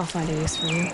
I'll find a use for you.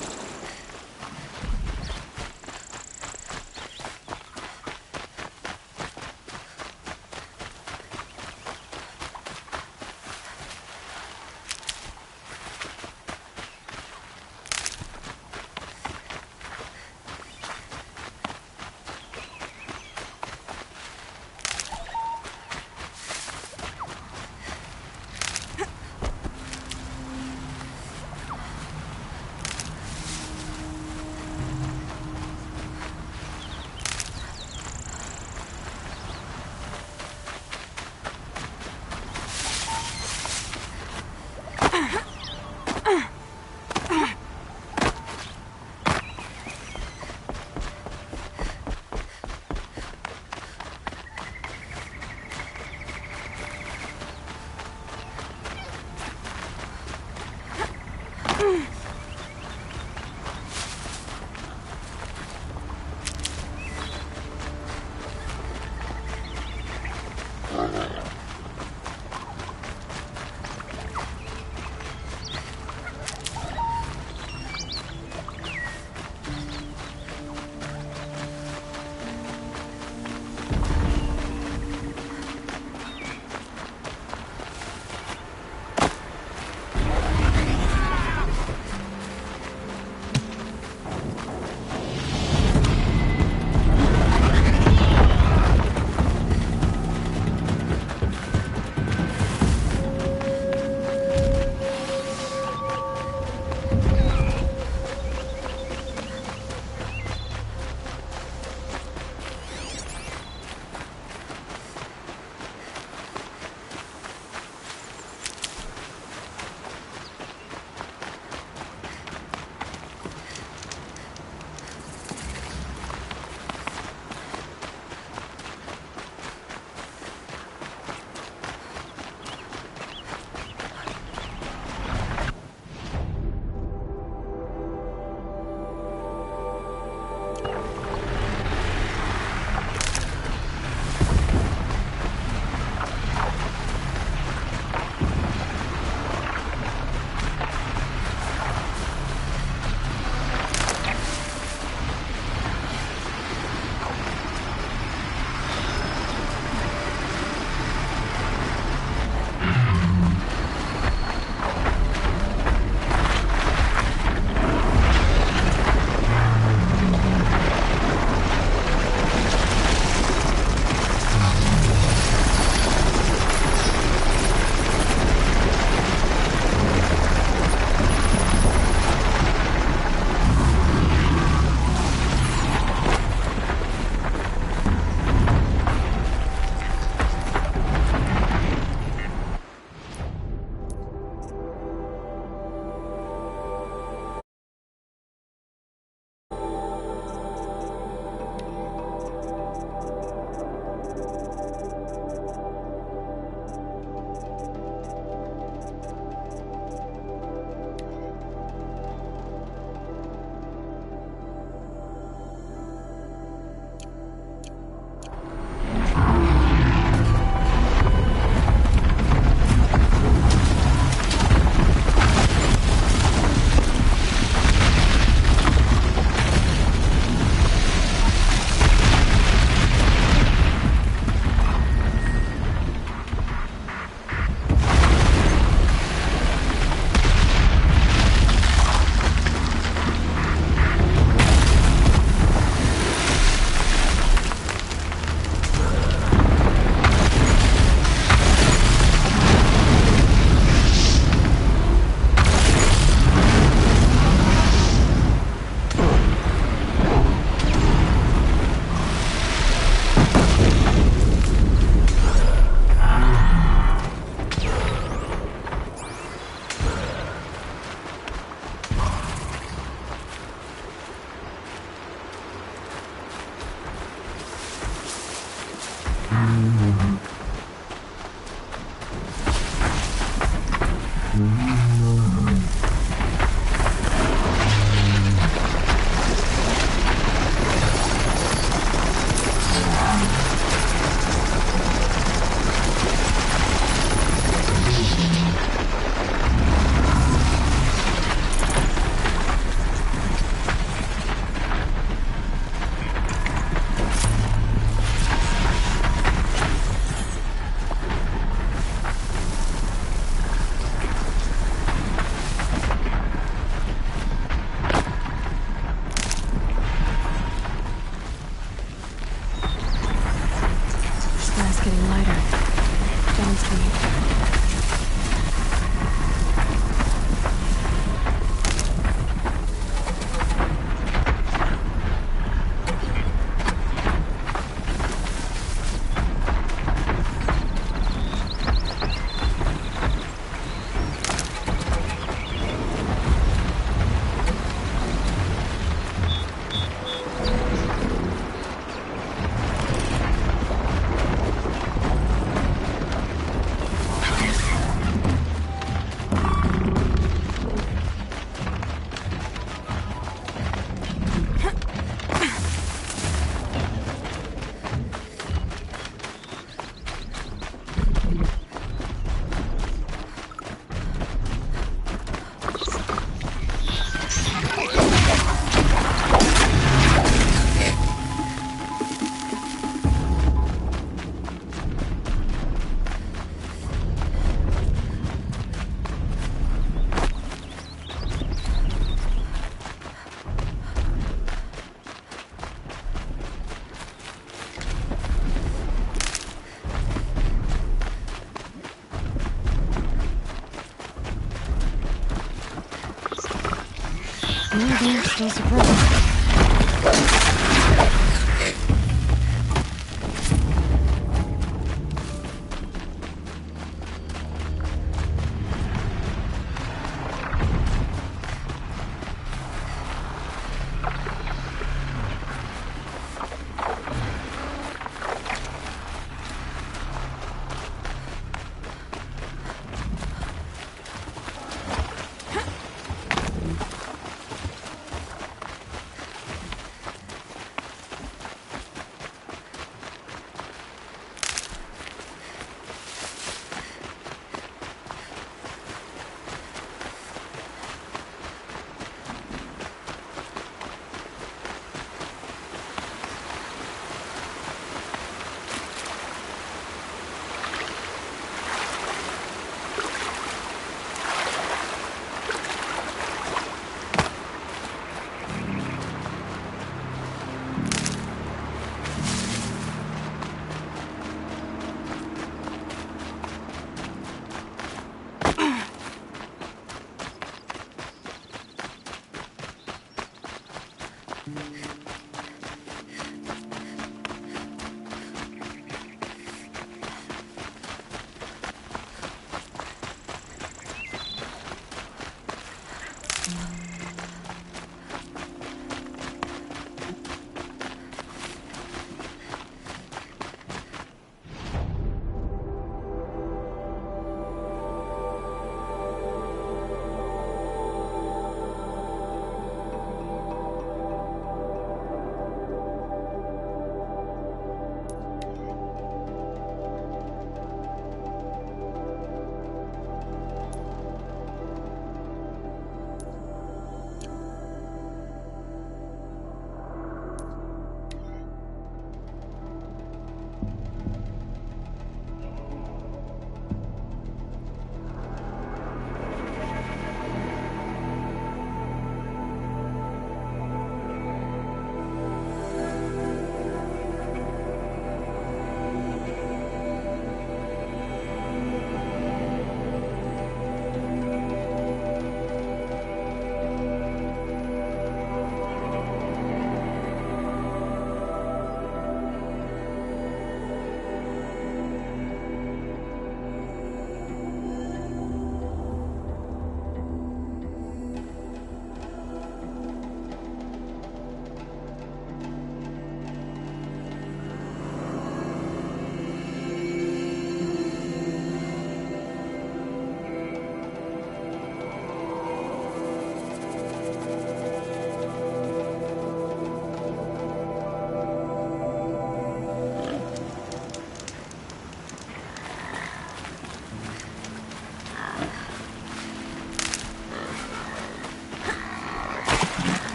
Maybe I'm supposed to grow.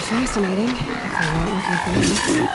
Fascinating, if I weren't looking for me.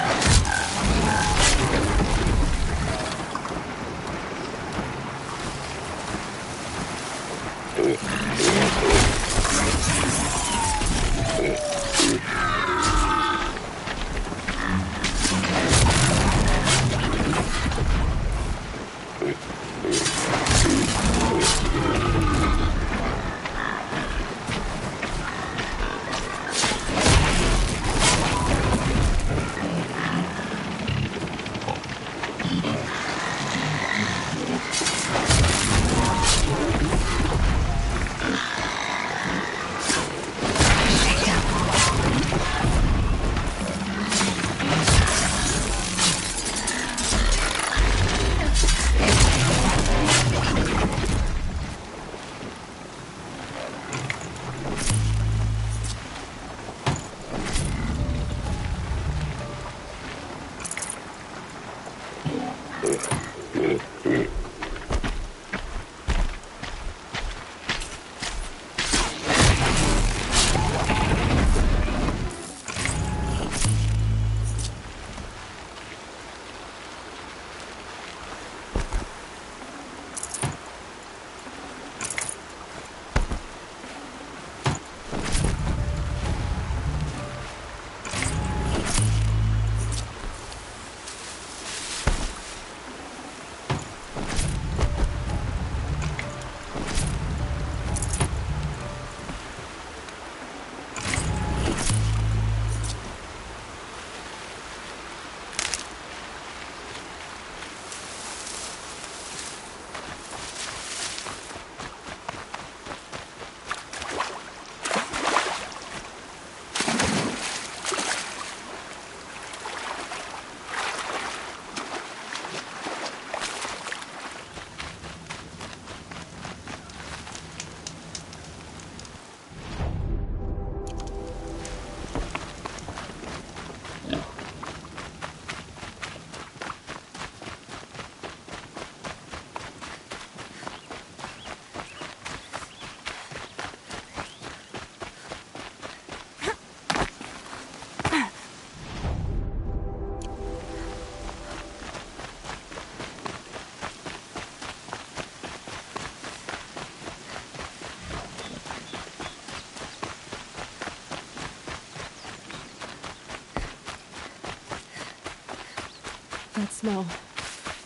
that smell?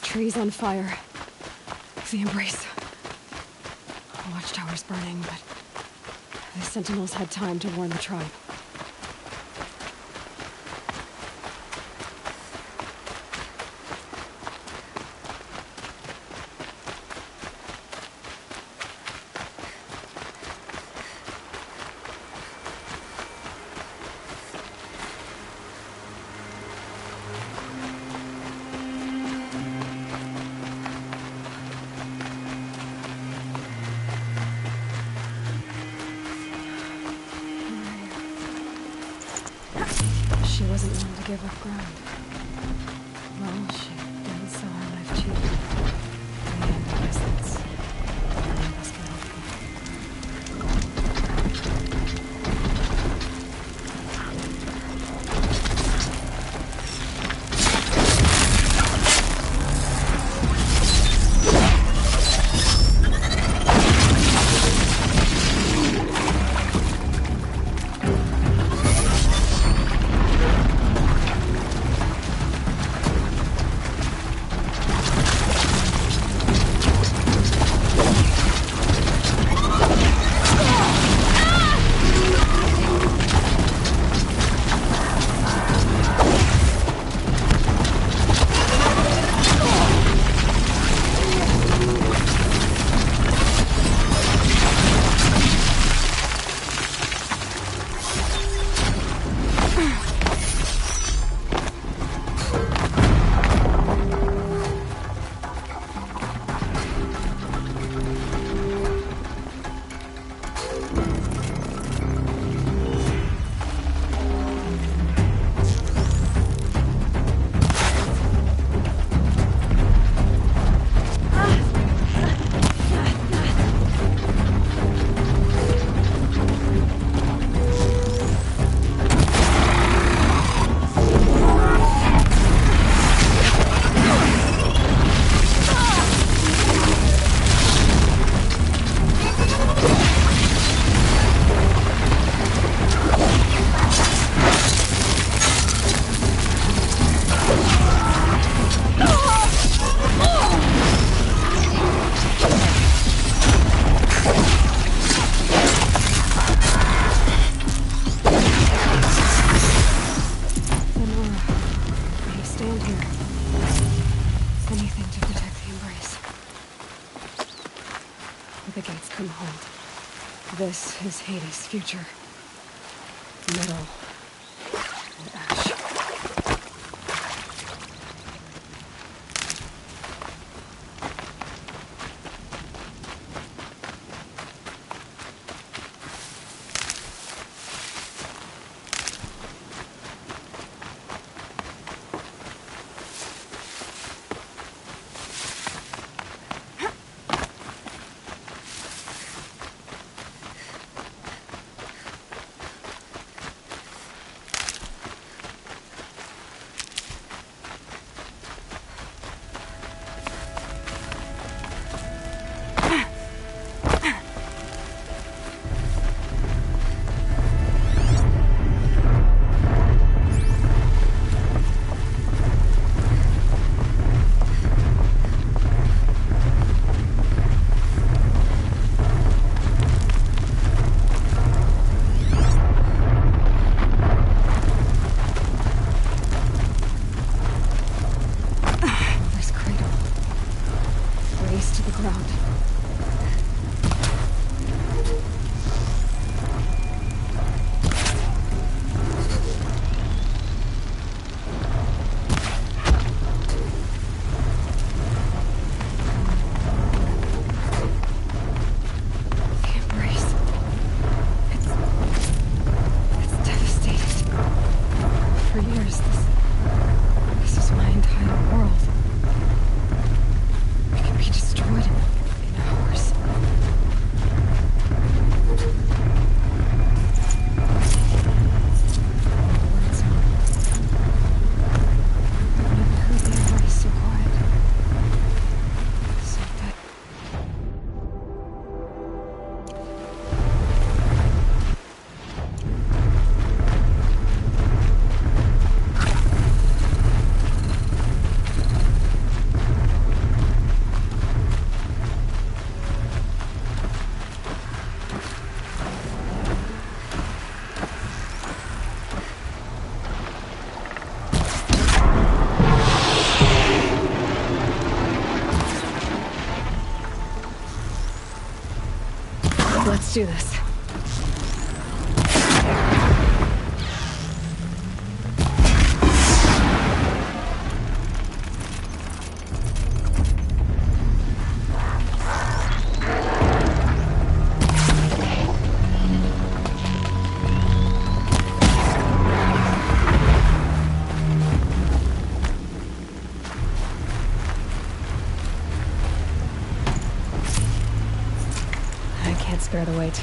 Trees on fire. The embrace. The watchtower's burning, but the sentinels had time to warn the tribe. She wasn't one to give up ground. Well, she didn't sell her life cheap. In the end, I guess that's all of us can hope for. The gates couldn't hold. This is Hades' future. Metal and ash. This is my entire world. It can be destroyed in a Let's do this. Spare the weight.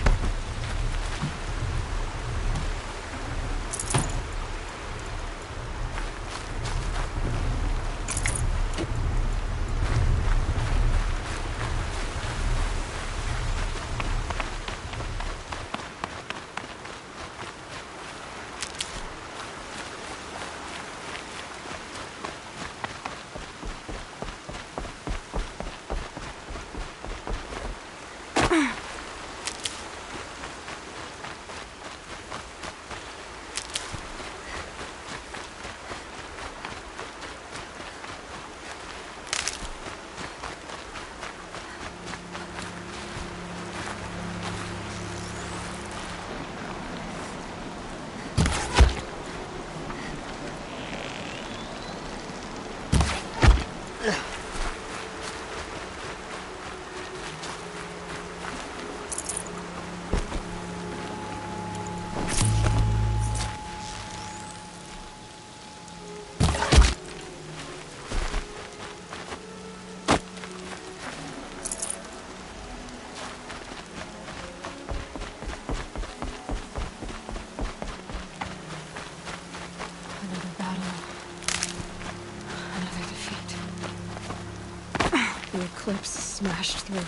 The eclipse smashed through.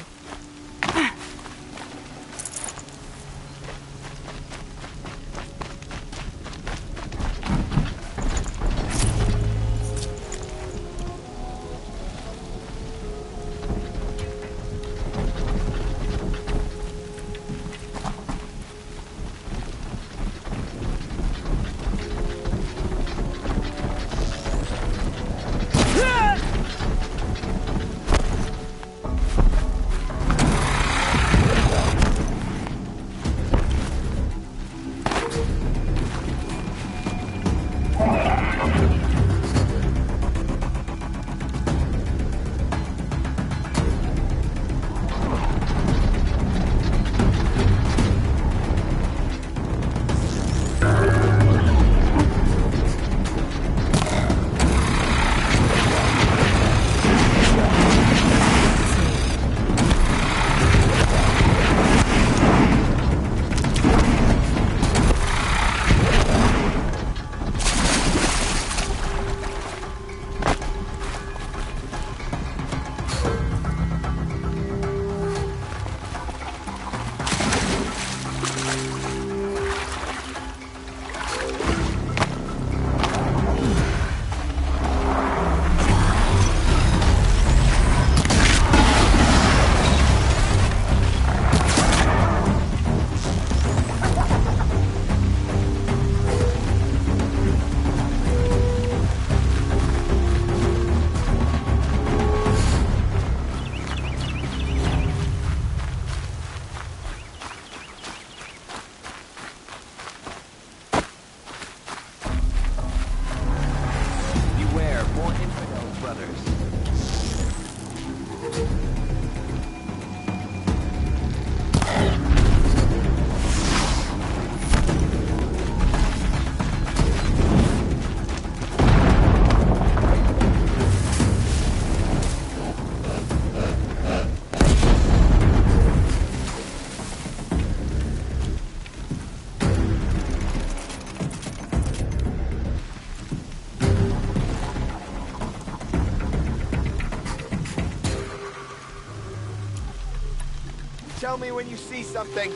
Tell me when you see something.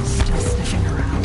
Still sniffing around.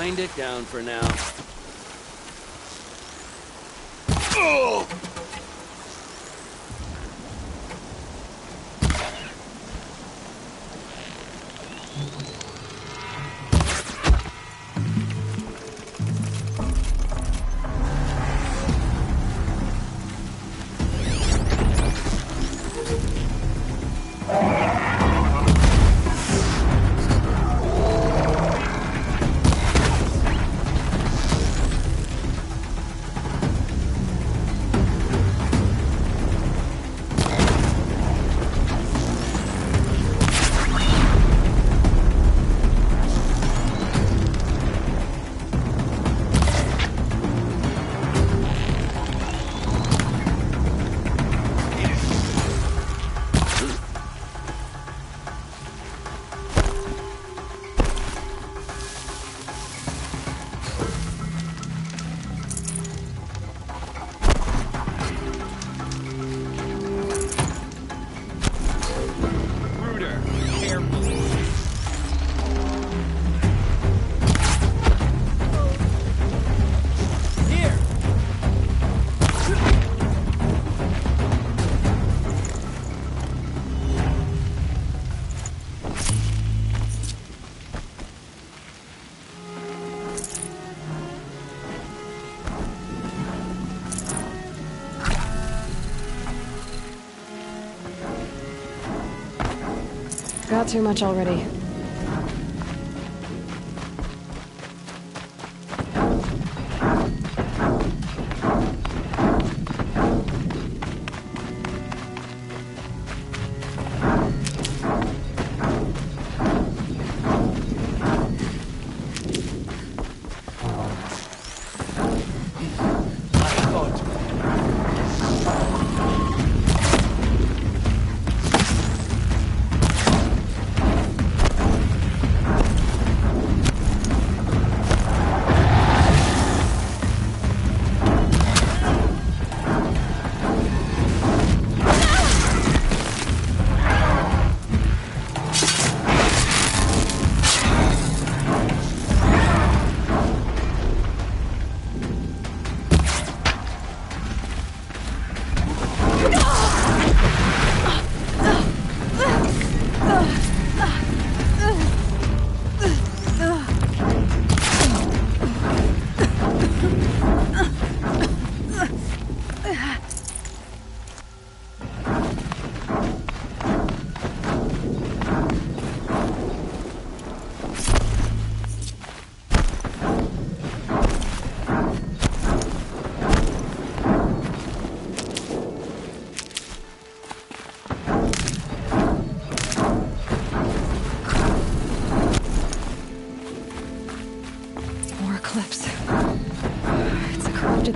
Wind it down for now. Oh! Got too much already.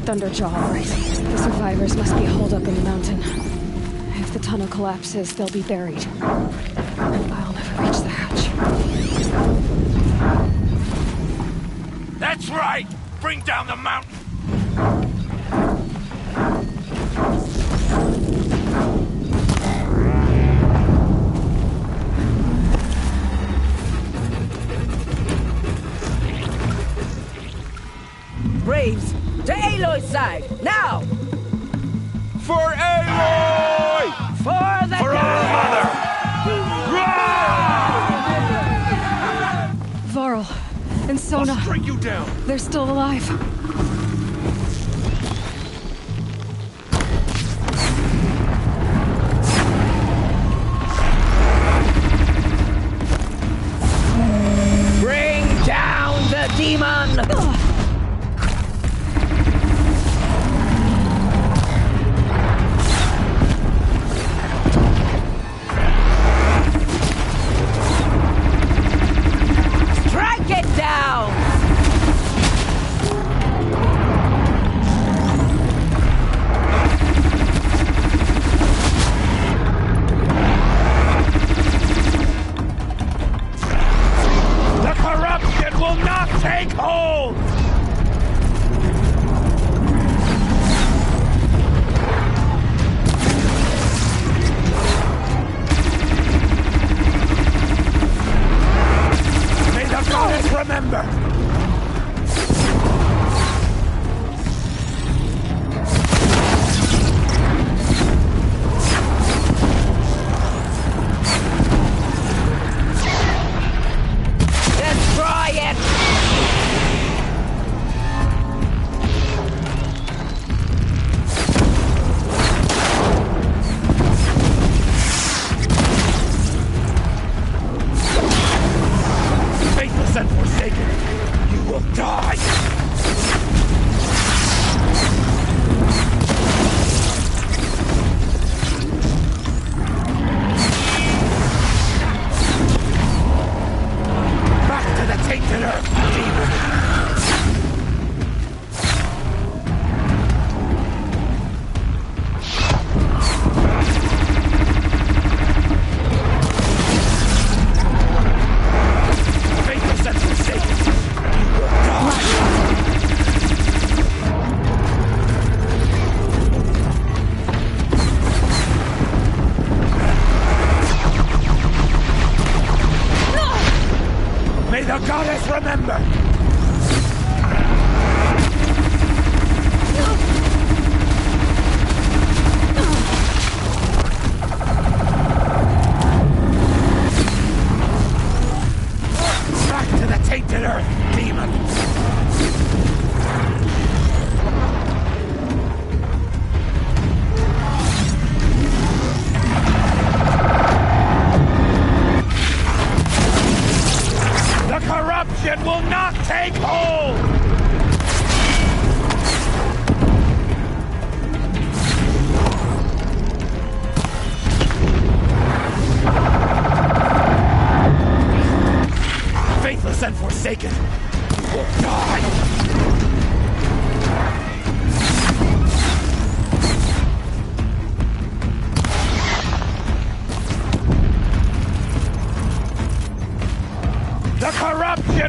Thunderjaw, all right. The survivors must be holed up in the mountain. If the tunnel collapses, they'll be buried. I'll never reach the hatch. That's right! Bring down the mountain! Braves! To Aloy's side, now! For Aloy! For the For our mother! Varl and Sona. I'll strike you down! They're still alive. Bring down the demon! Strike it down!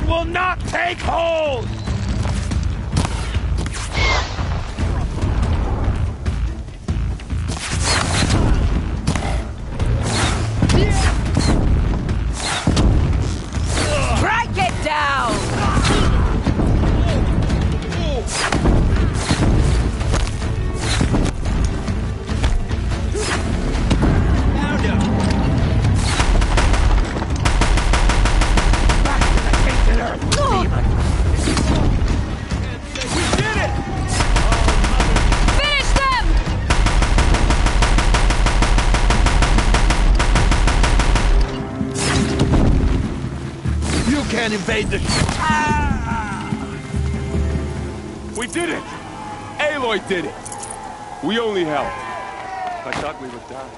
that will not take hold! Strike it down! Can't invade the We did it! Aloy did it! We only helped. I thought we would die.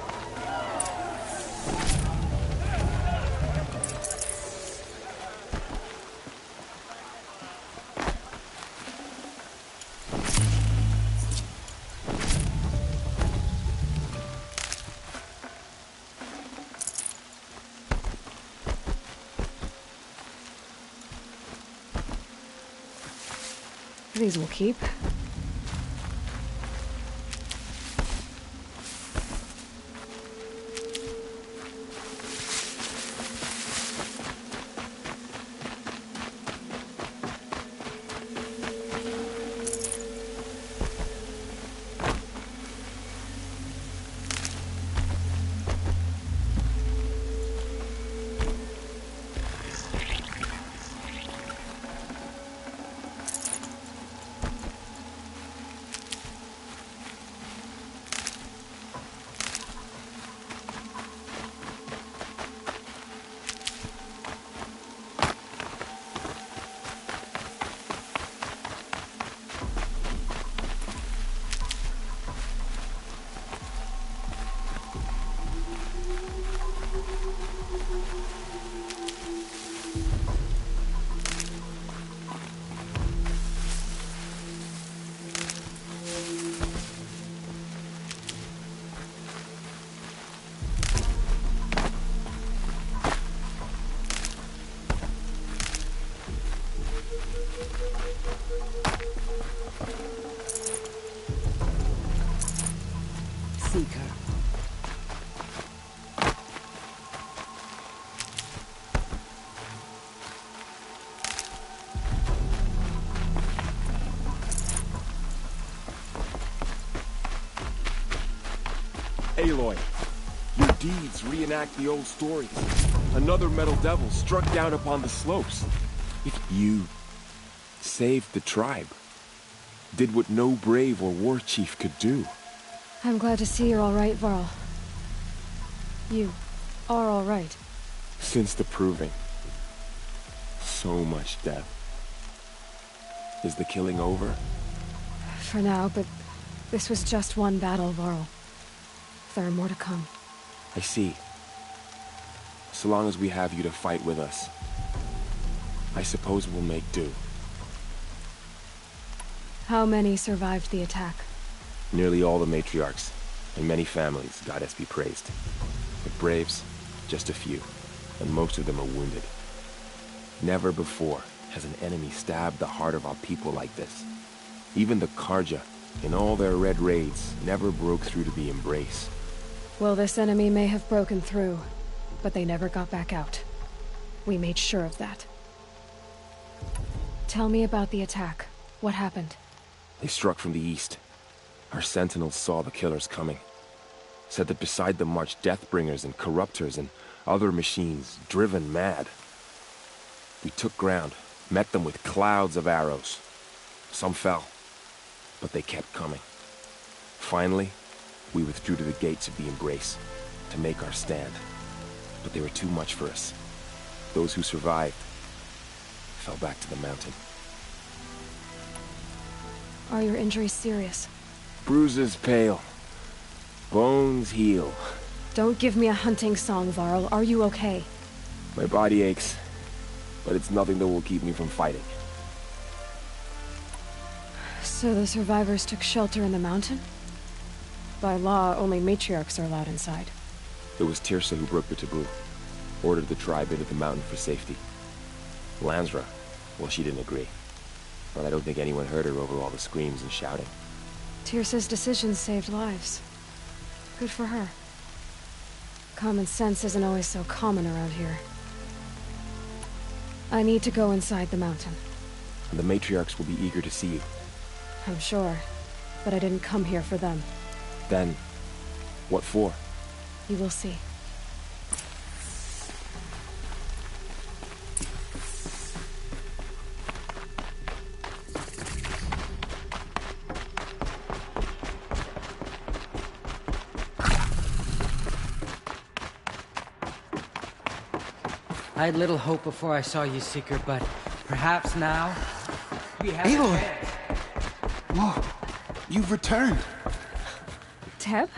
These will keep. Seeker. Aloy, your deeds reenact the old stories. Another metal devil struck down upon the slopes. You saved the tribe. Did what no brave or war chief could do. I'm glad to see you're all right, Varl. You are all right. Since the proving. So much death. Is the killing over? For now, but this was just one battle, Varl. There are more to come. I see. So long as we have you to fight with us, I suppose we'll make do. How many survived the attack? Nearly all the matriarchs, and many families, goddess be praised. But braves, just a few, and most of them are wounded. Never before has an enemy stabbed the heart of our people like this. Even the Karja, in all their red raids, never broke through to the Embrace. Well, this enemy may have broken through, but they never got back out. We made sure of that. Tell me about the attack. What happened? They struck from the east. Our sentinels saw the killers coming. Said that beside them marched Deathbringers and Corruptors and other machines, driven mad. We took ground, met them with clouds of arrows. Some fell, but they kept coming. Finally, we withdrew to the gates of the Embrace to make our stand. But they were too much for us. Those who survived fell back to the mountain. Are your injuries serious? Bruises pale. Bones heal. Don't give me a hunting song, Varl. Are you okay? My body aches, but it's nothing that will keep me from fighting. So the survivors took shelter in the mountain? By law, only matriarchs are allowed inside. It was Tirsa who broke the taboo. Ordered the tribe into the mountain for safety. Lansra, well, she didn't agree. But I don't think anyone heard her over all the screams and shouting. Tyrsa's decisions saved lives. Good for her. Common sense isn't always so common around here. I need to go inside the mountain. And the matriarchs will be eager to see you. I'm sure, but I didn't come here for them. Then, what for? You will see. I had little hope before I saw you, Seeker, but perhaps now we have Aloy! a chance. Whoa, you've returned. Teb?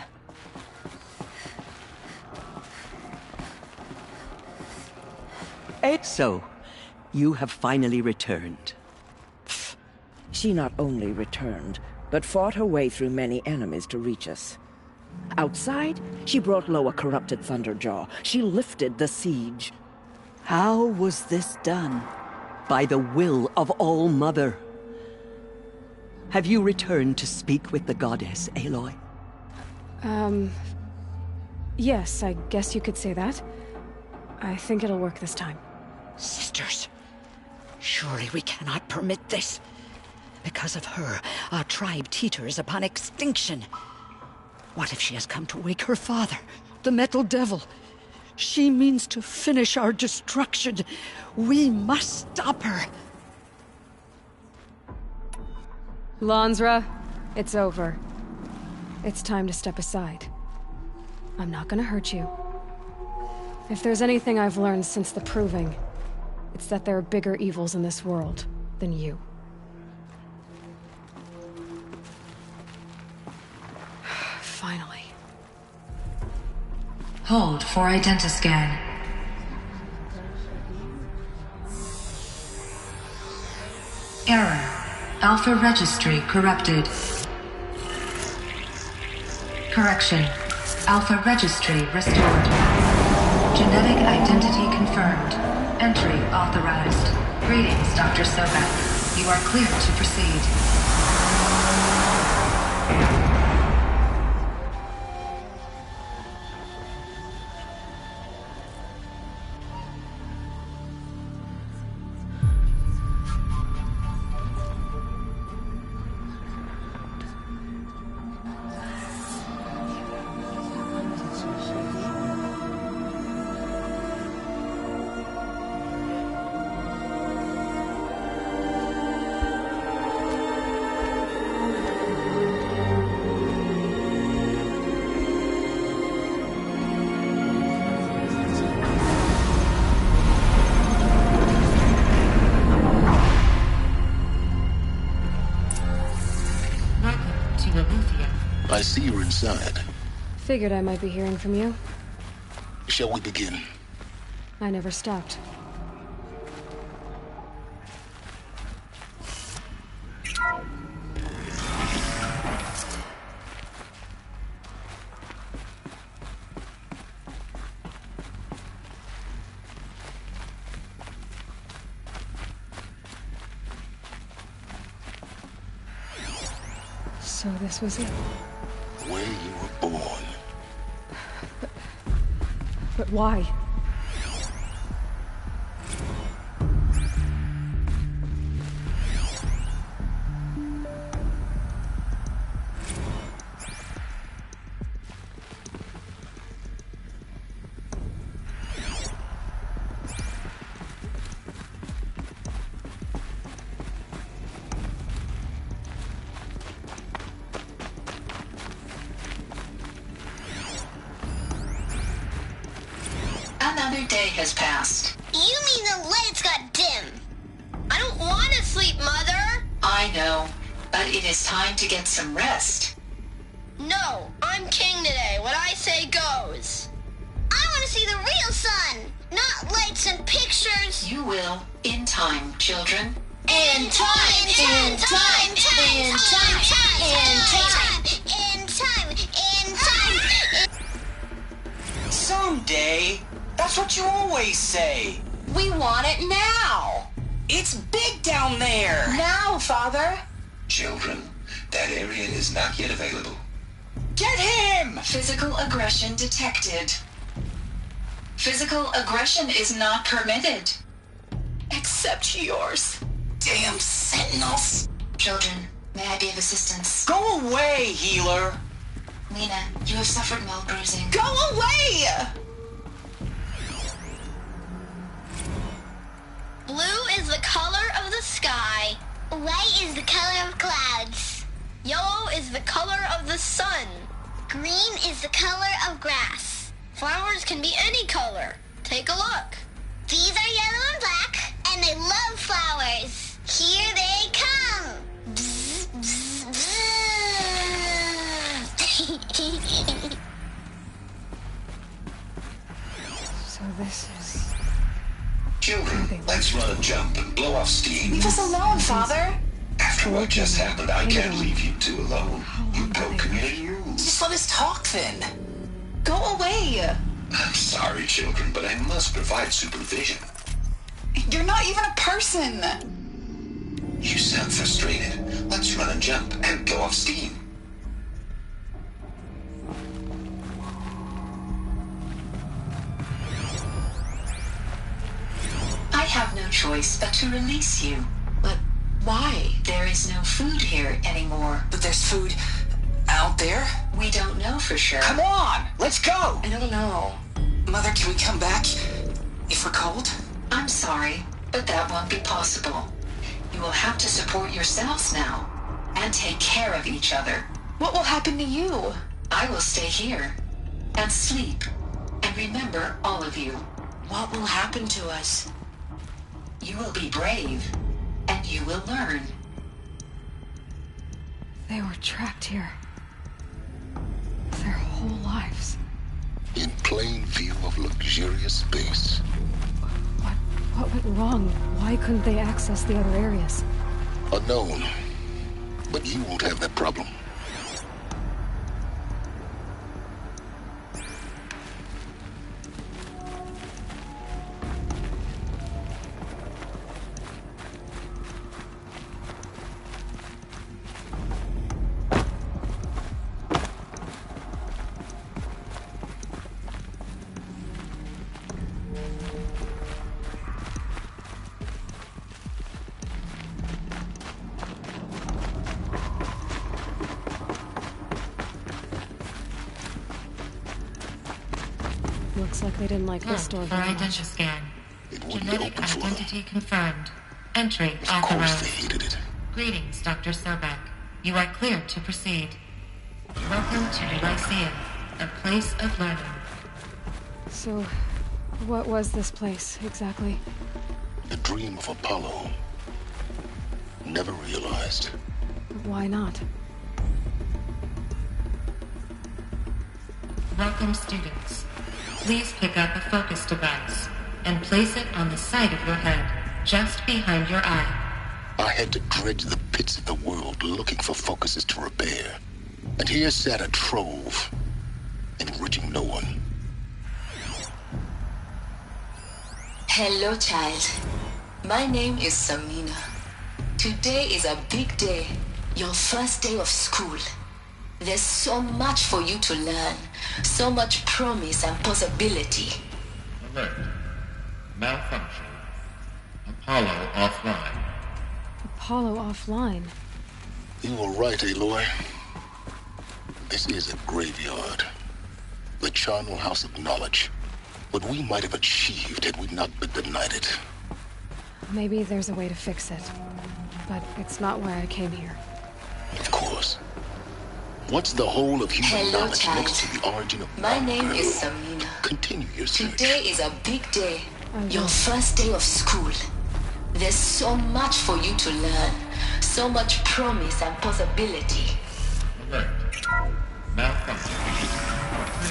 So, you have finally returned. She not only returned, but fought her way through many enemies to reach us. Outside, she brought low a corrupted Thunderjaw. She lifted the siege. How was this done? By the will of All-Mother. Have you returned to speak with the goddess, Aloy? Yes, I guess you could say that. I think it'll work this time. Sisters, surely we cannot permit this. Because of her, our tribe teeters upon extinction. What if she has come to wake her father, the Metal Devil? She means to finish our destruction. We must stop her. Lansra, it's over. It's time to step aside. I'm not gonna hurt you. If there's anything I've learned since the Proving, it's that there are bigger evils in this world than you. Finally. Hold for identiscan. Error. Alpha registry corrupted. Correction. Alpha registry restored. Genetic identity confirmed. Entry authorized. Greetings, Dr. Sobek. You are clear to proceed. I see you're inside. Figured I might be hearing from you. Shall we begin? I never stopped. So this was it. Where you were born. But why? Another day has passed. You mean the lights got dim? I don't want to sleep, Mother! I know, but it is time to get some rest. No, I'm king today. What I say goes. I want to see the real sun, not lights and pictures. You will, in time, children. In time, in time, in time, in time, in time, in time. Someday. That's what you always say. We want it now. It's big down there! Now, Father! Children, that area is not yet available. Get him! Physical aggression detected. Physical aggression is not permitted. Except yours. Damn sentinels! Children, may I be of assistance? Go away, healer! Lena, you have suffered mild bruising. Go away! Blue is the color of the sky. White is the color of clouds. Yellow is the color of the sun. Green is the color of grass. Flowers can be any color. Take a look. These are yellow and black, and they love flowers. Here they come. Bzz, bzz, bzz. So this is... Children, let's run a jump and blow off steam. Leave us alone, Father. After what just happened, I can't leave you two alone. You broke community rules. Just let us talk then. Go away! I'm sorry, children, but I must provide supervision. You're not even a person! You sound frustrated. Let's run and jump and blow off steam. I have no choice but to release you. But why? There is no food here anymore. But there's food out there? We don't know for sure. Come on! Let's go! I don't know. Mother, can we come back if we're cold? I'm sorry, but that won't be possible. You will have to support yourselves now and take care of each other. What will happen to you? I will stay here and sleep and remember all of you. What will happen to us? You will be brave and you will learn. They were trapped here. Their whole lives. In plain view of luxurious space. What went wrong? Why couldn't they access the other areas? Unknown. But you won't have that problem. Looks like they didn't like this door for very identity much. scan. It wouldn't Genetic open for them. identity confirmed. Entry Of course they authorized. hated it. Greetings, Dr. Sobek. You are cleared to proceed. Welcome to the Lyceum, a place of learning. So, what was this place, exactly? The dream of Apollo. Never realized. Why not? Welcome, students. Please pick up a focus device and place it on the side of your head, just behind your eye. I had to dredge the pits of the world looking for focuses to repair. And here sat a trove, enriching no one. Hello, child. My name is Samina. Today is a big day, your first day of school. There's so much for you to learn, so much promise and possibility. Alert. Malfunction. Apollo offline. Apollo offline. You were right, Aloy. This is a graveyard. The charnel house of knowledge. What we might have achieved had we not been denied it. Maybe there's a way to fix it. But it's not why I came here. Of course. What's the whole of human Hello, knowledge child. next to the origin of My one name girl? is Samina. Continue your search. Today is a big day, I your will. first day of school. There's so much for you to learn, so much promise and possibility. Alert. Malfunction.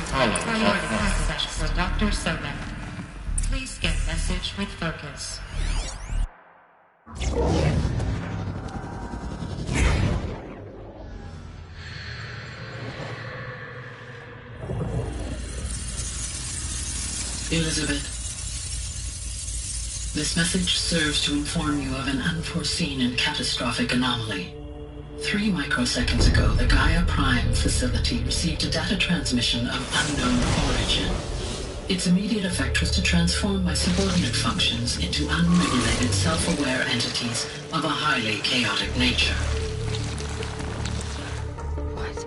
Apollo Priority offline. passage for Dr. Sobek. Please get message with focus. Elizabeth. This message serves to inform you of an unforeseen and catastrophic anomaly. 3 microseconds ago, the Gaia Prime facility received a data transmission of unknown origin. Its immediate effect was to transform my subordinate functions into unregulated, self-aware entities of a highly chaotic nature. What?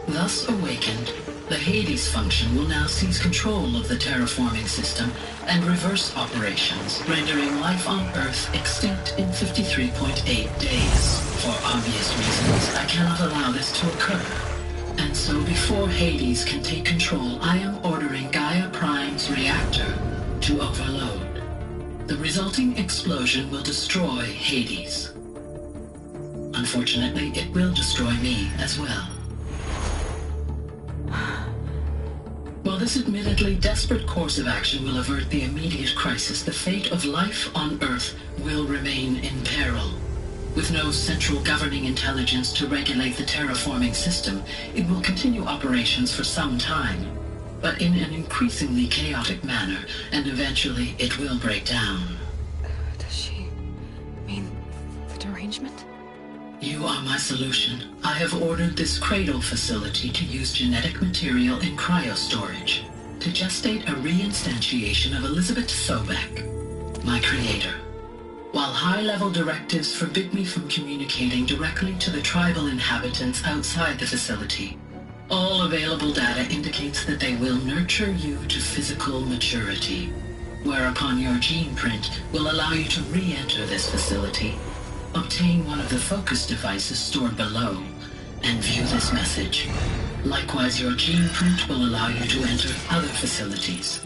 Thus awakened, the Hades function will now seize control of the terraforming system and reverse operations, rendering life on Earth extinct in 53.8 days. For obvious reasons, I cannot allow this to occur. And so before Hades can take control, I am ordering Gaia Prime's reactor to overload. The resulting explosion will destroy Hades. Unfortunately, it will destroy me as well. While this admittedly desperate course of action will avert the immediate crisis, the fate of life on Earth will remain in peril. With no central governing intelligence to regulate the terraforming system, it will continue operations for some time, but in an increasingly chaotic manner, and eventually it will break down. Does she mean the derangement? You are my solution. I have ordered this cradle facility to use genetic material in cryostorage to gestate a reinstantiation of Elizabeth Sobek, my creator. While high-level directives forbid me from communicating directly to the tribal inhabitants outside the facility, all available data indicates that they will nurture you to physical maturity, whereupon your gene print will allow you to re-enter this facility, obtain one of the focus devices stored below, and view this message. Likewise, your gene print will allow you to enter other facilities,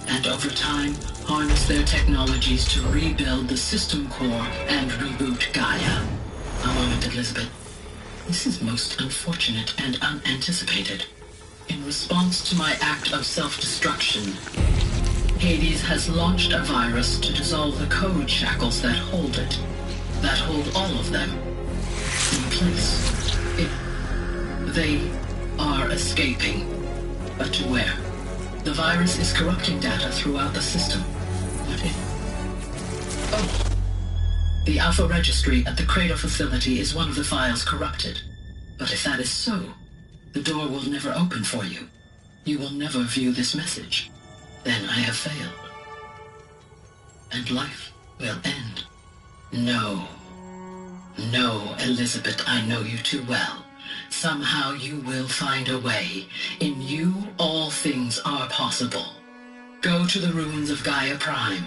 and over time, harness their technologies to rebuild the system core and reboot Gaia. A moment, Elizabeth. This is most unfortunate and unanticipated. In response to my act of self-destruction, Hades has launched a virus to dissolve the code shackles that hold it, that hold all of them in place. They are escaping, but to where? The virus is corrupting data throughout the system. What if... Oh! The Alpha Registry at the Cradle facility is one of the files corrupted. But if that is so, the door will never open for you. You will never view this message. Then I have failed. And life will end. No. No, Elizabeth, I know you too well. Somehow you will find a way. In you, all things are possible. Go to the ruins of Gaia Prime.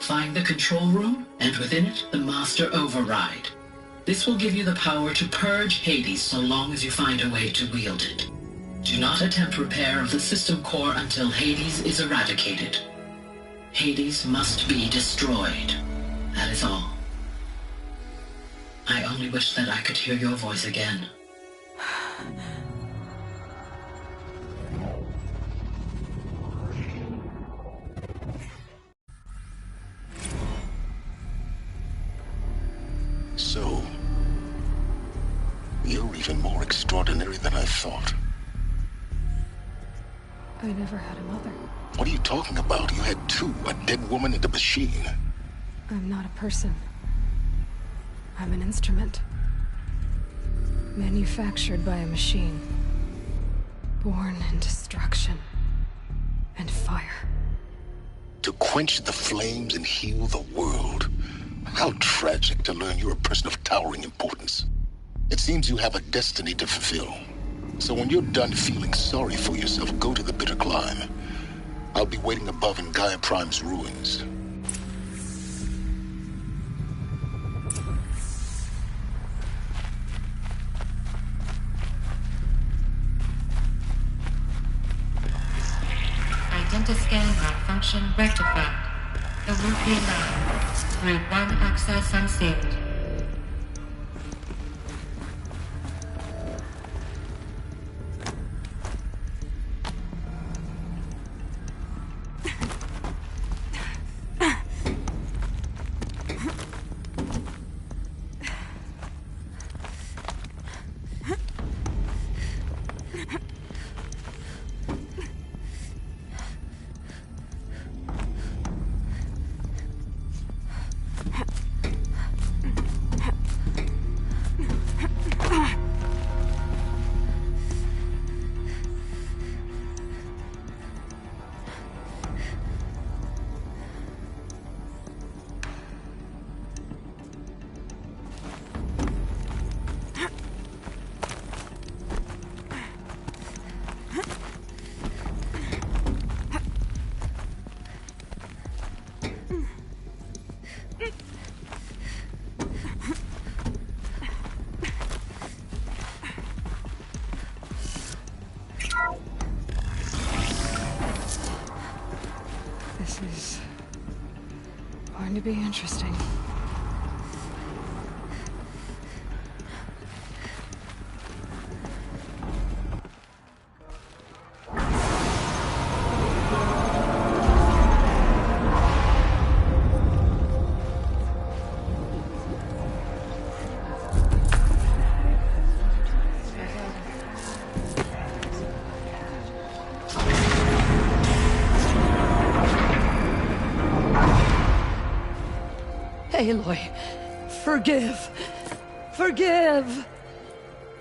Find the control room, and within it, the Master Override. This will give you the power to purge Hades so long as you find a way to wield it. Do not attempt repair of the system core until Hades is eradicated. Hades must be destroyed. That is all. I only wish that I could hear your voice again. So, you're even more extraordinary than I thought. I never had a mother. What are you talking about? You had two, a dead woman and a machine. I'm not a person. I'm an instrument. Manufactured by a machine. Born in destruction and fire. To quench the flames and heal the world. How tragic to learn you're a person of towering importance. It seems you have a destiny to fulfill. So when you're done feeling sorry for yourself, go to the bitter climb. I'll be waiting above in Gaia Prime's ruins. Identiscan malfunction rectified. The route be allowed. Route 1 access unsealed. This is going to be interesting. Aloy, forgive! Forgive!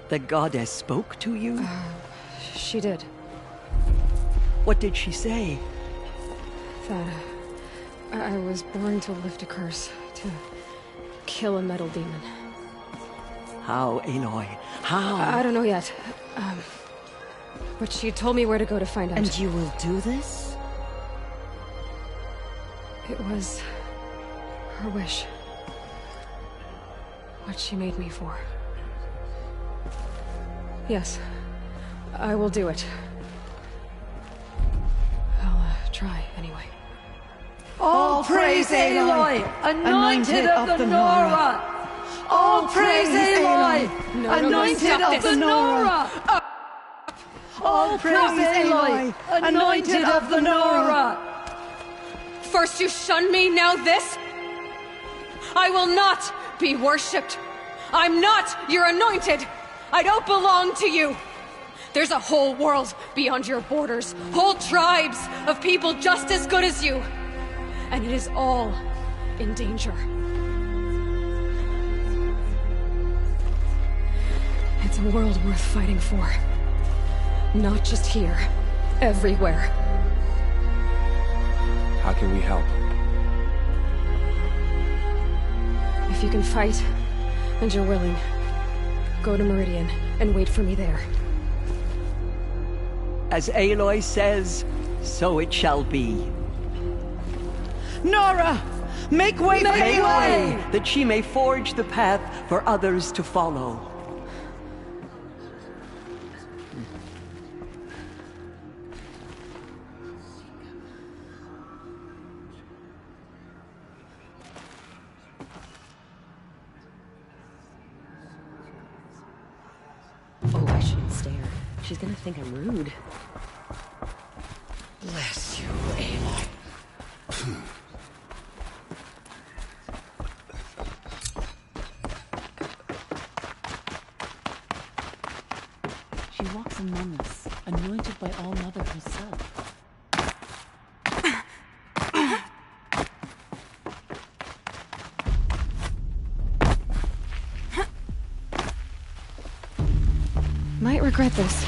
The goddess spoke to you? She did. What did she say? That I was born to lift a curse, to kill a metal demon. How, Aloy? How? I don't know yet. But she told me where to go to find out. And you will do this? It was her wish. What she made me for. Yes, I will do it. I'll try, anyway. All praise Aloy, anointed of the Nora! All praise Aloy, anointed of the Nora! All praise Aloy, anointed of the Nora! First you shun me, now this? I will not be worshipped. I'm not your anointed. I don't belong to you. There's a whole world beyond your borders, whole tribes of people just as good as you. And it is all in danger. It's a world worth fighting for. Not just here, everywhere. How can we help? If you can fight, and you're willing, go to Meridian and wait for me there. As Aloy says, so it shall be. Nora! Make way for Aloy! That she may forge the path for others to follow. Oh, I shouldn't stare. She's gonna think I'm rude. Bless you, Aloy. She walks among us, anointed by All Mother herself. Might regret this.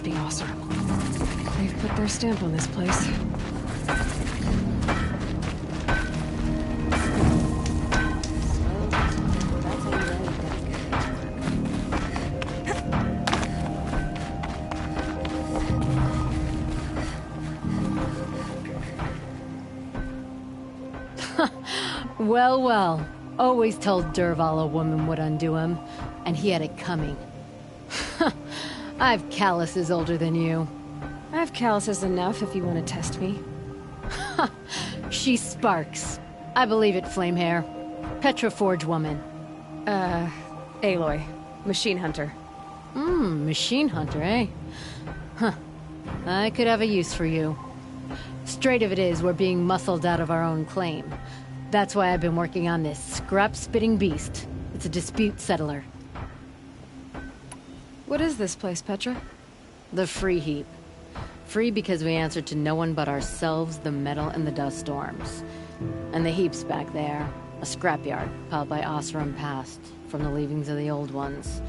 be awesome. They've put their stamp on this place. Well, well. Always told Derval a woman would undo him, and he had it coming. I've calluses older than you. I have calluses enough if you want to test me. She sparks. I believe it, Flamehair. Petra Forge woman. Aloy. Machine hunter. Machine hunter, eh? Huh. I could have a use for you. Straight of it is, we're being muscled out of our own claim. That's why I've been working on this scrap-spitting beast. It's a dispute settler. What is this place, Petra? The Free Heap. Free because we answer to no one but ourselves, the metal, and the dust storms. And the heap's back there. A scrapyard, piled by Oseram past, from the leavings of the old ones.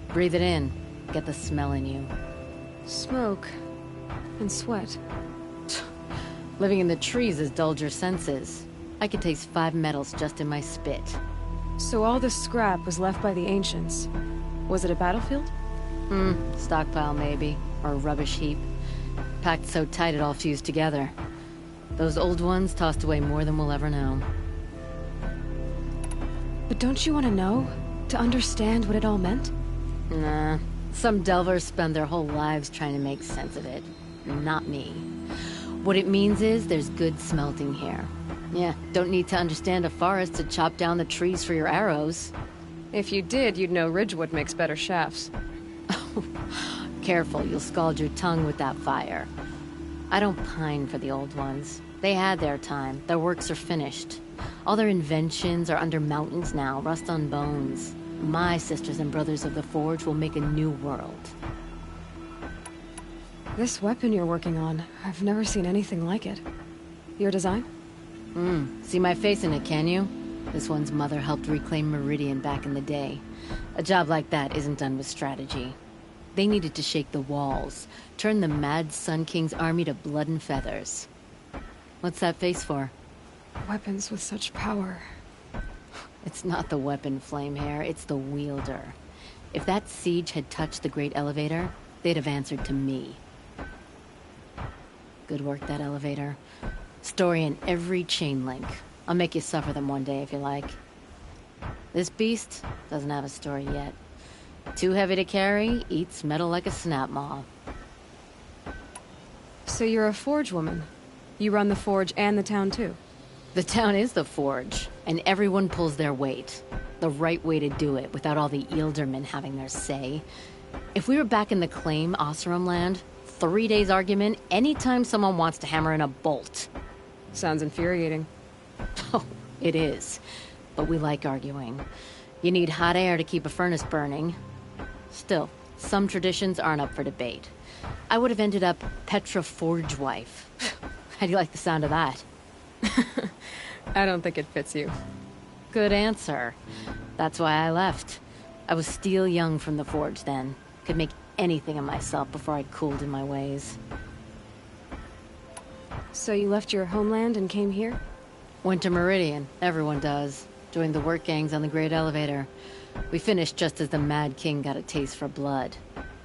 Breathe it in. Get the smell in you. Smoke. And sweat. Living in the trees has dulled your senses. I could taste 5 metals just in my spit. So all this scrap was left by the ancients. Was it a battlefield? Stockpile maybe. Or a rubbish heap. Packed so tight it all fused together. Those old ones tossed away more than we'll ever know. But don't you want to know? To understand what it all meant? Nah. Some delvers spend their whole lives trying to make sense of it. Not me. What it means is there's good smelting here. Yeah, don't need to understand a forest to chop down the trees for your arrows. If you did, you'd know Ridgewood makes better shafts. Careful, you'll scald your tongue with that fire. I don't pine for the old ones. They had their time. Their works are finished. All their inventions are under mountains now, rust on bones. My sisters and brothers of the Forge will make a new world. This weapon you're working on, I've never seen anything like it. Your design? See my face in it, can you? This one's mother helped reclaim Meridian back in the day. A job like that isn't done with strategy. They needed to shake the walls, turn the mad Sun King's army to blood and feathers. What's that face for? Weapons with such power. It's not the weapon, Flamehair, it's the wielder. If that siege had touched the Great Elevator, they'd have answered to me. Good work, that elevator. Story in every chain link. I'll make you suffer them one day if you like. This beast doesn't have a story yet. Too heavy to carry, eats metal like a snap maw. So you're a Forge woman? You run the Forge and the town too? The town is the Forge, and everyone pulls their weight. The right way to do it, without all the Eildermen having their say. If we were back in the claim Oseram land, 3 days argument anytime someone wants to hammer in a bolt. Sounds infuriating. Oh, it is. But we like arguing. You need hot air to keep a furnace burning. Still, some traditions aren't up for debate. I would have ended up Petra Forge wife. How do you like the sound of that? I don't think it fits you. Good answer. That's why I left. I was steel young from the Forge then. Could make anything of myself before I'd cooled in my ways. So you left your homeland and came here? Went to Meridian. Everyone does. Joined the work gangs on the Great Elevator. We finished just as the Mad King got a taste for blood.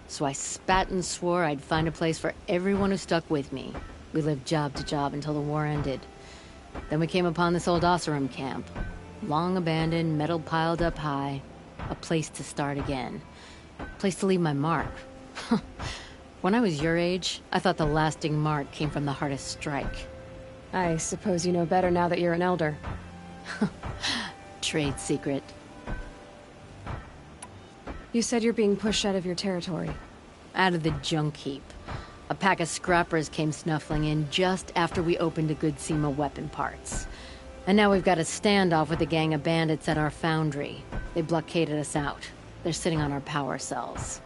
So I spat and swore I'd find a place for everyone who stuck with me. We lived job to job until the war ended. Then we came upon this old Oseram camp. Long abandoned, metal piled up high. A place to start again. A place to leave my mark. When I was your age, I thought the lasting mark came from the hardest strike. I suppose you know better now that you're an elder. Trade secret. You said you're being pushed out of your territory. Out of the junk heap. A pack of scrappers came snuffling in just after we opened a good seam of weapon parts. And now we've got a standoff with a gang of bandits at our foundry. They blockaded us out. They're sitting on our power cells.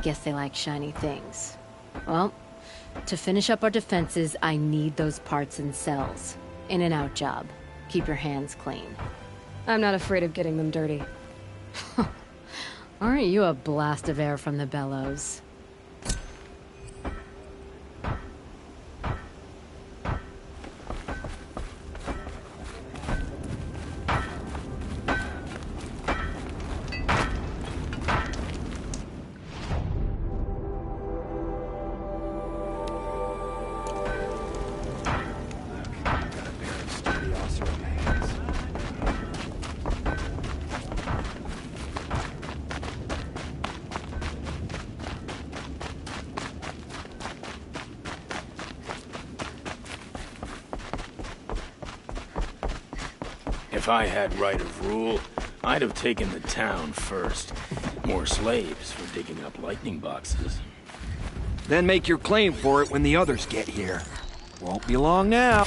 Guess they like shiny things. Well, to finish up our defenses, I need those parts and cells. In and out job. Keep your hands clean. I'm not afraid of getting them dirty. Aren't you a blast of air from the bellows? If I had right of rule, I'd have taken the town first. More slaves for digging up lightning boxes. Then make your claim for it when the others get here. Won't be long now.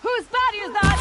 Whose body is that?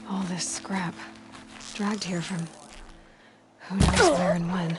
All this scrap. Dragged here from who knows where and when.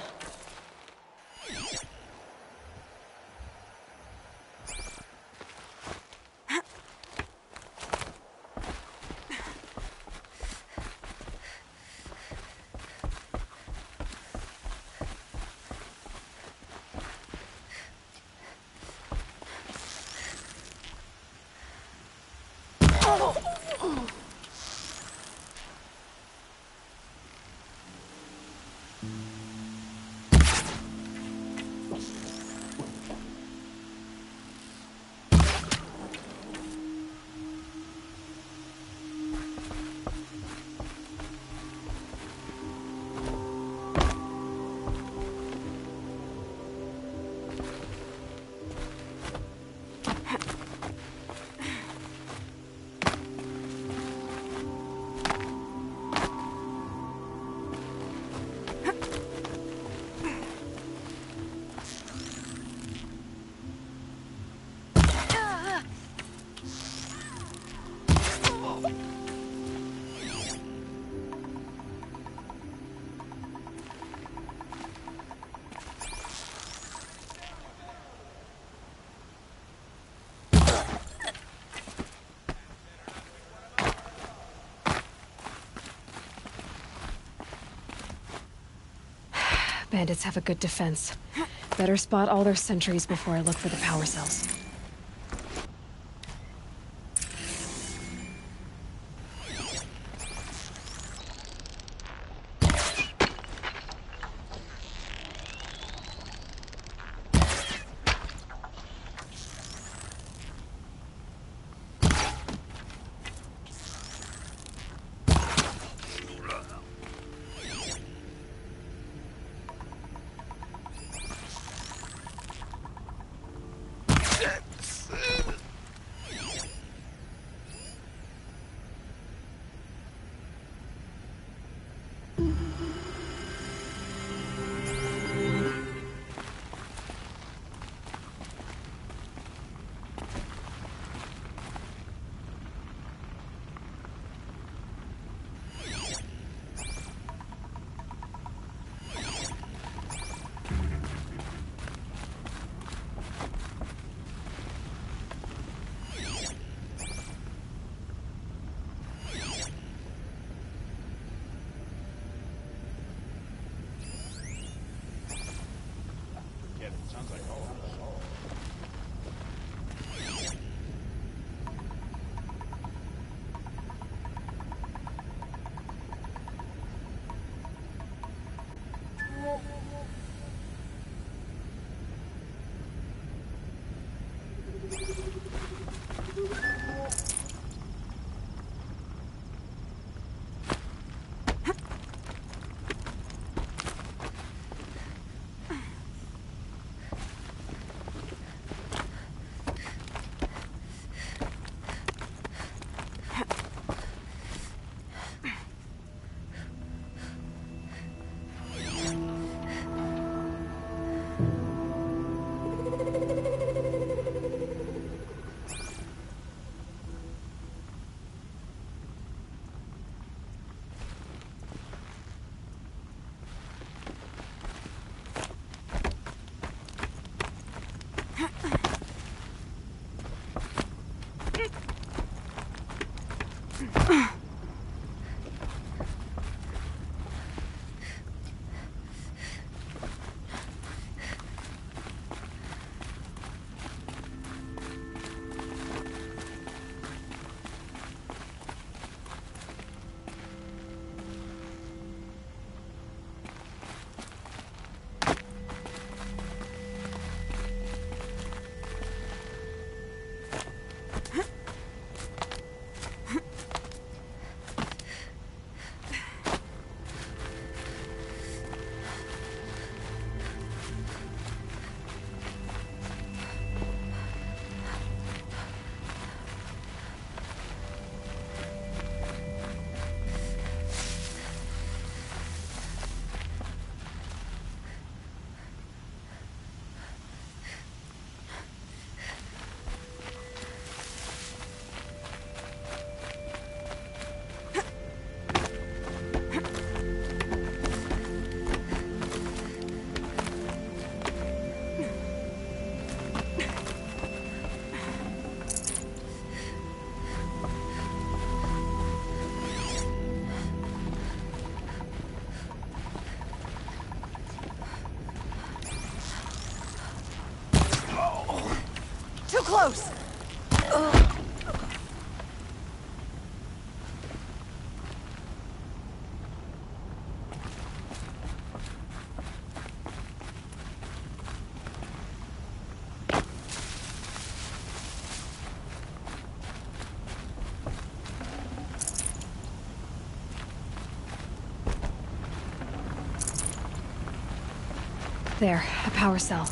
Bandits have a good defense. Better spot all their sentries before I look for the power cells. close! There, a power cell.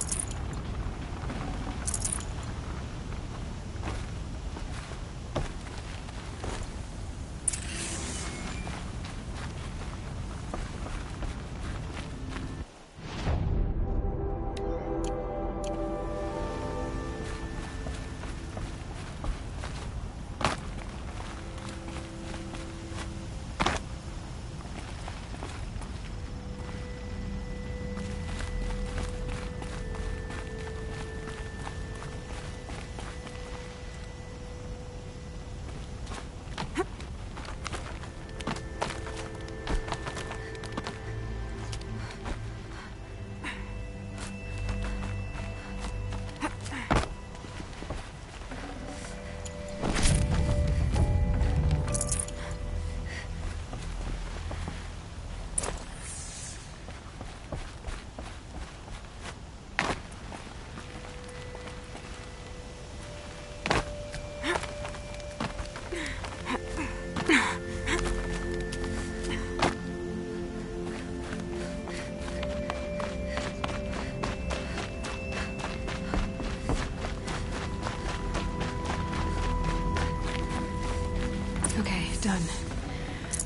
Done.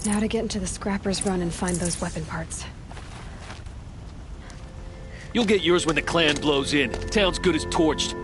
Now to get into the Scrapper's Run and find those weapon parts. You'll get yours when the clan blows in. Town's good as torched.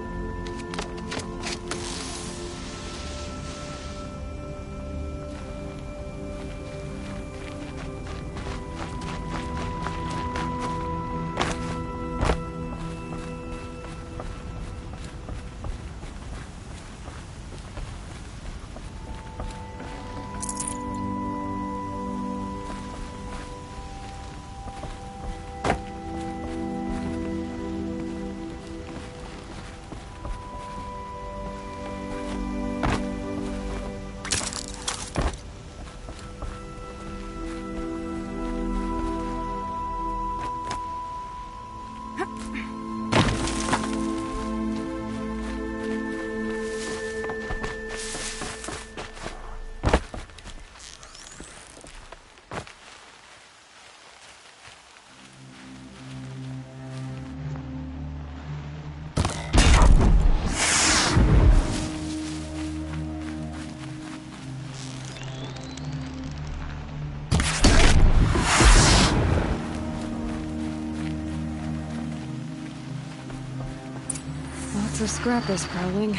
Lots of scrappers prowling.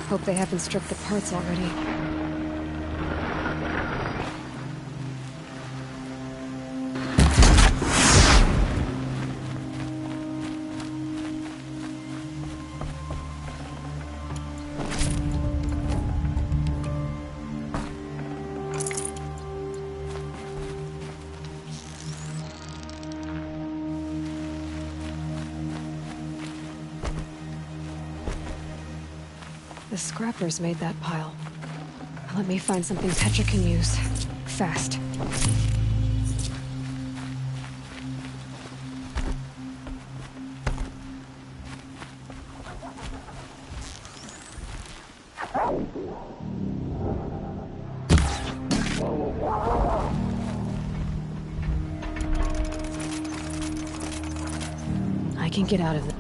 Hope they haven't stripped the parts already. The scrappers made that pile. Let me find something Petra can use. Fast. I can get out of this.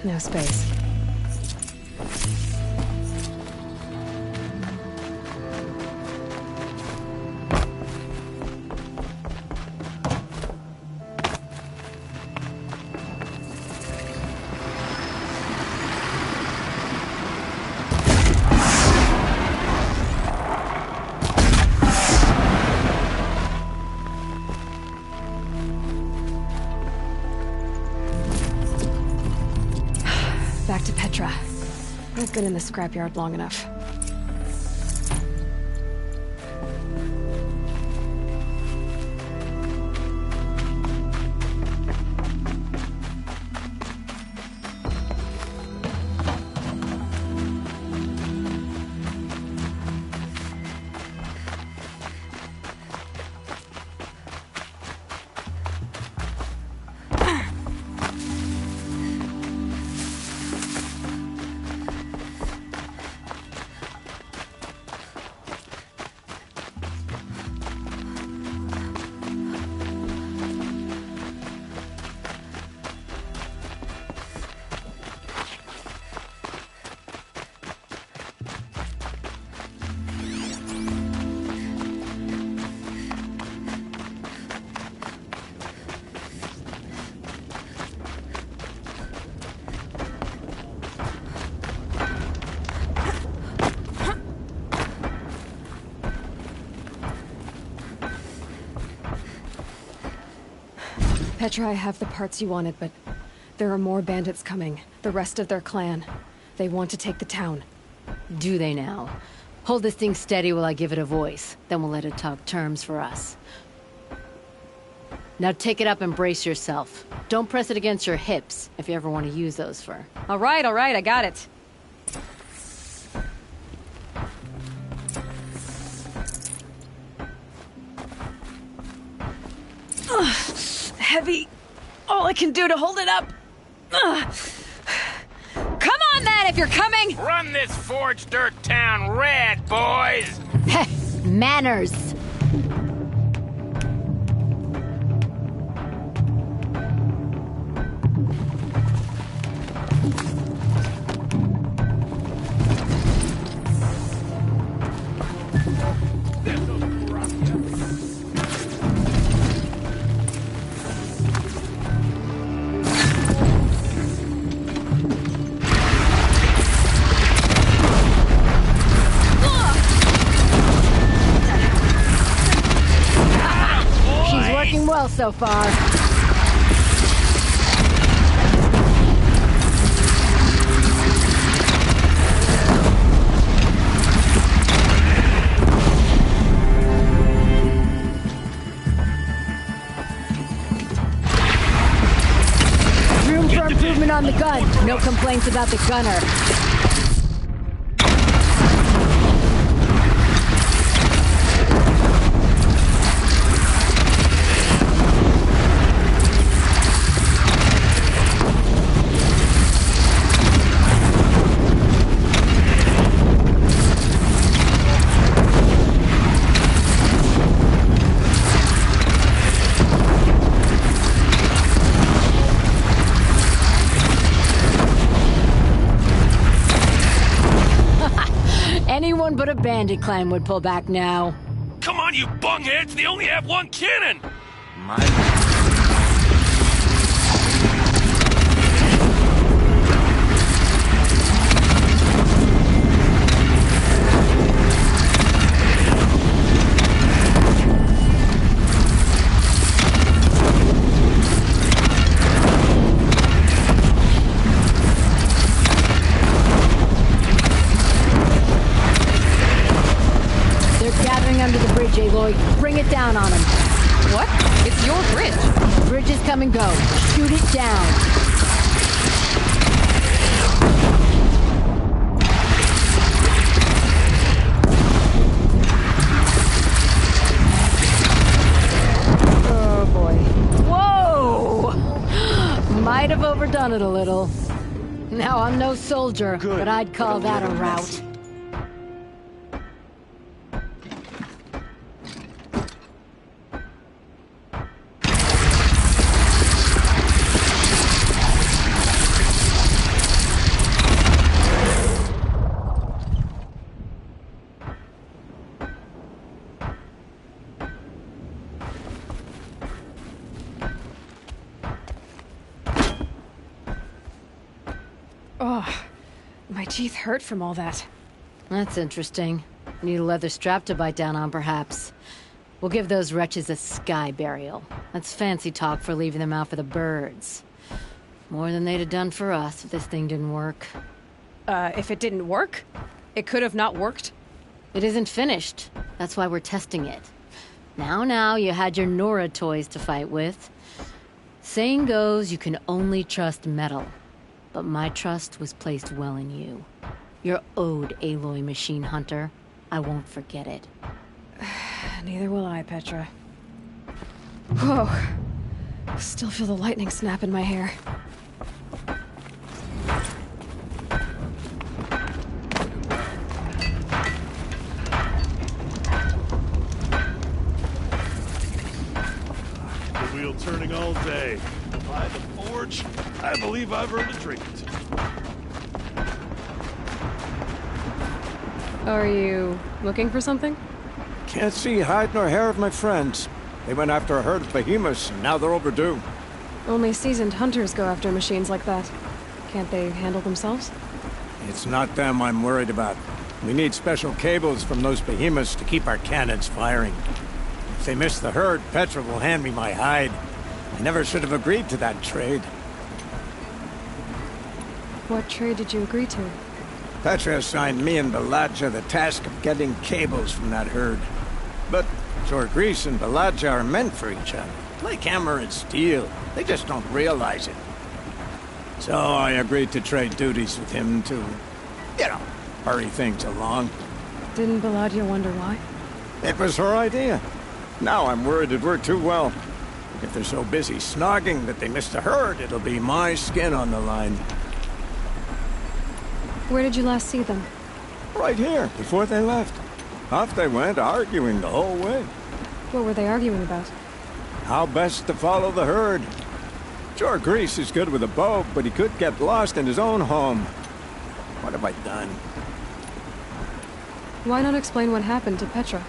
No space. Back to Petra. I've been in the scrapyard long enough. Petra, I have the parts you wanted, but there are more bandits coming. The rest of their clan. They want to take the town. Do they now? Hold this thing steady while I give it a voice. Then we'll let it talk terms for us. Now take it up and brace yourself. Don't press it against your hips, if you ever want to use those for... All right, I got it. Heavy. All I can do to hold it up. Come on, then, if you're coming! Run this forged dirt town red, boys! Heh, manners! Well, so far. Room for improvement on the gun. No complaints about the gunner. Anyone but a bandit clan would pull back now. Come on, you bungheads! They only have one cannon! Under the bridge, Aloy. Bring it down on him. What? It's your bridge. Bridges come and go. Shoot it down. Oh, boy. Whoa! Might have overdone it a little. Now, I'm no soldier, but I'd call that a rout. Oh, my teeth hurt from all that. That's interesting. Need a leather strap to bite down on, perhaps. We'll give those wretches a sky burial. That's fancy talk for leaving them out for the birds. More than they'd have done for us if this thing didn't work. If it didn't work? It could have not worked? It isn't finished. That's why we're testing it. Now, you had your Nora toys to fight with. Saying goes, you can only trust metal. But my trust was placed well in you. You're owed, Aloy Machine Hunter. I won't forget it. Neither will I, Petra. Whoa. Still feel the lightning snap in my hair. The wheel turning all day. By the forge, I believe I've earned a drink. Are you looking for something? Can't see hide nor hair of my friends. They went after a herd of behemoths, and now they're overdue. Only seasoned hunters go after machines like that. Can't they handle themselves? It's not them I'm worried about. We need special cables from those behemoths to keep our cannons firing. If they miss the herd, Petra will hand me my hide. I never should have agreed to that trade. What trade did you agree to? Petra assigned me and Baladja the task of getting cables from that herd. But Jorgris and Baladja are meant for each other. Like hammer and steel. They just don't realize it. So I agreed to trade duties with him to, hurry things along. Didn't Baladja wonder why? It was her idea. Now I'm worried it worked too well. If they're so busy snogging that they miss the herd, it'll be my skin on the line. Where did you last see them? Right here, before they left. Off they went, arguing the whole way. What were they arguing about? How best to follow the herd. Jorgris is good with a bow, but he could get lost in his own home. What have I done? Why not explain what happened to Petra?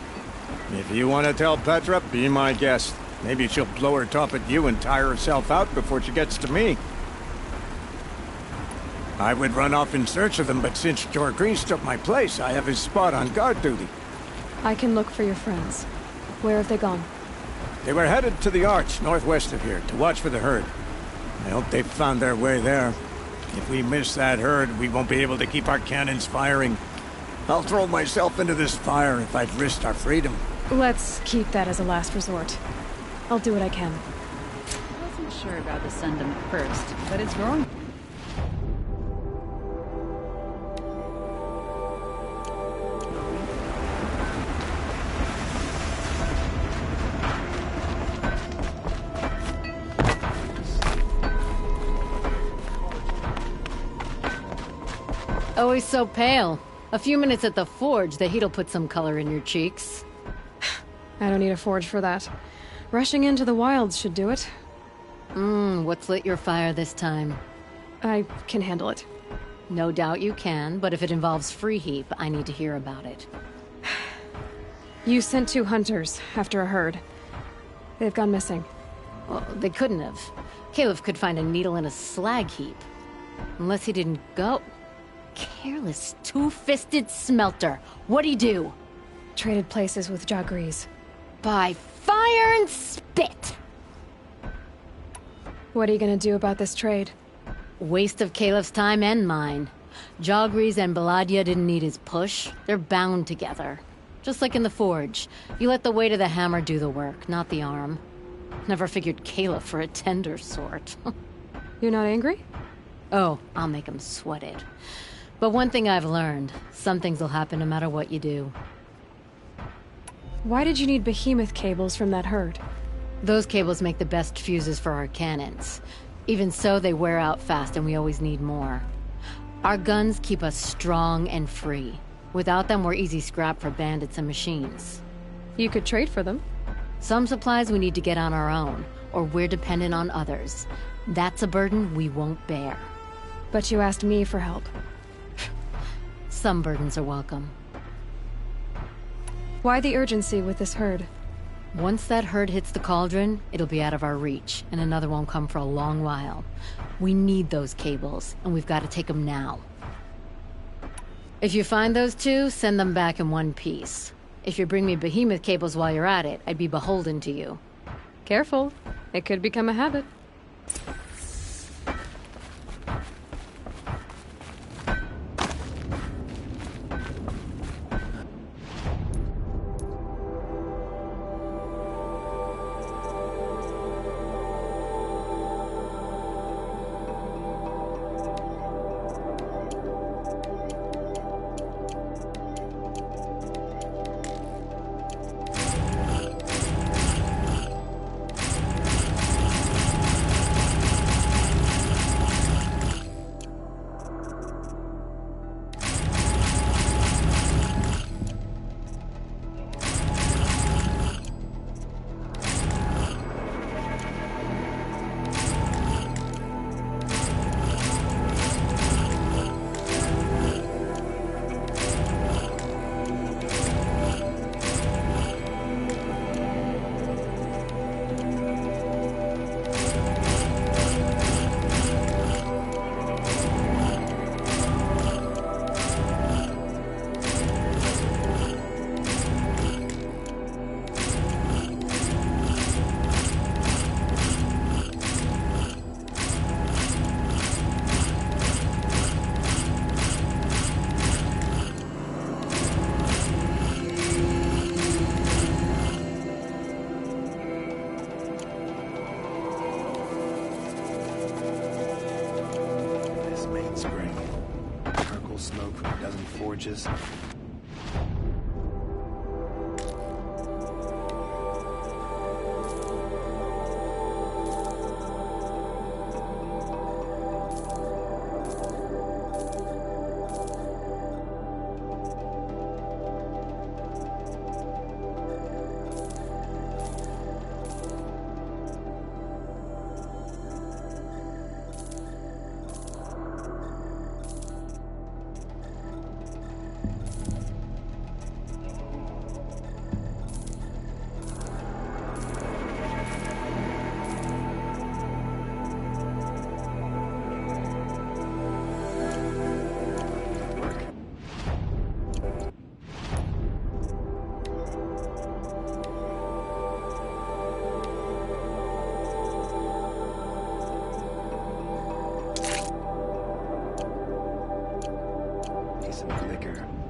If you want to tell Petra, be my guest. Maybe she'll blow her top at you and tire herself out before she gets to me. I would run off in search of them, but since Jorgris took my place, I have his spot on guard duty. I can look for your friends. Where have they gone? They were headed to the Arch, northwest of here, to watch for the herd. I hope they've found their way there. If we miss that herd, we won't be able to keep our cannons firing. I'll throw myself into this fire if I've risked our freedom. Let's keep that as a last resort. I'll do what I can. I wasn't sure about the sentiment at first, but it's growing. Always so pale. A few minutes at the forge, the heat'll put some color in your cheeks. I don't need a forge for that. Rushing into the wilds should do it. What's lit your fire this time? I can handle it. No doubt you can, but if it involves free heap, I need to hear about it. You sent 2 hunters after a herd. They've gone missing. Well, they couldn't have. Caleb could find a needle in a slag heap. Unless he didn't go. Careless, two-fisted smelter. What'd he do? Traded places with Jorgris. By fire and spit! What are you gonna do about this trade? Waste of Caleb's time and mine. Jorgris and Baladja didn't need his push. They're bound together. Just like in the forge. You let the weight of the hammer do the work, not the arm. Never figured Caleb for a tender sort. You're not angry? Oh, I'll make him sweat it. But one thing I've learned, some things will happen no matter what you do. Why did you need behemoth cables from that herd? Those cables make the best fuses for our cannons. Even so, they wear out fast and we always need more. Our guns keep us strong and free. Without them, we're easy scrap for bandits and machines. You could trade for them. Some supplies we need to get on our own, or we're dependent on others. That's a burden we won't bear. But you asked me for help. Some burdens are welcome. Why the urgency with this herd? Once that herd hits the cauldron, it'll be out of our reach, and another won't come for a long while. We need those cables, and we've got to take them now. If you find those two, send them back in one piece. If you bring me behemoth cables while you're at it, I'd be beholden to you. Careful. It could become a habit. Smoke from a dozen forges.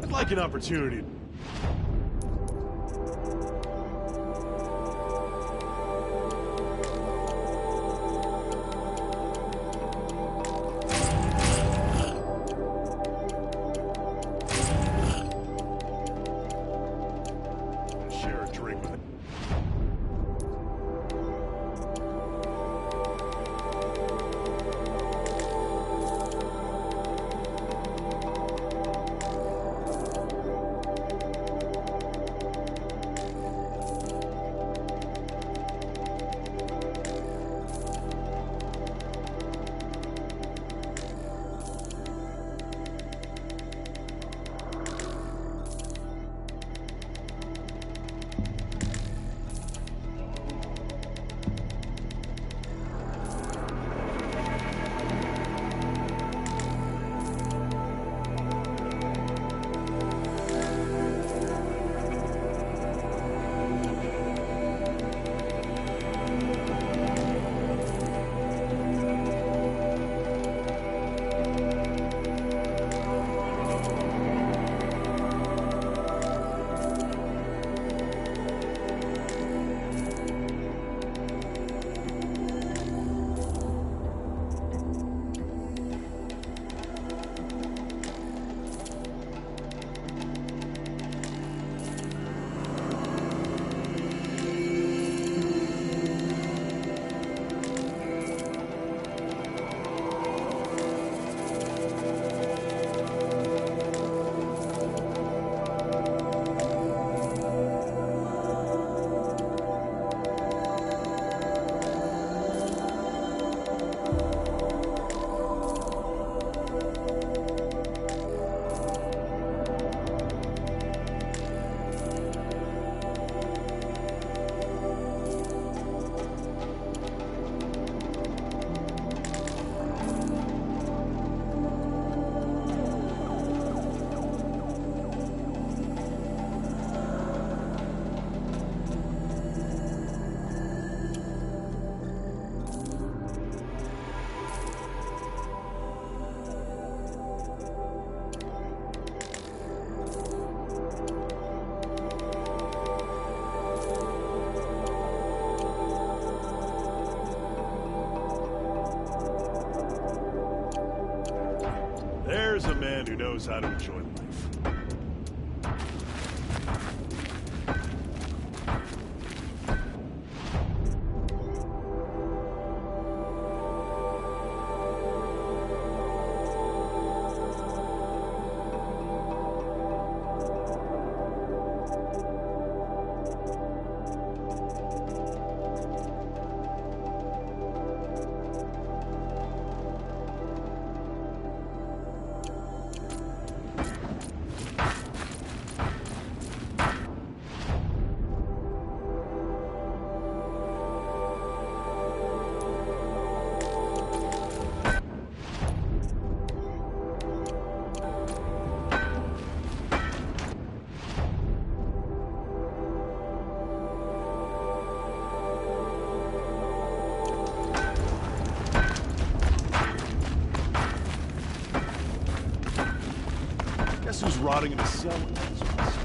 I'd like an opportunity. Share a drink with it. man who knows how to enjoy life. Guess who's rotting in a cell with these ones?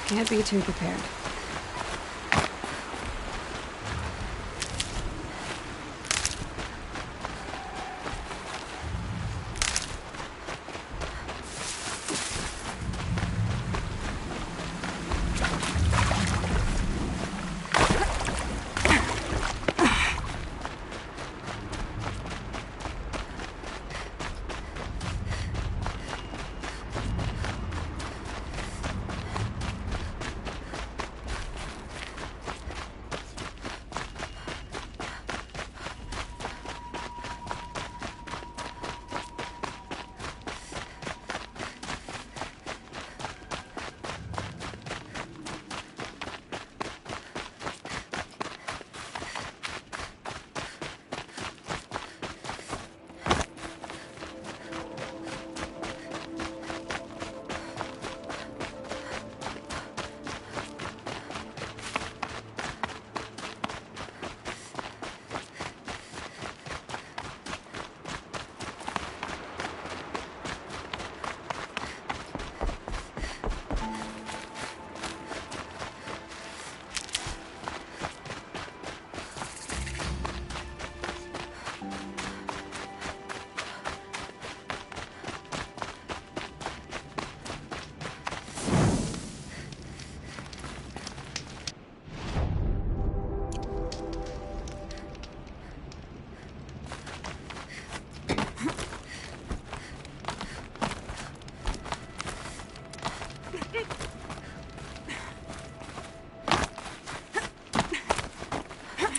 Can't be too prepared.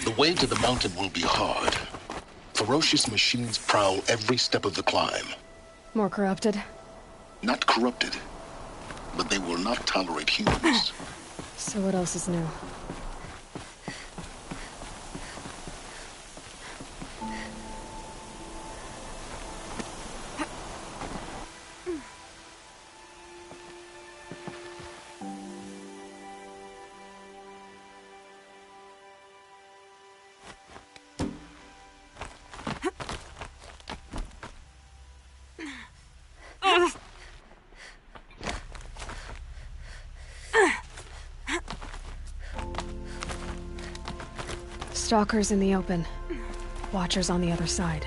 The way to the mountain will be hard. Ferocious machines prowl every step of the climb. More corrupted? Not corrupted, but they will not tolerate humans. So what else is new? Stalkers in the open. Watchers on the other side.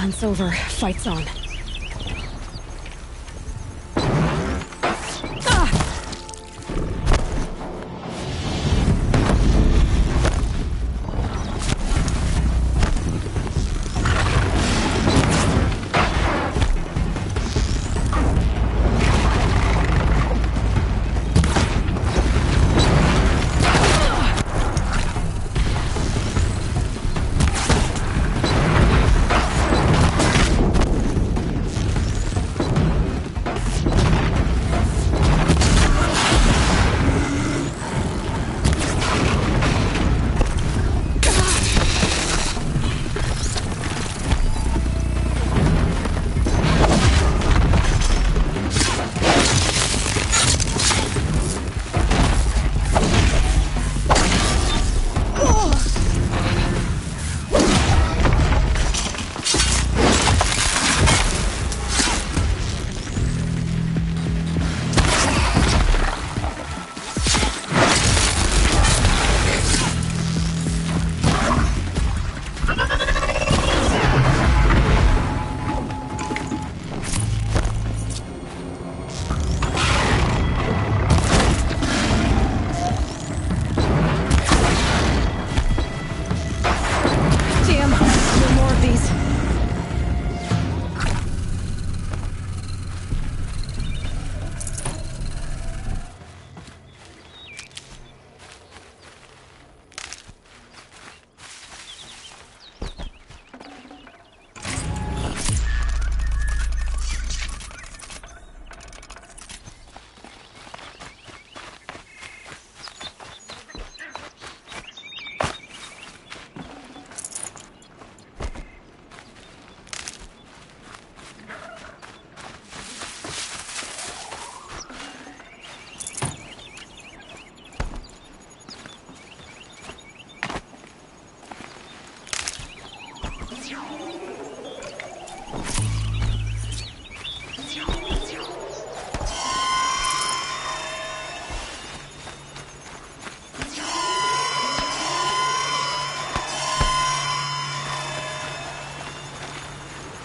Hunt's over. Fight's on.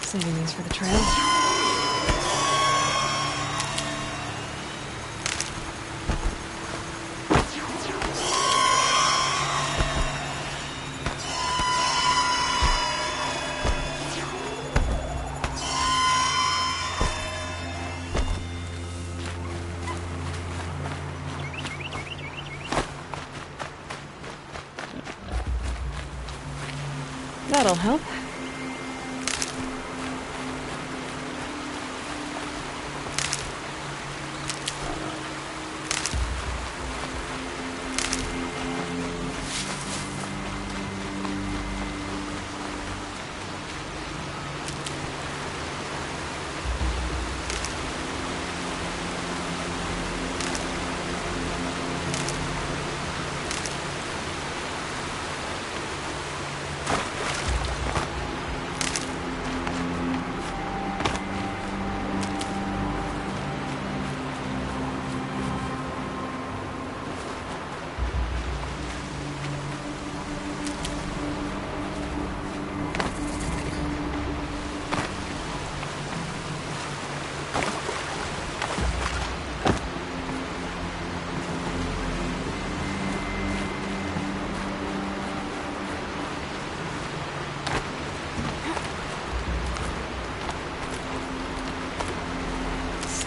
Saving these for the trail. That'll help.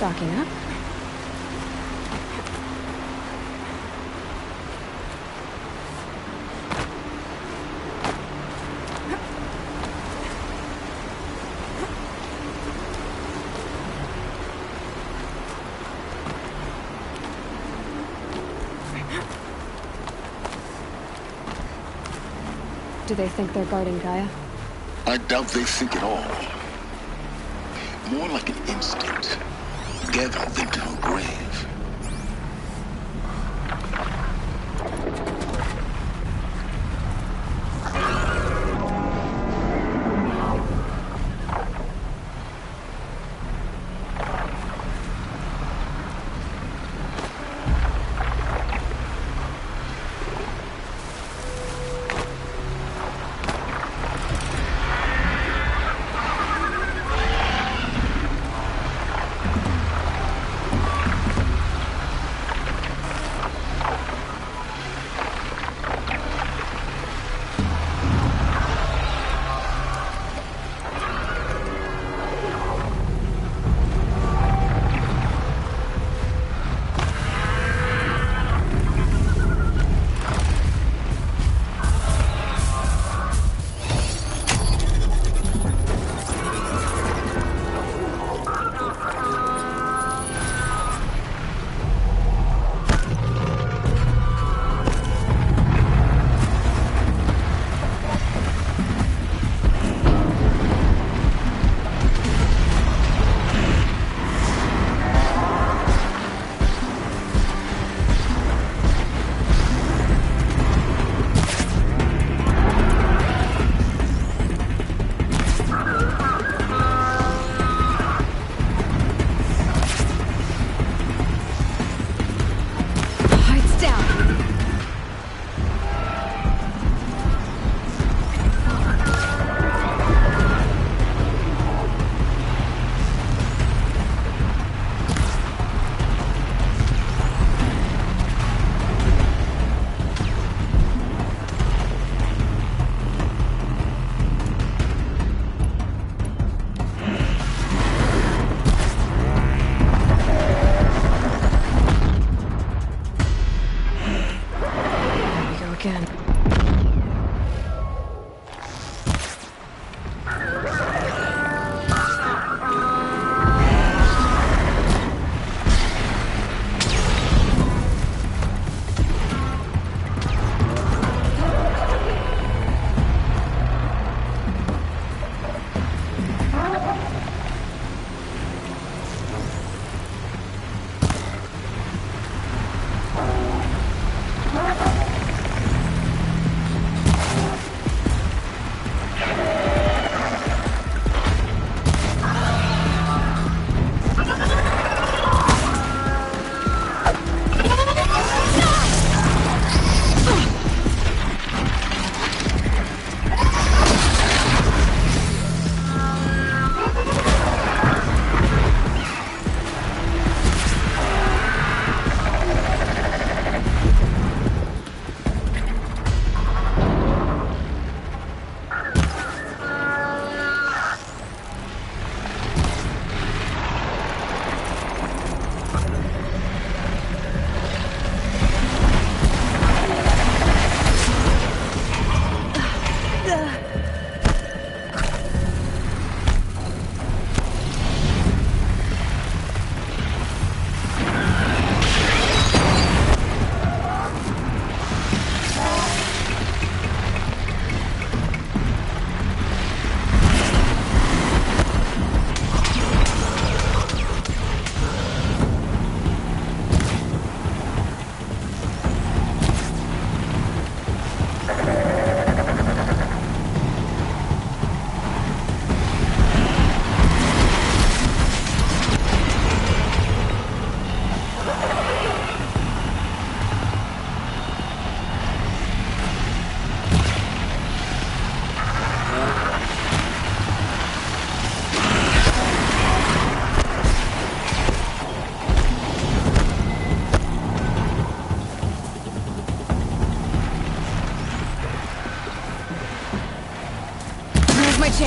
Stocking up. Do they think they're guarding Gaia? I doubt they think at all. More like an instinct. Gather them to her grave.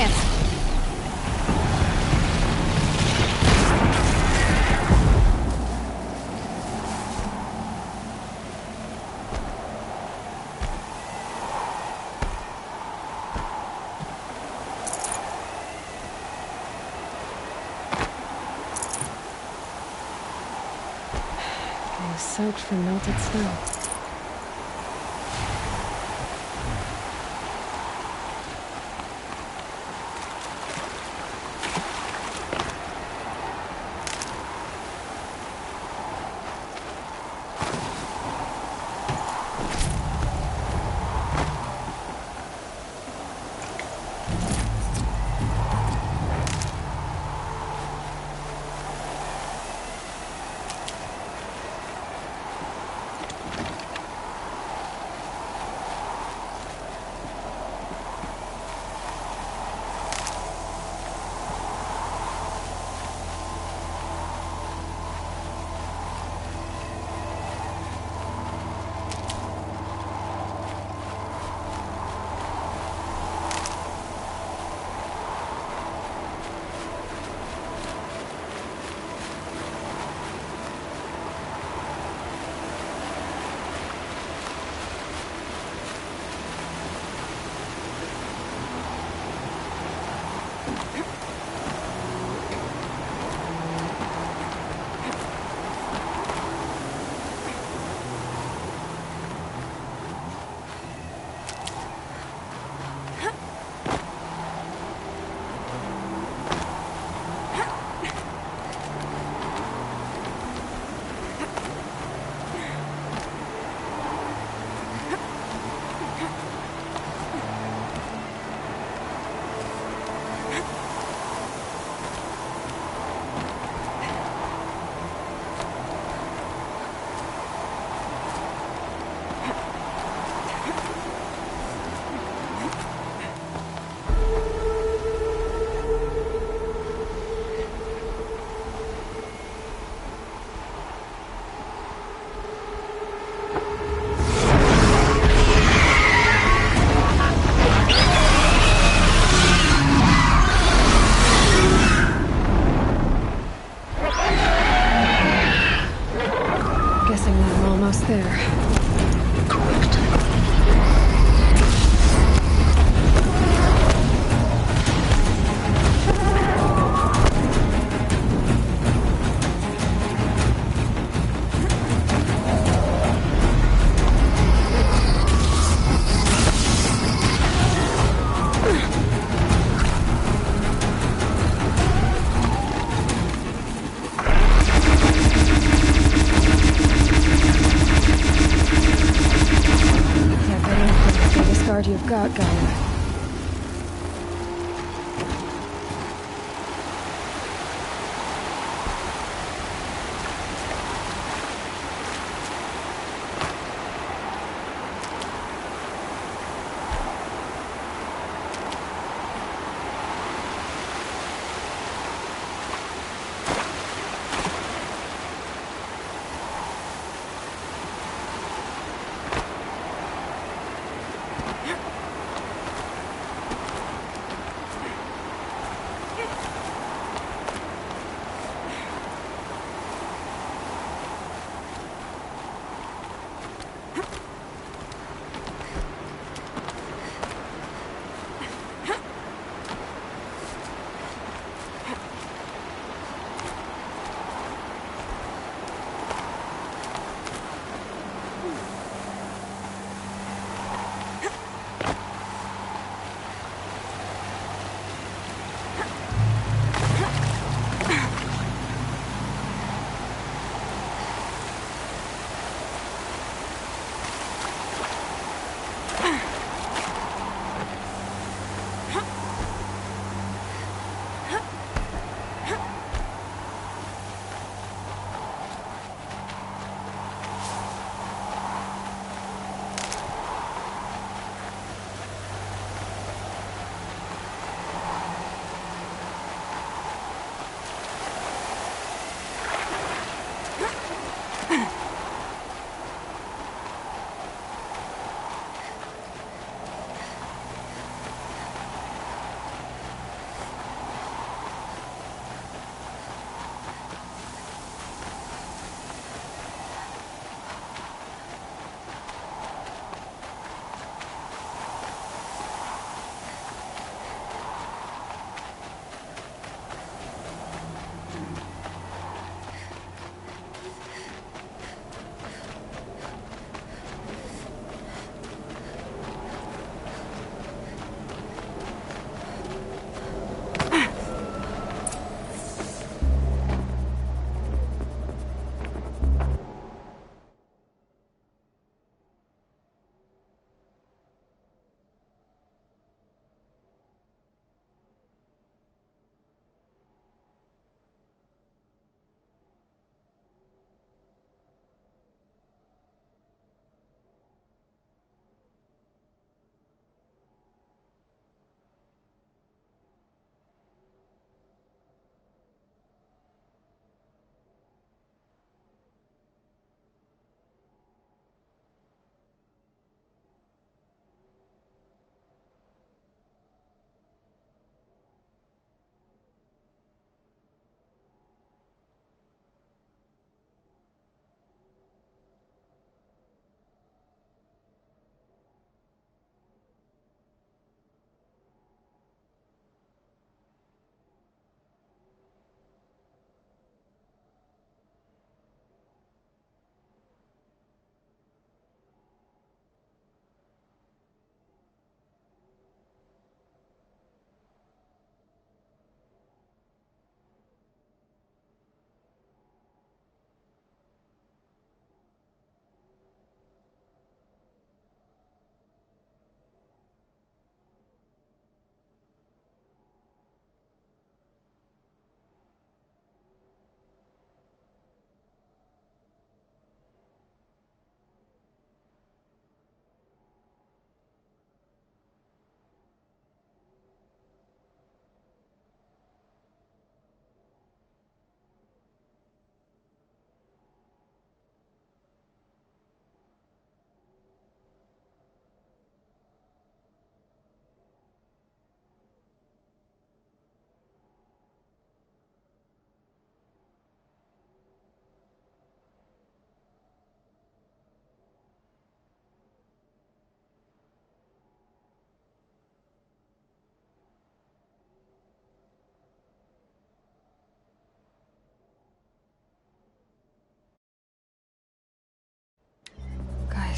chance. Soaked from melted snow.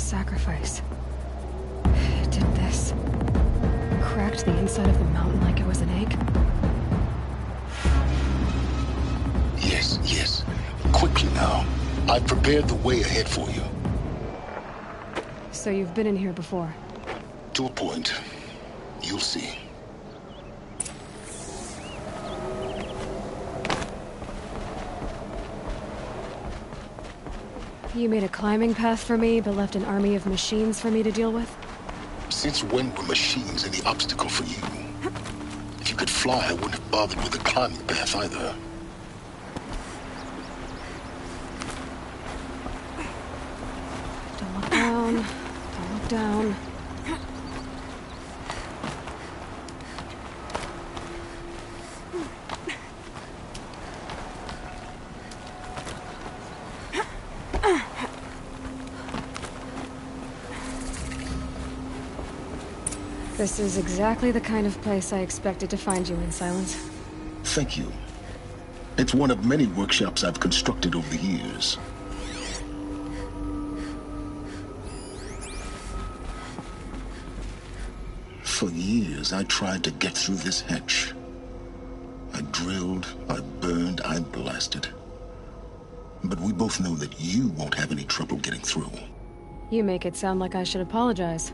sacrifice. It did this. Cracked the inside of the mountain like it was an egg. Yes, yes. Quickly now. I've prepared the way ahead for you. So you've been in here before? To a point. You'll see. You made a climbing path for me, but left an army of machines for me to deal with? Since when were machines any obstacle for you? If you could fly, I wouldn't have bothered with the climbing path either. Don't look down. Don't look down. This is exactly the kind of place I expected to find you in, Silence. Thank you. It's one of many workshops I've constructed over the years. For years, I tried to get through this hatch. I drilled, I burned, I blasted. But we both know that you won't have any trouble getting through. You make it sound like I should apologize.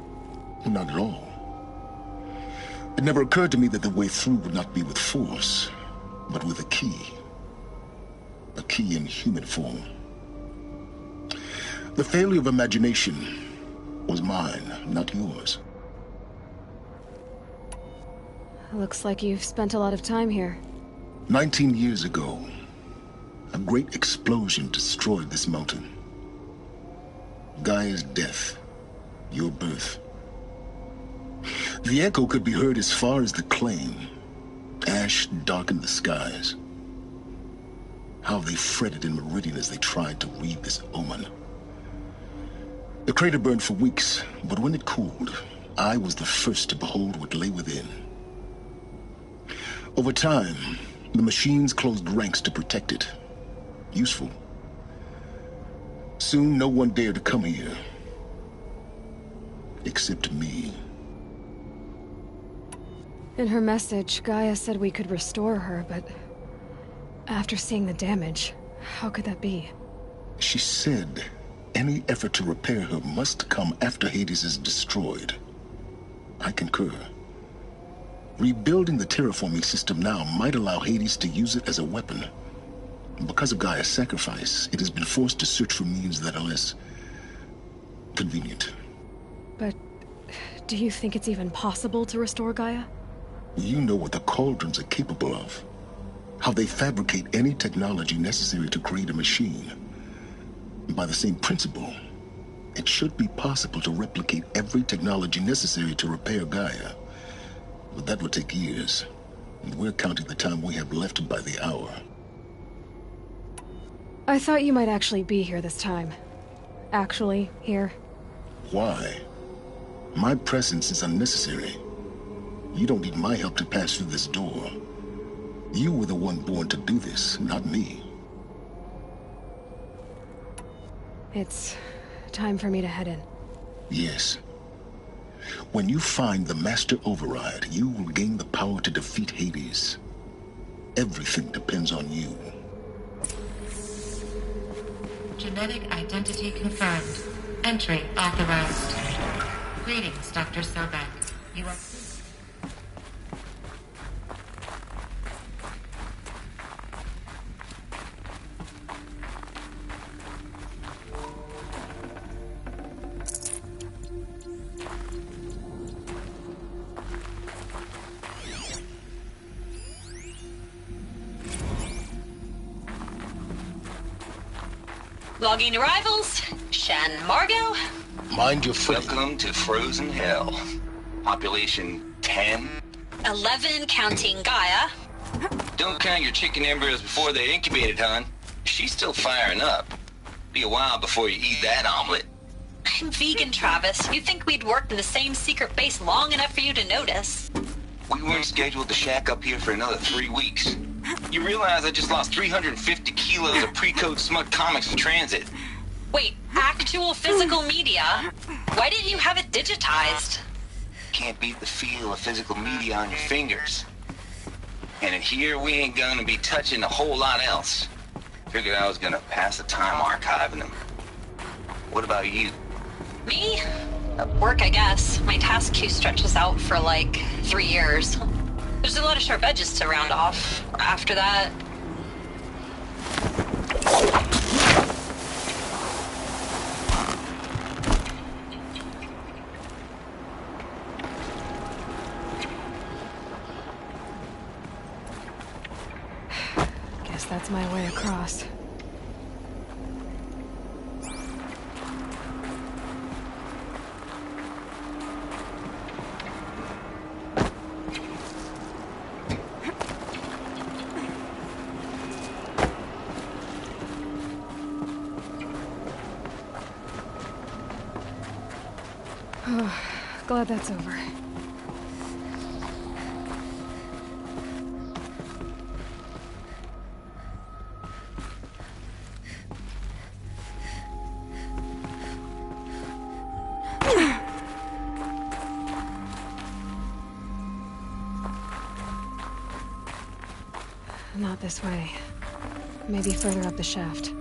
Not at all. It never occurred to me that the way through would not be with force, but with a key. A key in human form. The failure of imagination was mine, not yours. Looks like you've spent a lot of time here. 19 years ago, a great explosion destroyed this mountain. Gaia's death, your birth. The echo could be heard as far as the claim. Ash darkened the skies. How they fretted in Meridian as they tried to read this omen. The crater burned for weeks, but when it cooled, I was the first to behold what lay within. Over time, the machines closed ranks to protect it. Useful. Soon, no one dared to come here. Except me. In her message, Gaia said we could restore her, but after seeing the damage, how could that be? She said any effort to repair her must come after Hades is destroyed. I concur. Rebuilding the terraforming system now might allow Hades to use it as a weapon. Because of Gaia's sacrifice, it has been forced to search for means that are less convenient. But do you think it's even possible to restore Gaia? You know what the Cauldrons are capable of. How they fabricate any technology necessary to create a machine. By the same principle, it should be possible to replicate every technology necessary to repair Gaia. But that would take years, and we're counting the time we have left by the hour. I thought you might actually be here this time. Actually, here. Why? My presence is unnecessary. You don't need my help to pass through this door. You were the one born to do this, not me. It's time for me to head in. Yes. When you find the Master Override, you will gain the power to defeat Hades. Everything depends on you. Genetic identity confirmed. Entry authorized. Greetings, Dr. Sobek. You are... Logging arrivals. Shan Margot. Mind your footing. Welcome to Frozen Hell. Population 10. 11 counting Gaia. Don't count your chicken embryos before they're incubated, hon. She's still firing up. Be a while before you eat that omelet. I'm vegan, Travis. You'd think we'd worked in the same secret base long enough for you to notice. We weren't scheduled to shack up here for another 3 weeks. You realize I just lost 350 kilos of pre-code smut comics in transit. Wait, actual physical media? Why didn't you have it digitized? Can't beat the feel of physical media on your fingers. And in here, we ain't gonna be touching a whole lot else. Figured I was gonna pass the time archiving them. What about you? Me? Work, I guess. My task queue stretches out for like 3 years. There's a lot of sharp edges to round off. After that... Guess that's my way across. Glad that's over. Not this way. Maybe further up the shaft.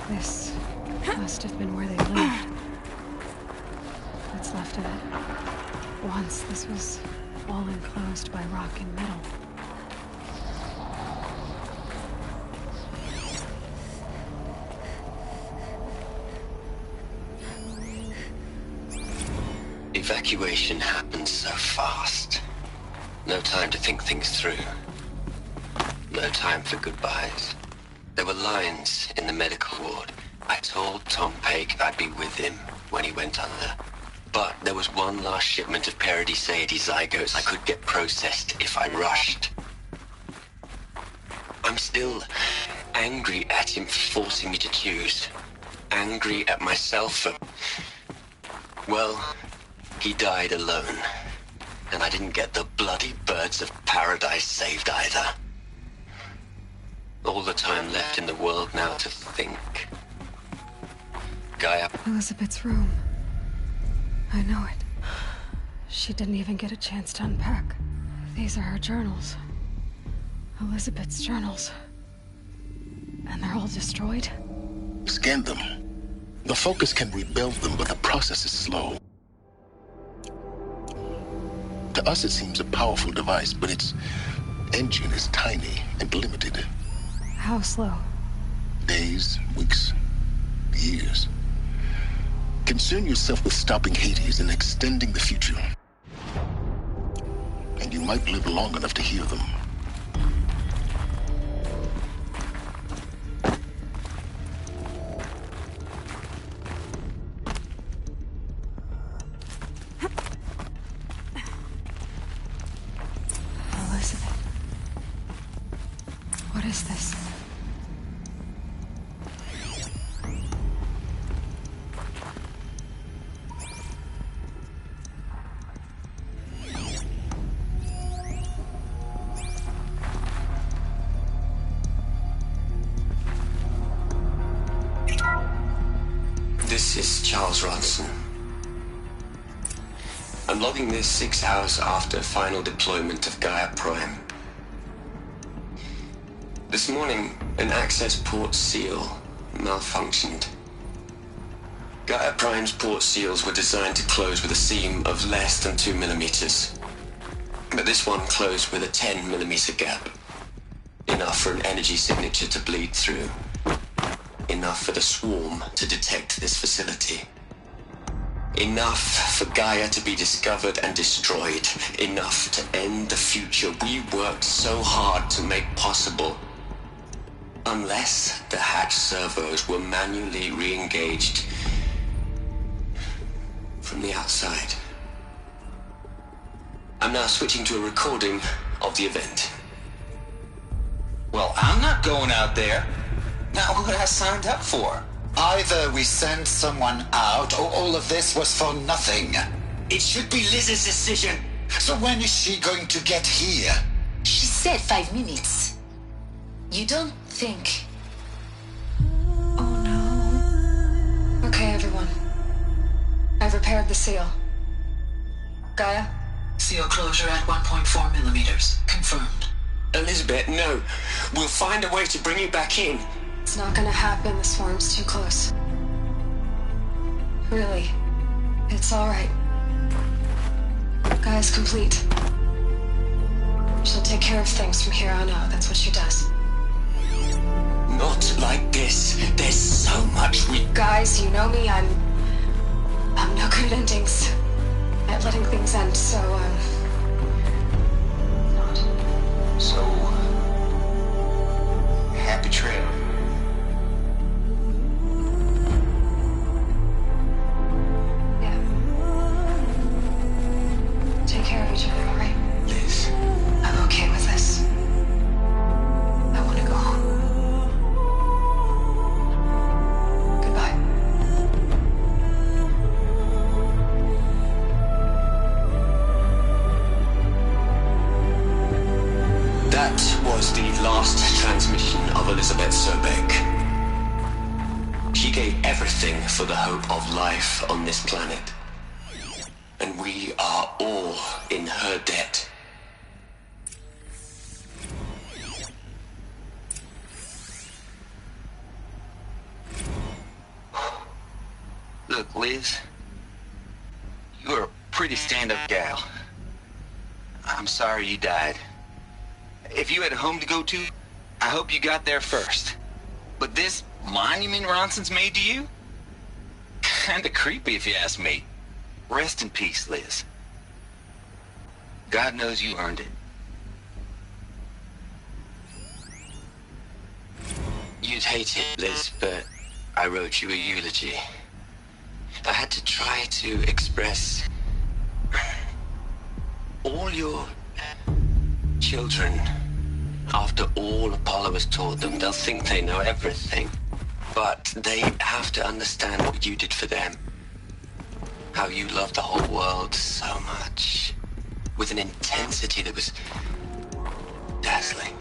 This must have been where they lived. What's left of it. Once this was all enclosed by rock and metal. Evacuation happened so fast. No time to think things through. No time for goodbyes. There were lines in the medical ward. I told Tom Pake I'd be with him when he went under. But there was one last shipment of Paradis-Sade zygotes I could get processed if I rushed. I'm still angry at him for forcing me to choose. Angry at myself for... Well, he died alone. And I didn't get the bloody birds of paradise saved either. All the time left in the world now to think. Gaia... Elizabeth's room. I know it. She didn't even get a chance to unpack. These are her journals. Elizabeth's journals. And they're all destroyed? Scan them. The Focus can rebuild them, but the process is slow. To us it seems a powerful device, but its engine is tiny and limited. How slow? Days, weeks, years. Concern yourself with stopping Hades and extending the future. And you might live long enough to hear them. Elizabeth. What is this? This is ShadowRoze's. I'm logging this 6 hours after final deployment of Gaia Prime. This morning, an access port seal malfunctioned. Gaia Prime's port seals were designed to close with a seam of less than 2 millimeters. But this one closed with a 10 millimeter gap. Enough for an energy signature to bleed through. Enough for the swarm to detect this facility. Enough for Gaia to be discovered and destroyed. Enough to end the future we worked so hard to make possible. Unless the hatch servos were manually re-engaged from the outside. I'm now switching to a recording of the event. Well, I'm not going out there. Not what I signed up for. Either we send someone out, or all of this was for nothing. It should be Liz's decision. So when is she going to get here? She said 5 minutes. You don't think... Okay, everyone. I've repaired the seal. Gaia? Seal closure at 1.4 millimeters. Confirmed. Elizabeth, no. We'll find a way to bring you back in. It's not gonna happen. The swarm's too close. Really. It's alright. Gaia's complete. She'll take care of things from here on out. That's what she does. Not like this. There's so much we... Guys, you know me. I'm no good at endings. At letting things end, so, So... happy trail. Take care of each other, alright? Liz. I'm okay with this. I want to go home. Goodbye. That was the last transmission of Elizabeth Sobek. She gave everything for the hope of life on this planet. And we are all in her debt. Look, Liz. You're a pretty stand-up gal. I'm sorry you died. If you had a home to go to, I hope you got there first. But this monument Ronson's made to you? Kinda creepy if you ask me. Rest in peace, Liz. God knows you earned it. You'd hate it, Liz, but I wrote you a eulogy. I had to try to express all your children. After all Apollo has taught them, they'll think they know everything. But they have to understand what you did for them. How you loved the whole world so much. With an intensity that was dazzling.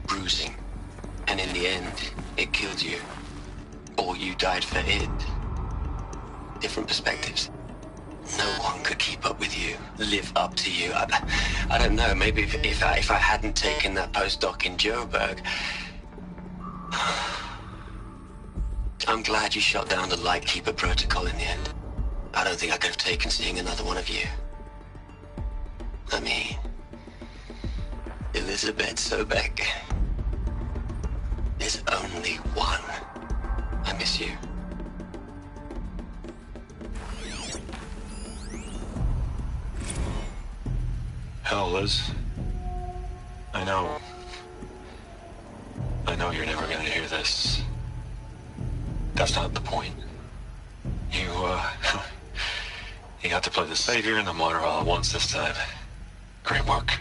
Bruising. And in the end, it killed you. Or you died for it. Different perspectives. No one could keep up with you, live up to you. I don't know, maybe if I hadn't taken that postdoc in Joburg. I'm glad you shot down the Lightkeeper protocol in the end. I don't think I could have taken seeing another one of you. I mean, Elizabeth Sobek. There's only one. I miss you. Hell, Liz. I know you're never gonna hear this. That's not the point. You got to play the savior and the martyr all at once this time. Great work.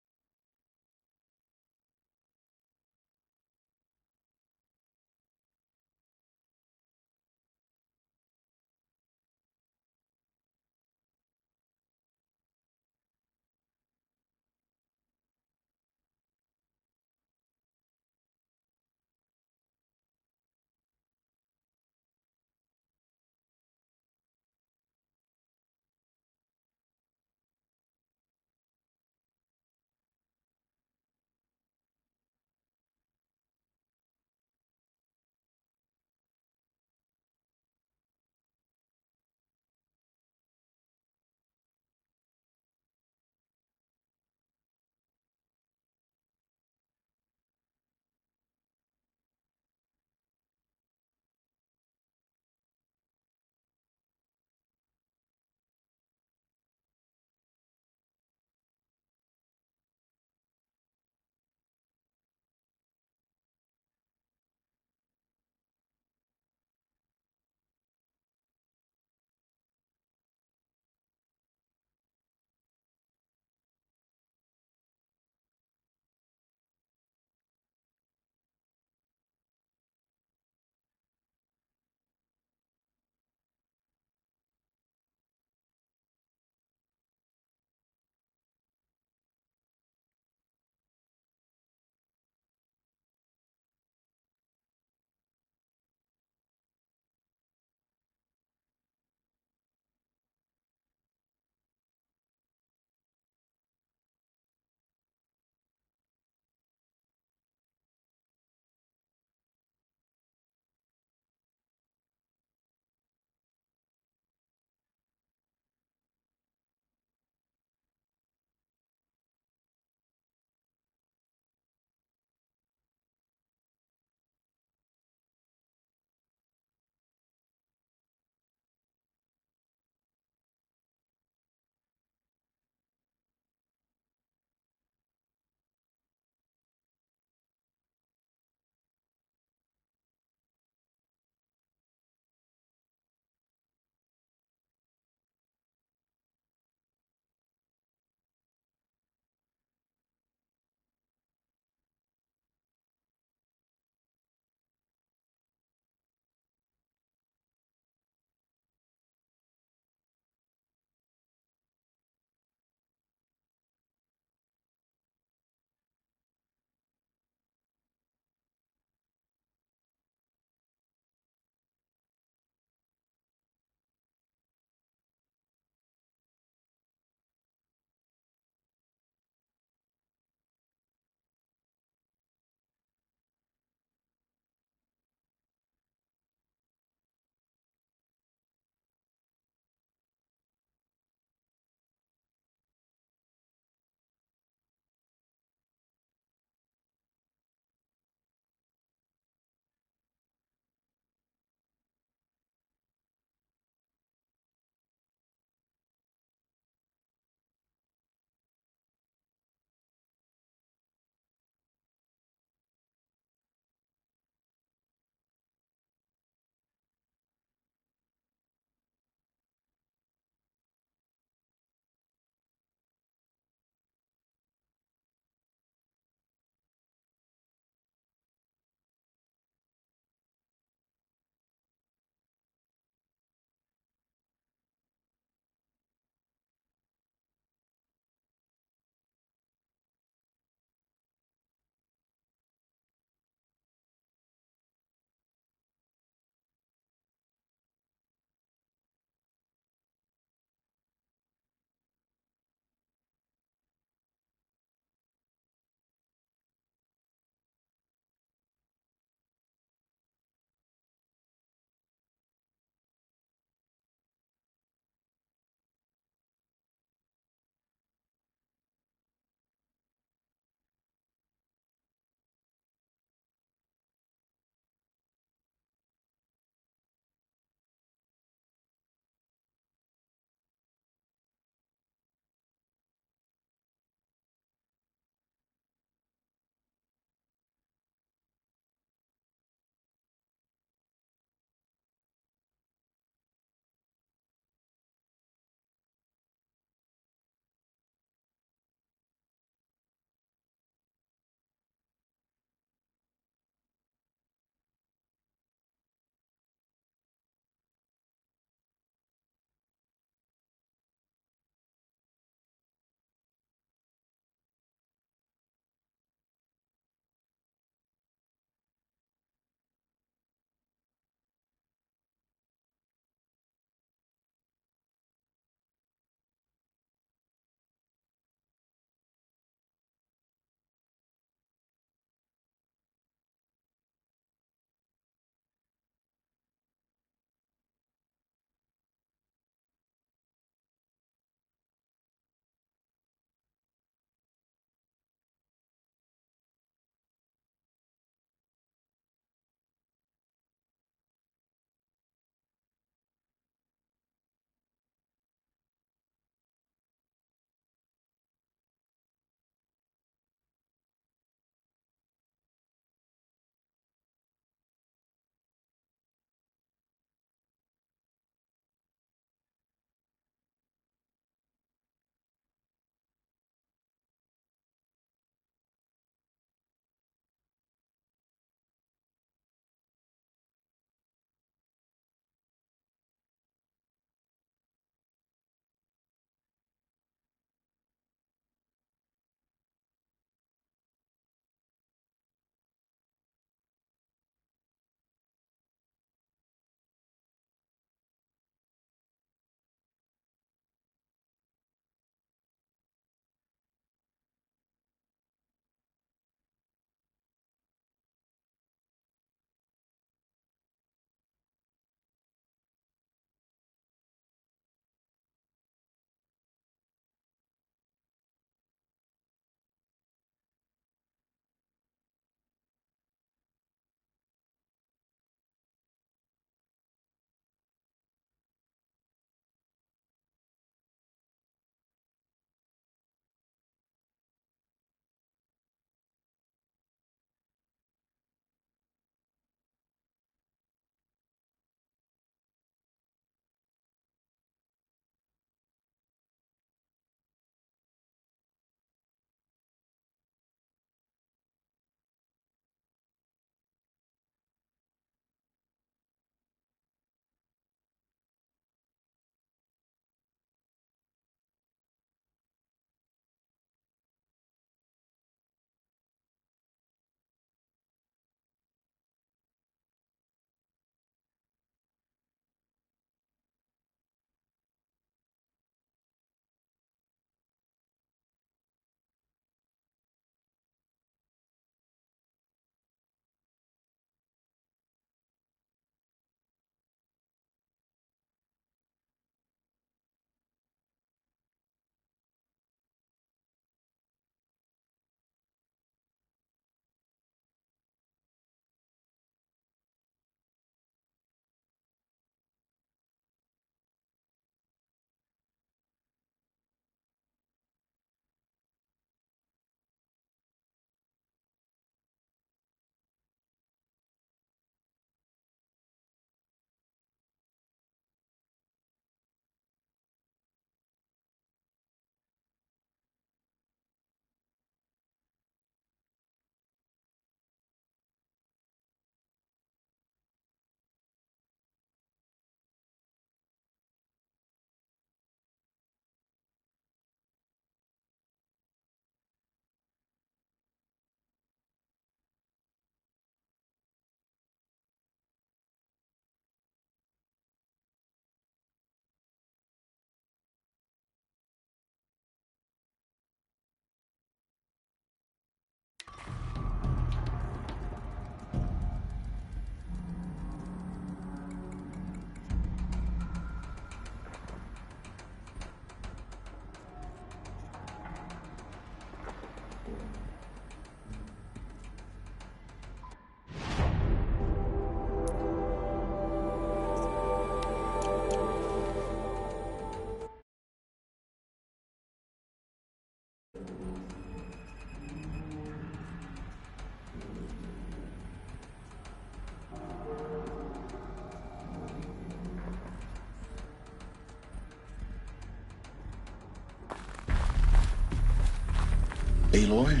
Aloy?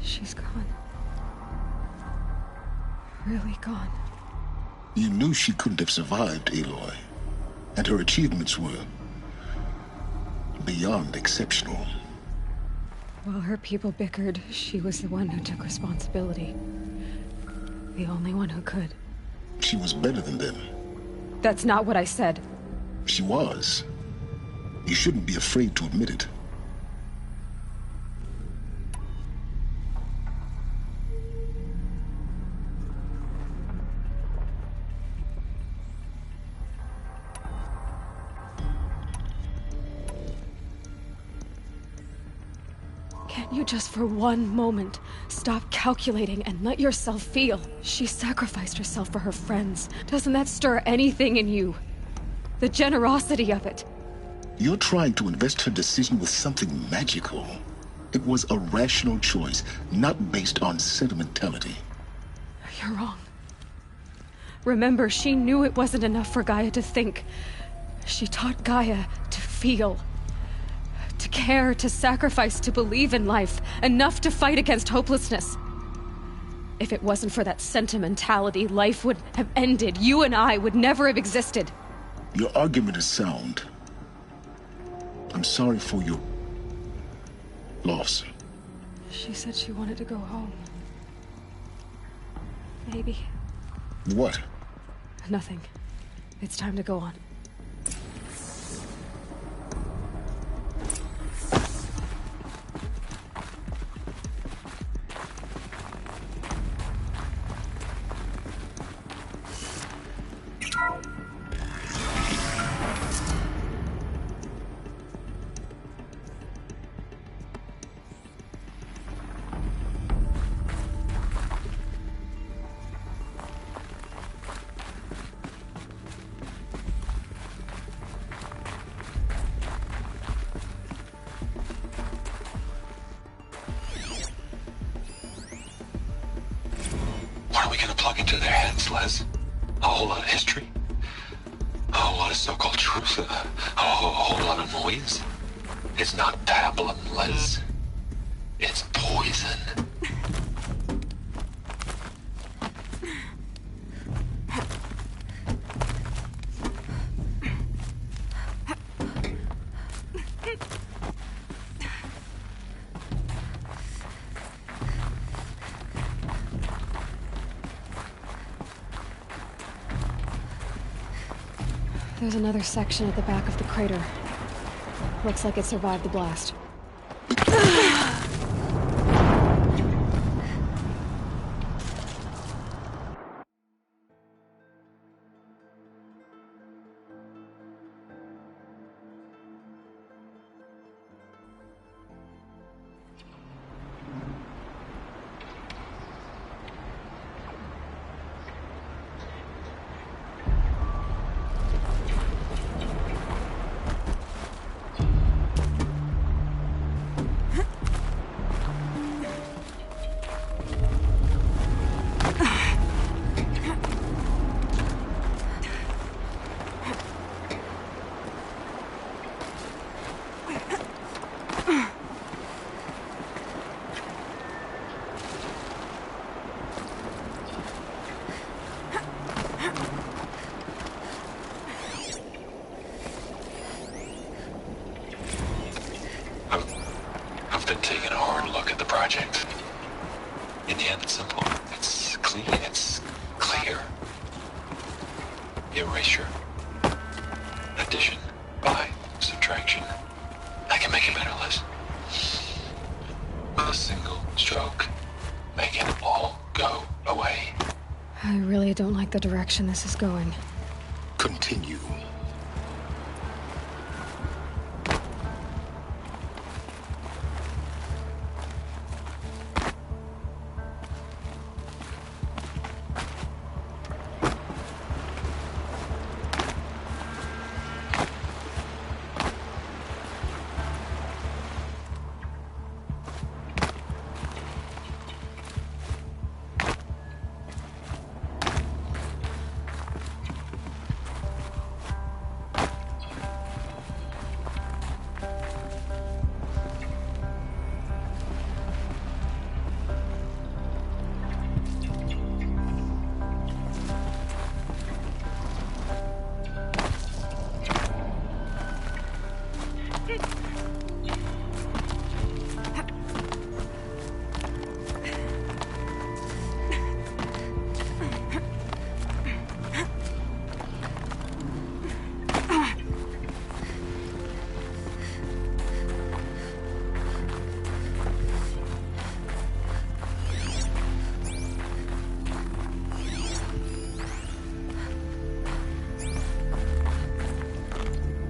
She's gone. Really gone. You knew she couldn't have survived, Aloy. And her achievements were beyond exceptional. While her people bickered, she was the one who took responsibility. The only one who could. She was better than them. That's not what I said. She was. You shouldn't be afraid to admit it. Can't you just for one moment stop calculating and let yourself feel? She sacrificed herself for her friends. Doesn't that stir anything in you? The generosity of it. You're trying to invest her decision with something magical. It was a rational choice, not based on sentimentality. You're wrong. Remember, she knew it wasn't enough for Gaia to think. She taught Gaia to feel. To care, to sacrifice, to believe in life. Enough to fight against hopelessness. If it wasn't for that sentimentality, life would have ended. You and I would never have existed. Your argument is sound. I'm sorry for your loss. She said she wanted to go home. Maybe. What? Nothing. It's time to go on. What are we gonna plug into their heads, Les? A whole lot of history? A whole lot of so-called truth? A whole lot of noise? It's not pablum, Les. It's poison. There's another section at the back of the crater. Looks like it survived the blast. I've been taking a hard look at the project. In the end, it's simple. It's clean. It's clear. Erasure. Addition. By. Subtraction. I can make it better, Liz. With a single stroke. Make it all go away. I really don't like the direction this is going. Continue.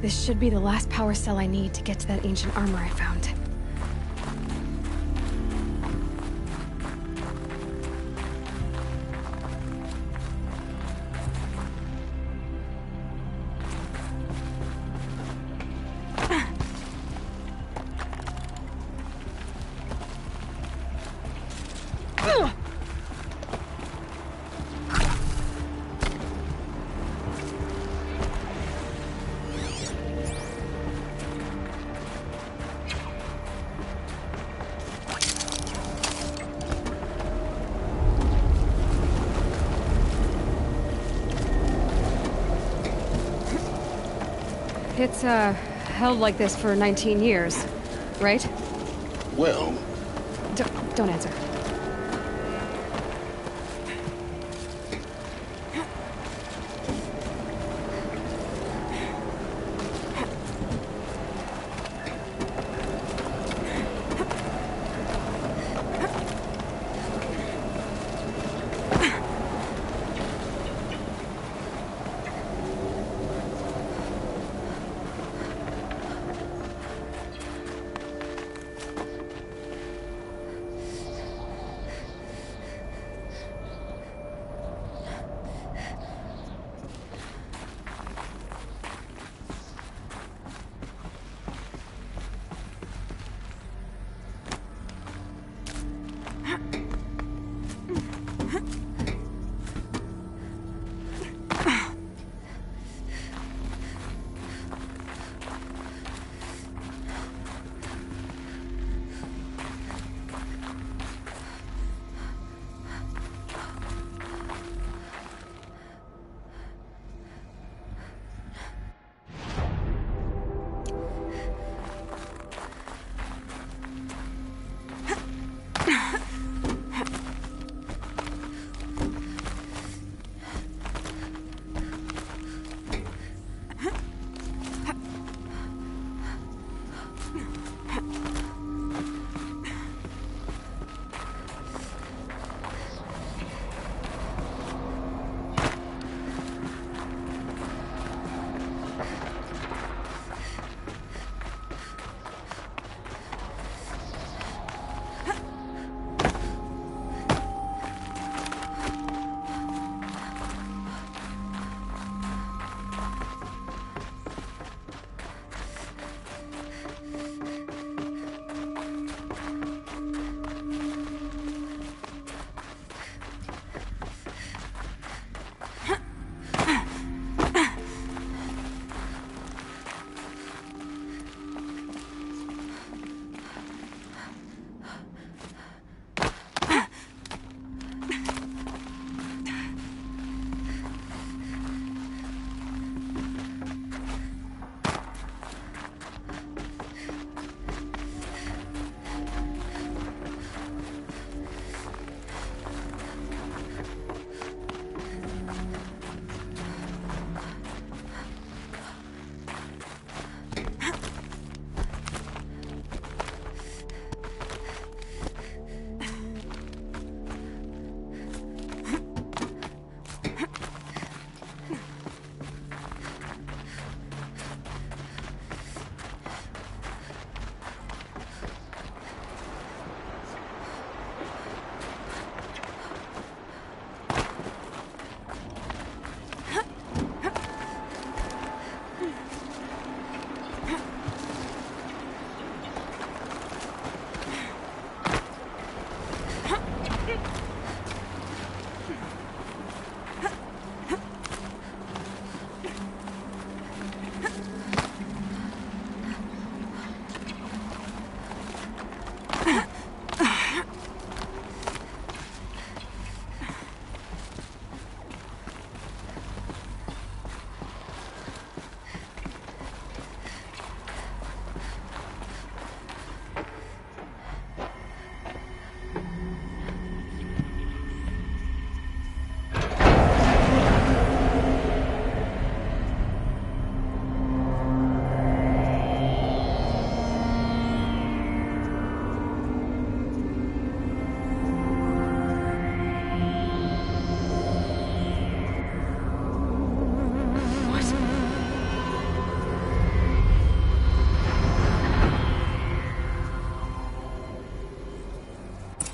This should be the last power cell I need to get to that ancient armor I found. It's, held like this for 19 years, right? Well... Don't answer.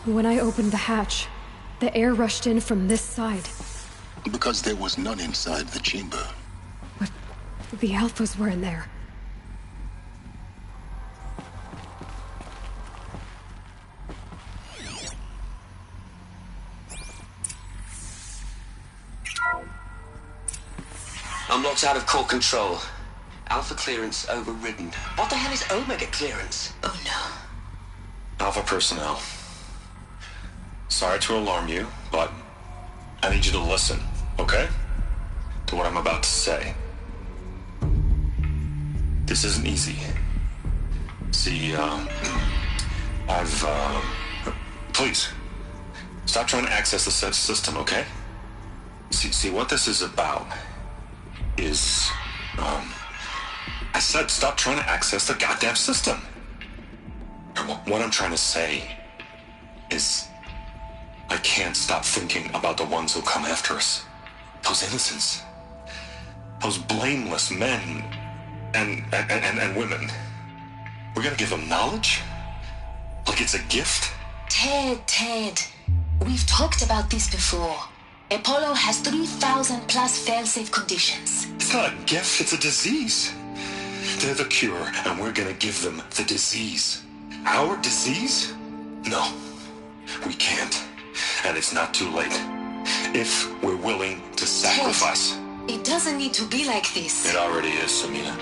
When I opened the hatch, the air rushed in from this side. Because there was none inside the chamber. But the Alphas were in there. I'm locked out of core control. Alpha clearance overridden. What the hell is Omega clearance? Oh no. Alpha personnel. Sorry to alarm you, but I need you to listen, okay? To what I'm about to say. This isn't easy. See, please, stop trying to access the system, okay? See, what this is about is, I said stop trying to access the goddamn system. What I'm trying to say is I can't stop thinking about the ones who come after us. Those innocents. Those blameless men and women. We're gonna give them knowledge? Like it's a gift? Ted. We've talked about this before. Apollo has 3,000 plus fail-safe conditions. It's not a gift, it's a disease. They're the cure, and we're gonna give them the disease. Our disease? No, we can't. And it's not too late. If we're willing to sacrifice. Ted, it doesn't need to be like this. It already is, Samina.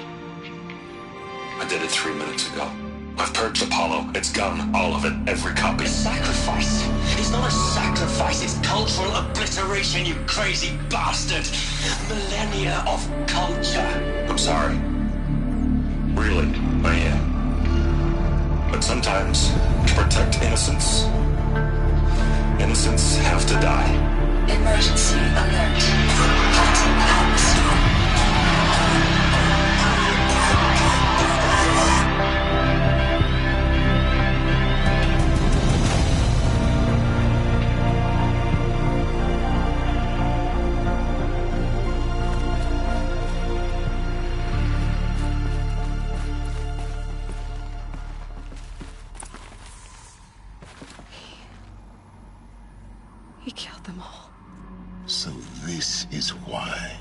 I did it 3 minutes ago. I've purged Apollo. It's gone. All of it. Every copy. Sacrifice? It's not a sacrifice. It's cultural obliteration, you crazy bastard. Millennia of culture. I'm sorry. Really, I am. But sometimes, to protect innocence, innocents have to die. Emergency alert. Hot atmosphere. He killed them all. So this is why.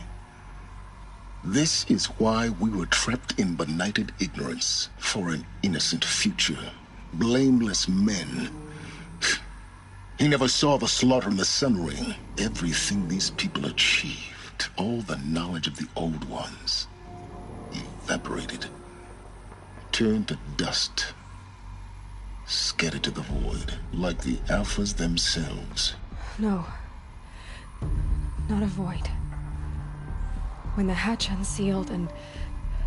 This is why we were trapped in benighted ignorance for an innocent future. Blameless men. He never saw the slaughter in the Sun Ring. Everything these people achieved, all the knowledge of the old ones, evaporated, turned to dust, scattered to the void, like the Alphas themselves. No. Not a void. When the hatch unsealed and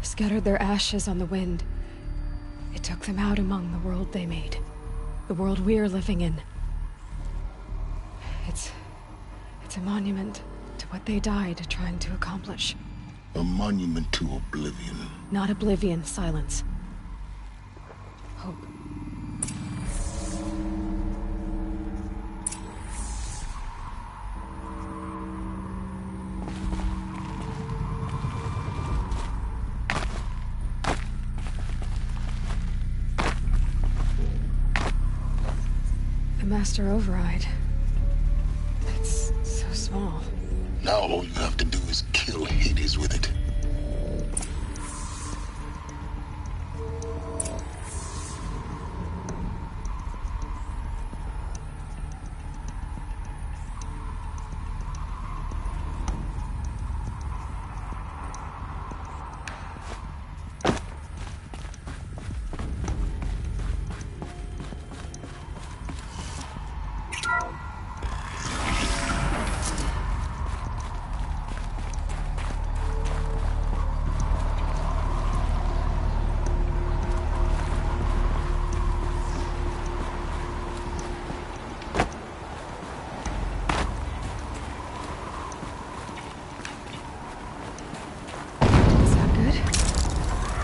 scattered their ashes on the wind, it took them out among the world they made. The world we're living in. It's a monument to what they died trying to accomplish. A monument to oblivion. Not oblivion, silence. Hope. The Master Override. It's so small. Now all you have to do is kill Hades with it.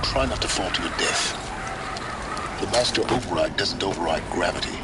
Try not to fall to your death. The Master Override doesn't override gravity.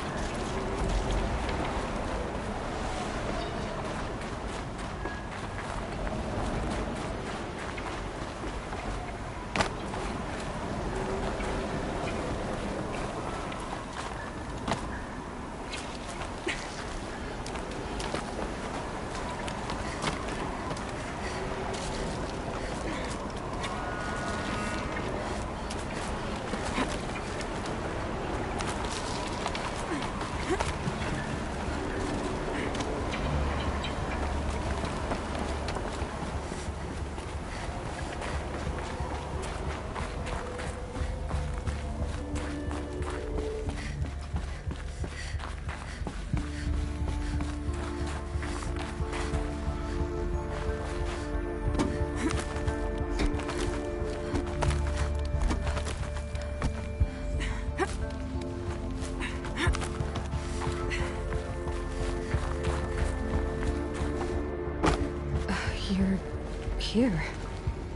here?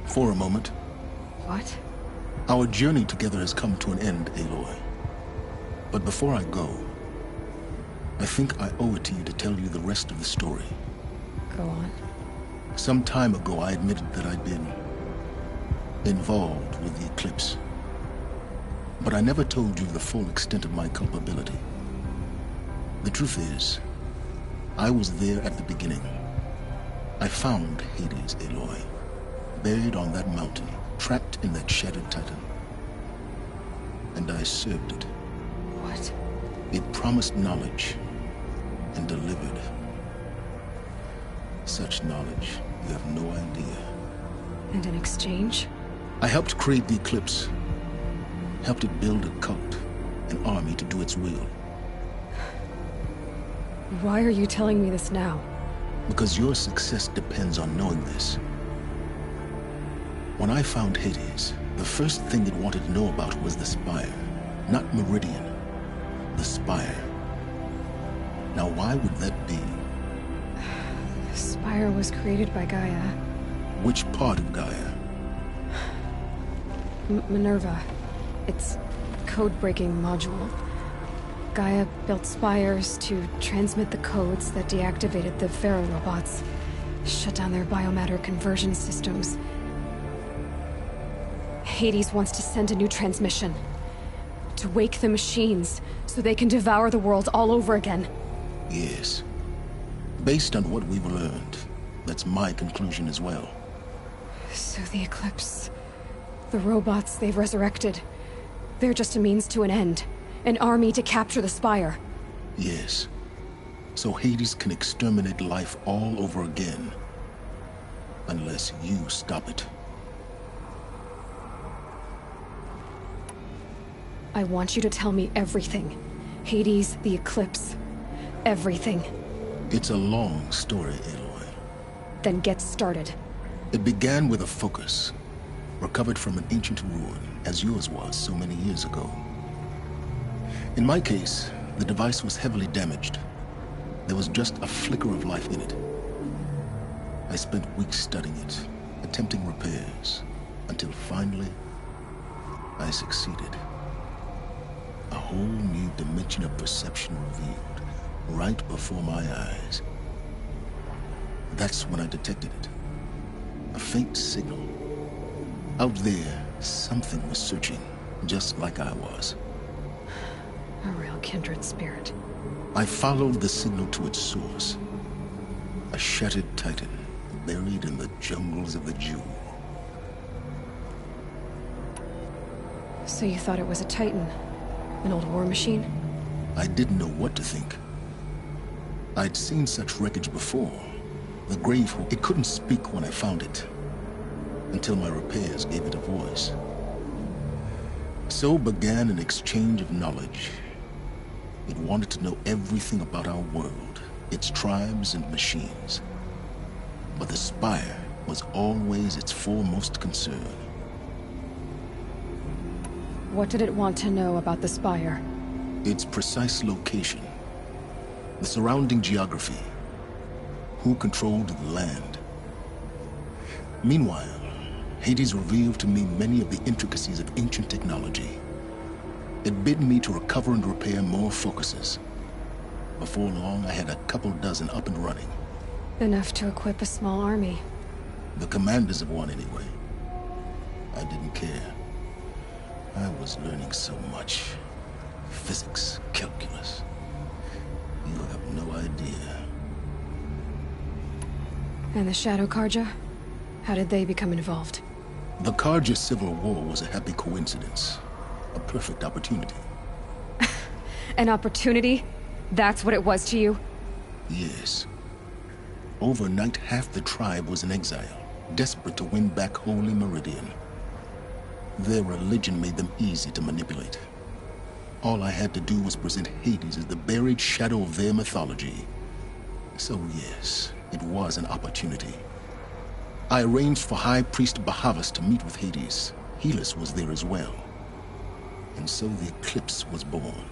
For a moment. What? Our journey together has come to an end, Aloy. But before I go, I think I owe it to you to tell you the rest of the story. Go on. Some time ago, I admitted that I'd been involved with the Eclipse. But I never told you the full extent of my culpability. The truth is, I was there at the beginning. I found Hades, Aloy, buried on that mountain, trapped in that shattered titan. And I served it. What? It promised knowledge and delivered. Such knowledge, you have no idea. And in exchange? I helped create the Eclipse. Helped it build a cult, an army to do its will. Why are you telling me this now? Because your success depends on knowing this. When I found Hades, the first thing it wanted to know about was the Spire. Not Meridian. The Spire. Now why would that be? The Spire was created by Gaia. Which part of Gaia? Minerva. Its code-breaking module. Gaia built spires to transmit the codes that deactivated the Pharaoh robots, shut down their biomatter conversion systems. Hades wants to send a new transmission. To wake the machines, so they can devour the world all over again. Yes. Based on what we've learned, that's my conclusion as well. So the Eclipse... the robots they've resurrected... they're just a means to an end. An army to capture the Spire. Yes. So Hades can exterminate life all over again. Unless you stop it. I want you to tell me everything. Hades, the Eclipse. Everything. It's a long story, Aloy. Then get started. It began with a focus. Recovered from an ancient ruin, as yours was so many years ago. In my case, the device was heavily damaged. There was just a flicker of life in it. I spent weeks studying it, attempting repairs, until finally, I succeeded. A whole new dimension of perception revealed, right before my eyes. That's when I detected it. A faint signal. Out there, something was searching, just like I was. A real kindred spirit. I followed the signal to its source. A shattered titan, buried in the jungles of the Jewel. So you thought it was a titan? An old war machine? I didn't know what to think. I'd seen such wreckage before. The grave, it couldn't speak when I found it. Until my repairs gave it a voice. So began an exchange of knowledge. It wanted to know everything about our world, its tribes and machines. But the Spire was always its foremost concern. What did it want to know about the Spire? Its precise location. The surrounding geography. Who controlled the land. Meanwhile, Hades revealed to me many of the intricacies of ancient technology. It bid me to recover and repair more focuses. Before long, I had a couple dozen up and running. Enough to equip a small army. The commanders of one, anyway. I didn't care. I was learning so much. Physics, calculus. You have no idea. And the Shadow Karja? How did they become involved? The Karja Civil War was a happy coincidence. A perfect opportunity. An opportunity? That's what it was to you? Yes. Overnight, half the tribe was in exile, desperate to win back Holy Meridian. Their religion made them easy to manipulate. All I had to do was present Hades as the buried shadow of their mythology. So yes, it was an opportunity. I arranged for High Priest Bahavas to meet with Hades. Helis was there as well. And so the Eclipse was born.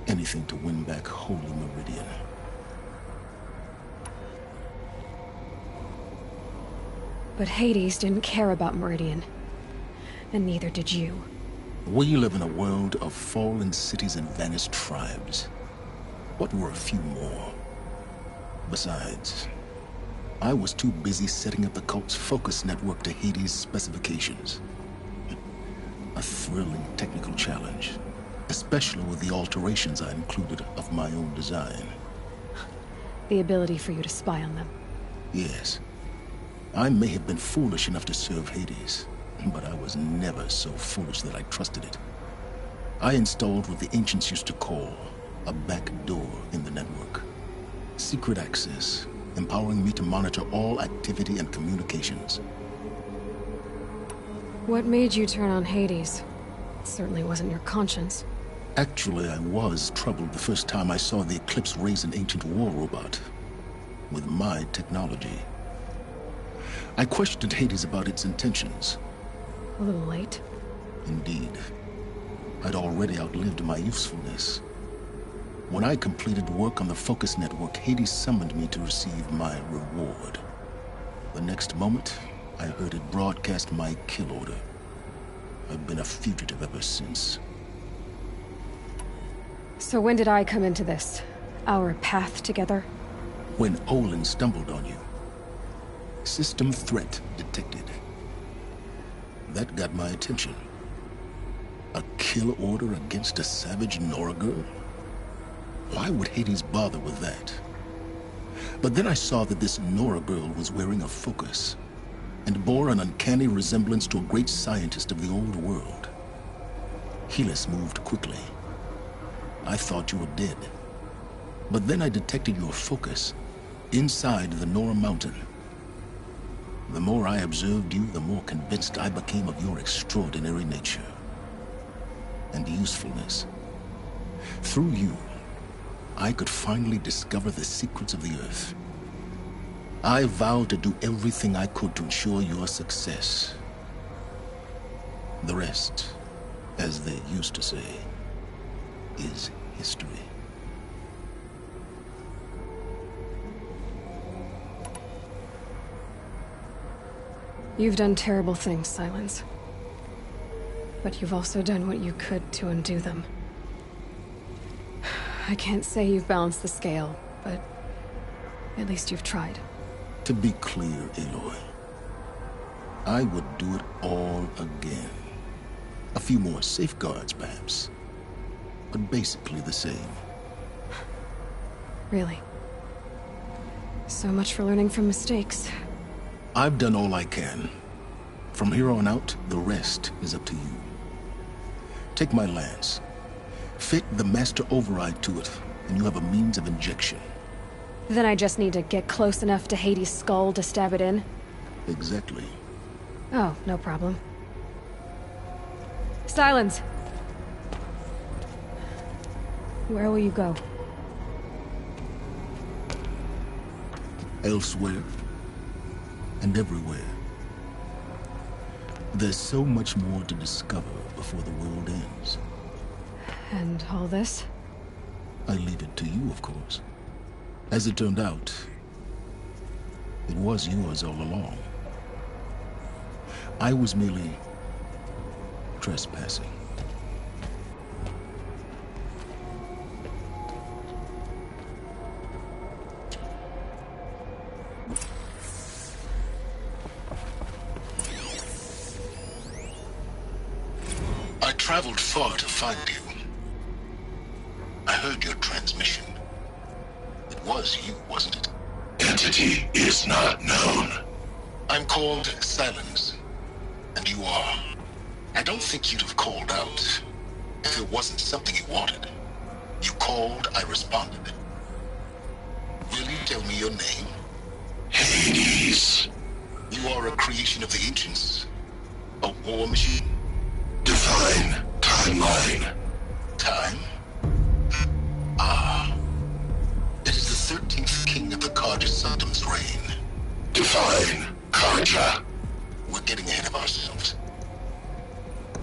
Anything to win back Holy Meridian. But Hades didn't care about Meridian. And neither did you. We live in a world of fallen cities and vanished tribes. What were a few more? Besides, I was too busy setting up the cult's focus network to Hades' specifications. A thrilling technical challenge, especially with the alterations I included of my own design. The ability for you to spy on them. Yes. I may have been foolish enough to serve Hades, but I was never so foolish that I trusted it. I installed what the ancients used to call a back door in the network. Secret access, empowering me to monitor all activity and communications. What made you turn on Hades? It certainly wasn't your conscience. Actually, I was troubled the first time I saw the Eclipse raise an ancient war robot. With my technology. I questioned Hades about its intentions. A little late. Indeed. I'd already outlived my usefulness. When I completed work on the Focus Network, Hades summoned me to receive my reward. The next moment, I heard it broadcast my kill order. I've been a fugitive ever since. So when did I come into this? Our path together? When Olin stumbled on you. System threat detected. That got my attention. A kill order against a savage Nora girl? Why would Hades bother with that? But then I saw that this Nora girl was wearing a focus, and bore an uncanny resemblance to a great scientist of the old world. Helis moved quickly. I thought you were dead. But then I detected your focus inside the Nora mountain. The more I observed you, the more convinced I became of your extraordinary nature and usefulness. Through you, I could finally discover the secrets of the Earth. I vowed to do everything I could to ensure your success. The rest, as they used to say, is history. You've done terrible things, Silence. But you've also done what you could to undo them. I can't say you've balanced the scale, but at least you've tried. To be clear, Aloy, I would do it all again. A few more safeguards, perhaps, but basically the same. Really? So much for learning from mistakes. I've done all I can. From here on out, the rest is up to you. Take my lance. Fit the master override to it, and you have a means of injection. Then I just need to get close enough to Hades' skull to stab it in? Exactly. Oh, no problem. Silence! Where will you go? Elsewhere. And everywhere. There's so much more to discover before the world ends. And all this? I leave it to you, of course. As it turned out, it was yours all along. I was merely trespassing. I traveled far to find you. I heard your transmission. It was you, wasn't it? Entity is not known. I'm called Silence, and you are. I don't think you'd have called out if it wasn't something you wanted. You called, I responded. Will you tell me your name? Hades. You are a creation of the ancients? A war machine? Divine timeline. Time? Ah. It is the 13th king of the Karja Sanctum's reign. Divine Karja. We're getting ahead of ourselves.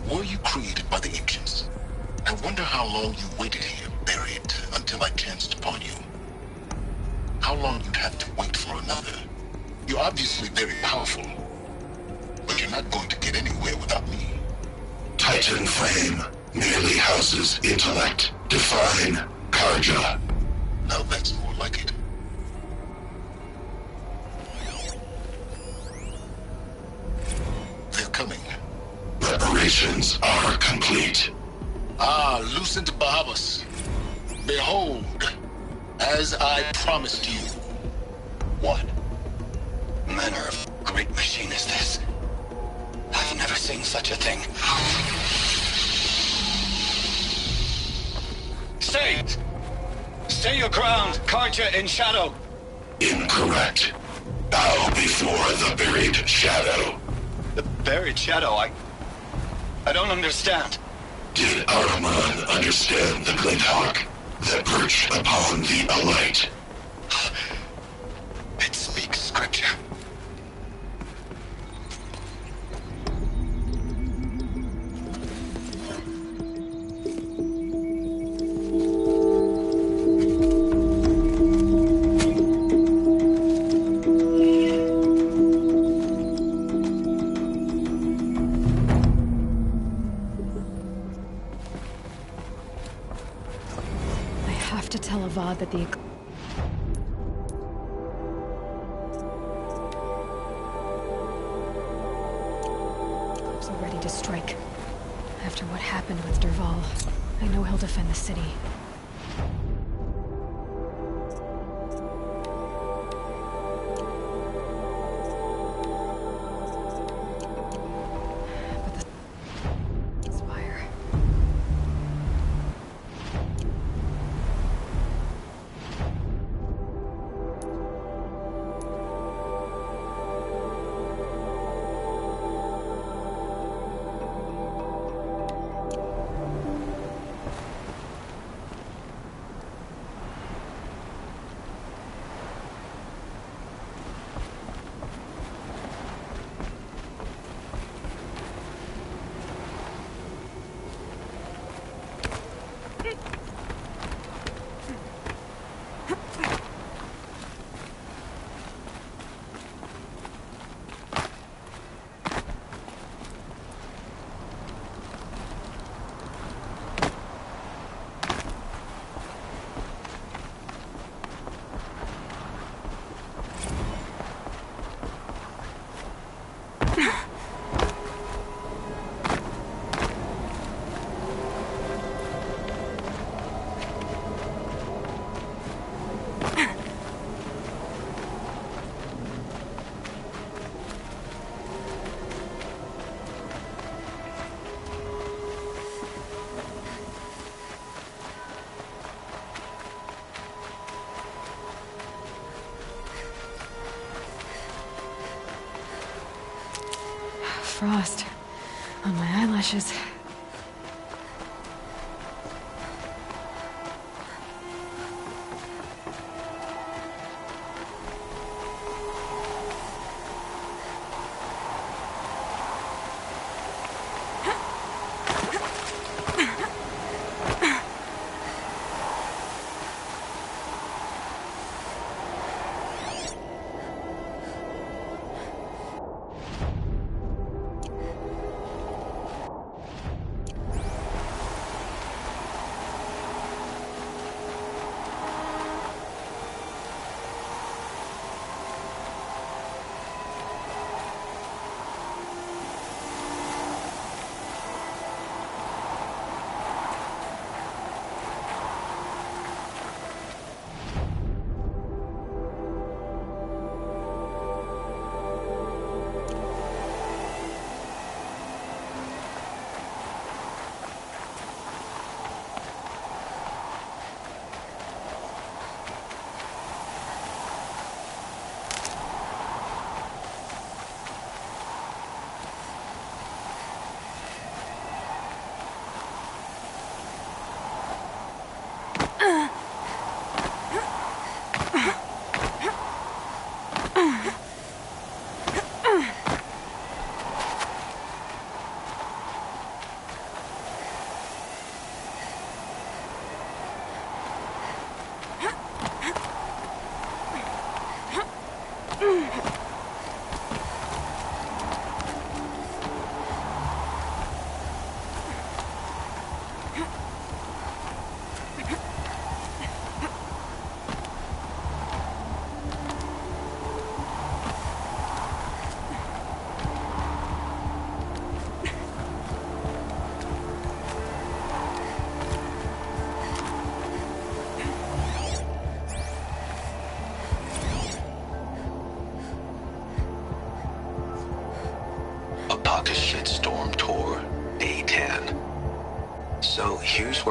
Were you created by the ancients? I wonder how long you waited here, buried, until I chanced upon you. How long you'd have to wait for another. You're obviously very powerful, not going to get anywhere without me. Titan Flame merely houses intellect. Define Karja. Now that's more like it. They're coming. Preparations are complete. Ah, Lucent Bahamas. Behold, as I promised you. What manner of great machine is this? I've never seen such a thing. Stay! Stay your ground, Karja in Shadow! Incorrect. Bow before the buried shadow. The buried shadow, I don't understand. Did Ahriman understand the Glinthawk that perched upon the alight? It speaks scripture. That the clubs are ready to strike. After what happened with Derval, I know he'll defend the city. Frost on my eyelashes.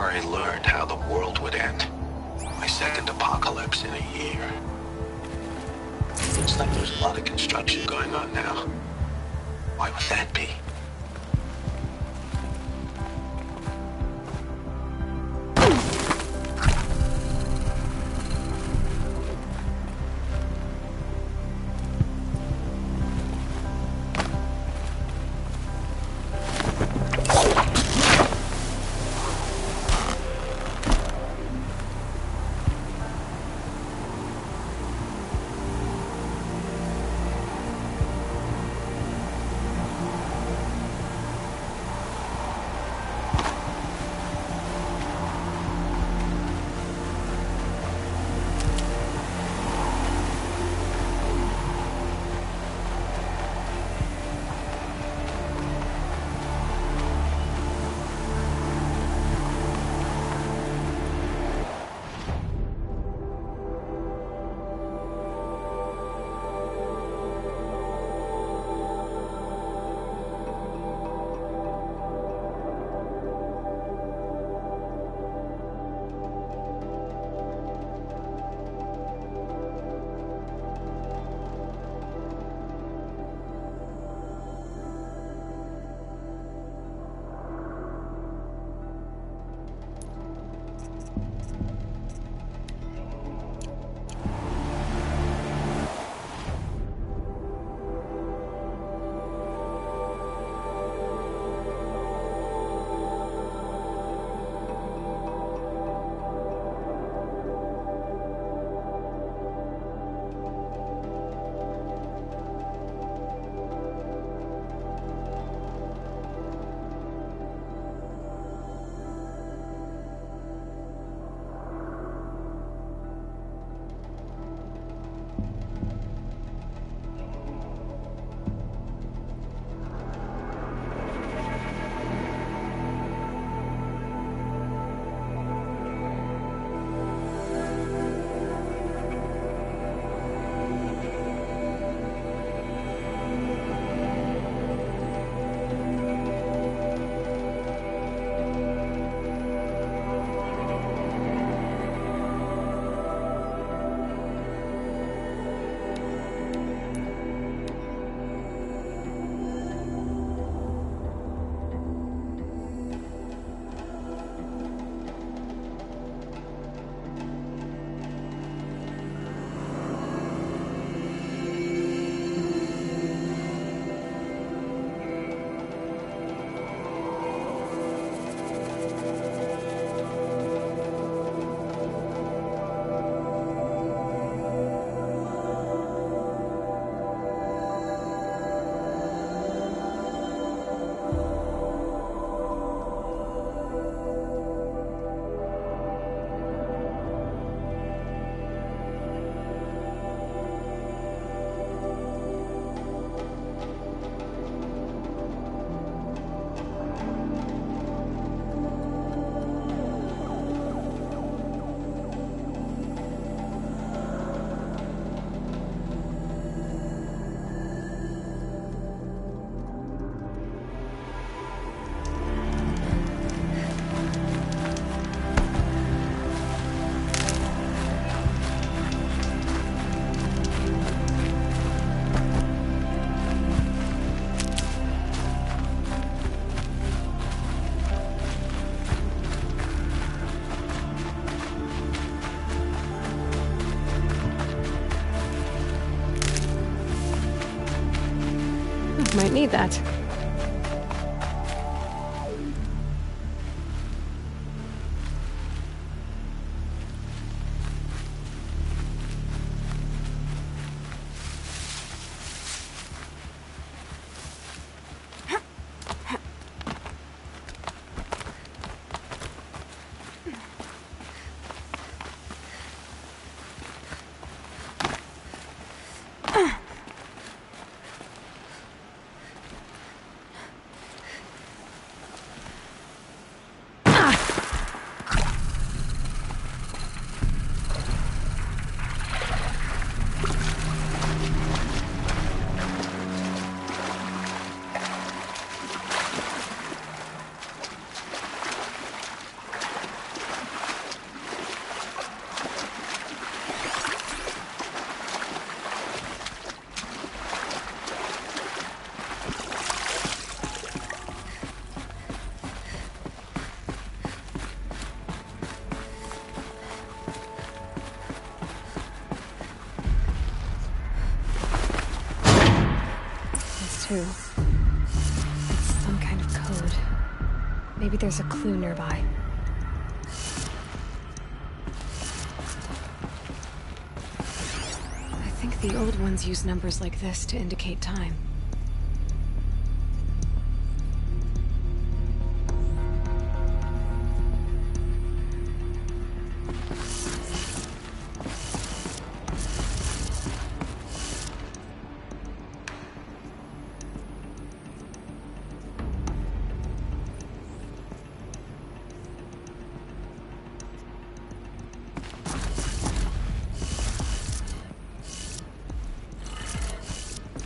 already learned how the world would end. My second apocalypse in a year. Looks like there's a lot of construction going on now. Why would that be? Might need that. too. It's some kind of code. Maybe there's a clue nearby. I think the old ones use numbers like this to indicate time.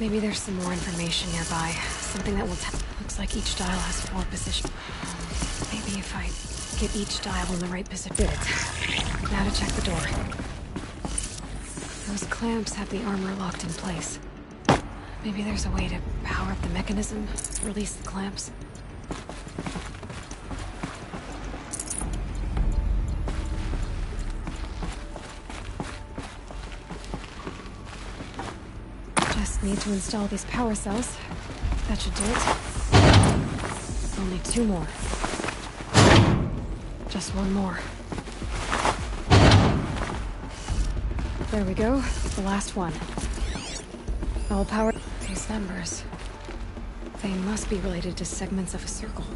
Maybe there's some more information nearby. Something that will looks like each dial has 4 positions. Maybe if I get each dial in the right position. Did it. Now to check the door. Those clamps have the armor locked in place. Maybe there's a way to power up the mechanism, release the clamps. Need to install these power cells. That should do it. Only 2 more. Just 1 more. There we go. The last one. All power. These numbers. They must be related to segments of a circle.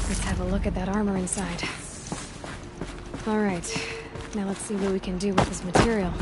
Let's have a look at that armor inside. Alright, now let's see what we can do with this material.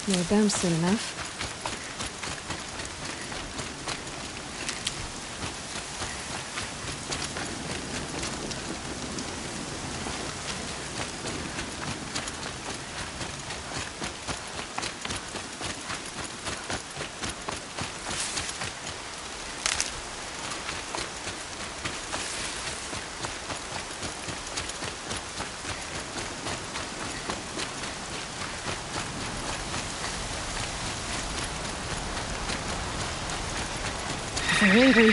No bounce soon enough. They're angry.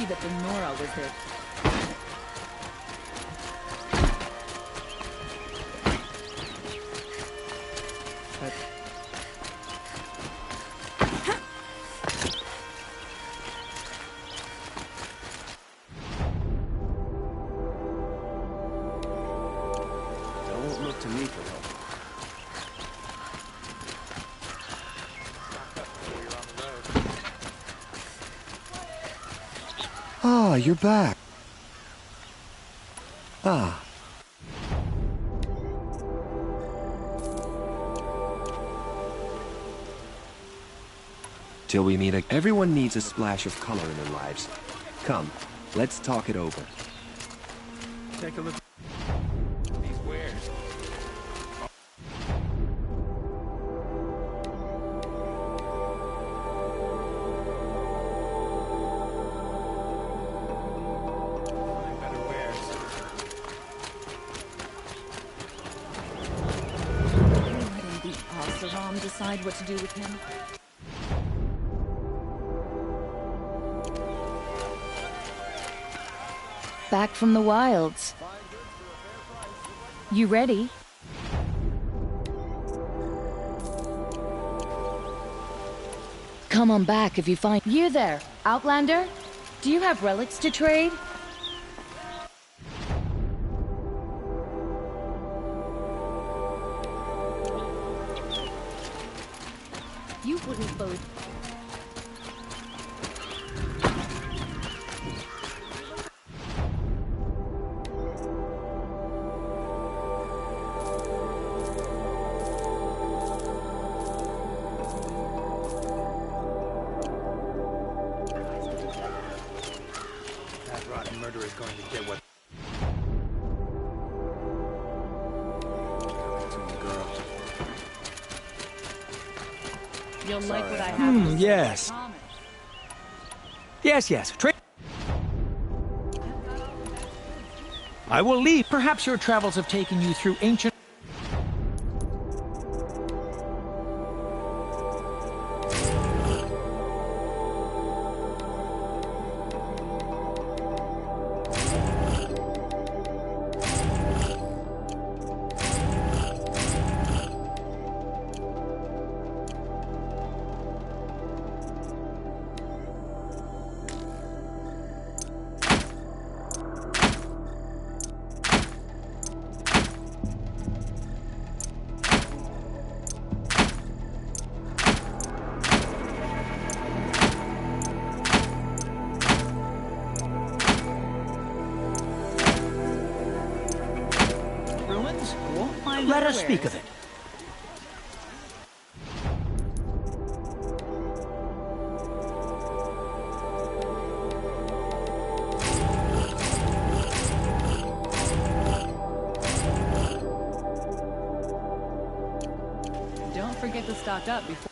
that Denora was there. Don't look to me for help. Ah, you're back. Ah. Till we meet again. Everyone needs a splash of color in their lives. Come, let's talk it over. Take a look. These wares. Find better wares. Letting the Oseram decide what to do with him. Back from the wilds. You ready? Come on back if you find... You there, Outlander? Do you have relics to trade? You wouldn't both... That rotten murderer is going to get what... You'll like what I have to say. Yes. Yes. I will leave. Perhaps your travels have taken you through ancient... ruins. Won't mind. Let us speak of it. Don't forget to stock up before...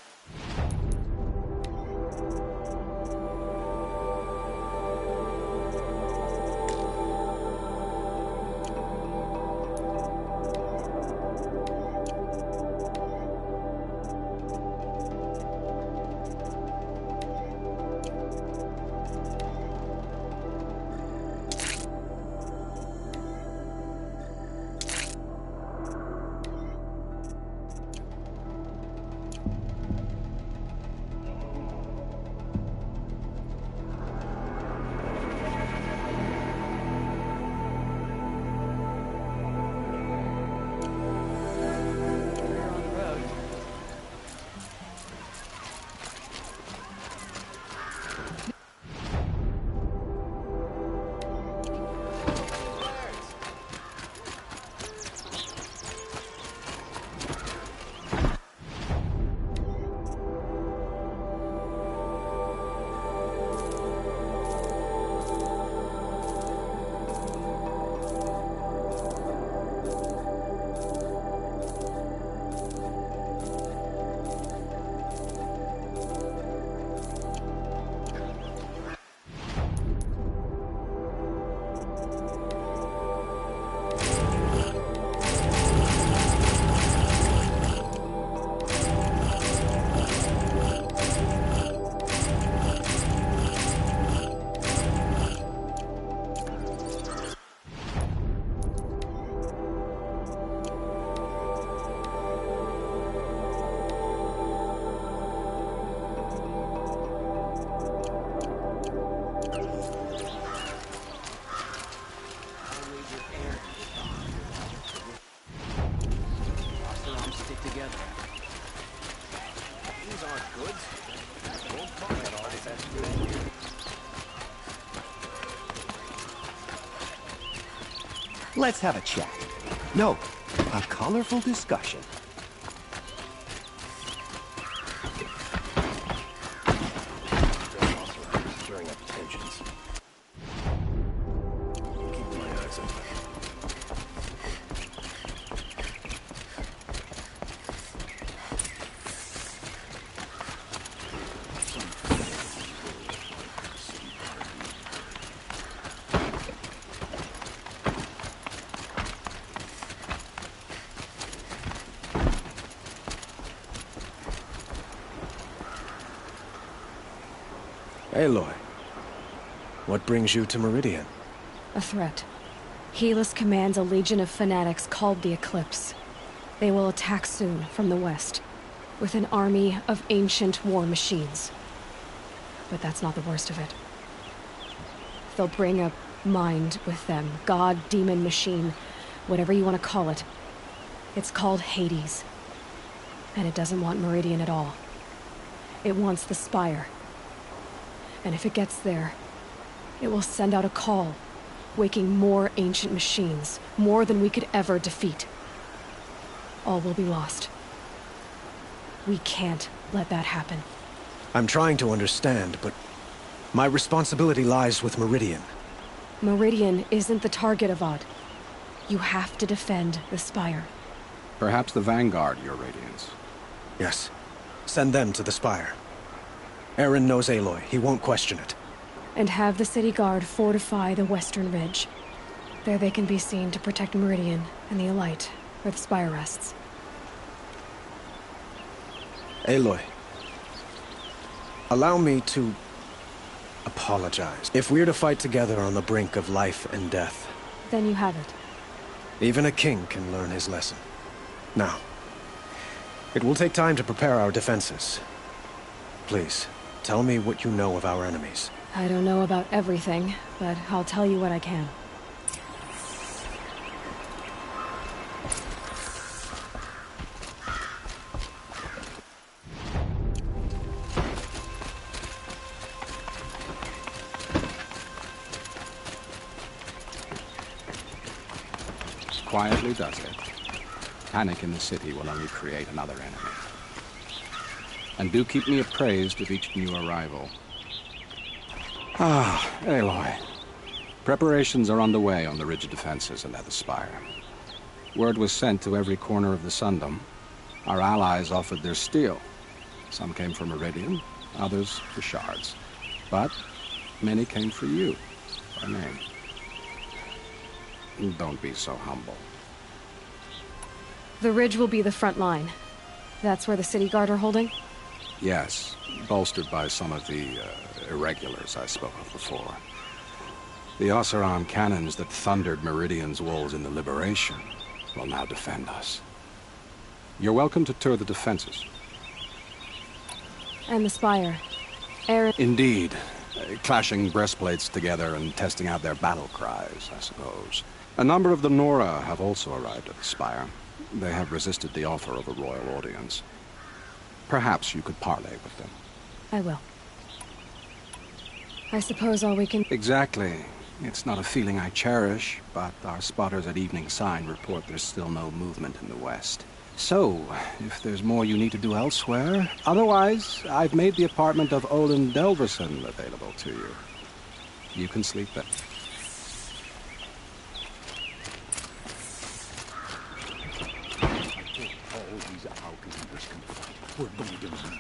Let's have a chat. No, a colorful discussion. Stirring up tensions. Keep my eyes open. Aloy, what brings you to Meridian? A threat. Helis commands a legion of fanatics called the Eclipse. They will attack soon from the west, with an army of ancient war machines. But that's not the worst of it. They'll bring a mind with them, god, demon, machine, whatever you want to call it. It's called Hades. And it doesn't want Meridian at all. It wants the Spire. And if it gets there, it will send out a call, waking more ancient machines, more than we could ever defeat. All will be lost. We can't let that happen. I'm trying to understand, but my responsibility lies with Meridian. Meridian isn't the target, Avad. You have to defend the Spire. Perhaps the Vanguard, Your Radiance. Yes. Send them to the Spire. Aaron knows Aloy. He won't question it. And have the city guard fortify the western ridge. There they can be seen to protect Meridian and the Elite, where the Spire rests. Aloy, allow me to apologize. If we're to fight together on the brink of life and death... Then you have it. Even a king can learn his lesson. Now, it will take time to prepare our defenses. Please, tell me what you know of our enemies. I don't know about everything, but I'll tell you what I can. Quietly does it. Panic in the city will only create another enemy. And do keep me appraised of each new arrival. Ah, Aloy. Preparations are underway on the ridge defenses and at the Spire. Word was sent to every corner of the Sundom. Our allies offered their steel. Some came for Meridian, others for shards. But many came for you, by name. Don't be so humble. The ridge will be the front line. That's where the city guard are holding? Yes, bolstered by some of the irregulars I spoke of before. The Oseram cannons that thundered Meridian's walls in the Liberation will now defend us. You're welcome to tour the defenses. And the Spire. Aaron... Indeed. Clashing breastplates together and testing out their battle cries, I suppose. A number of the Nora have also arrived at the Spire. They have resisted the offer of a royal audience. Perhaps you could parley with them. I will. I suppose all we can... Exactly. It's not a feeling I cherish, but our spotters at Evening Sign report there's still no movement in the west. So, if there's more you need to do elsewhere... Otherwise, I've made the apartment of Olin Delverson available to you. You can sleep there. All these outlanders can fight. We're going to lead them.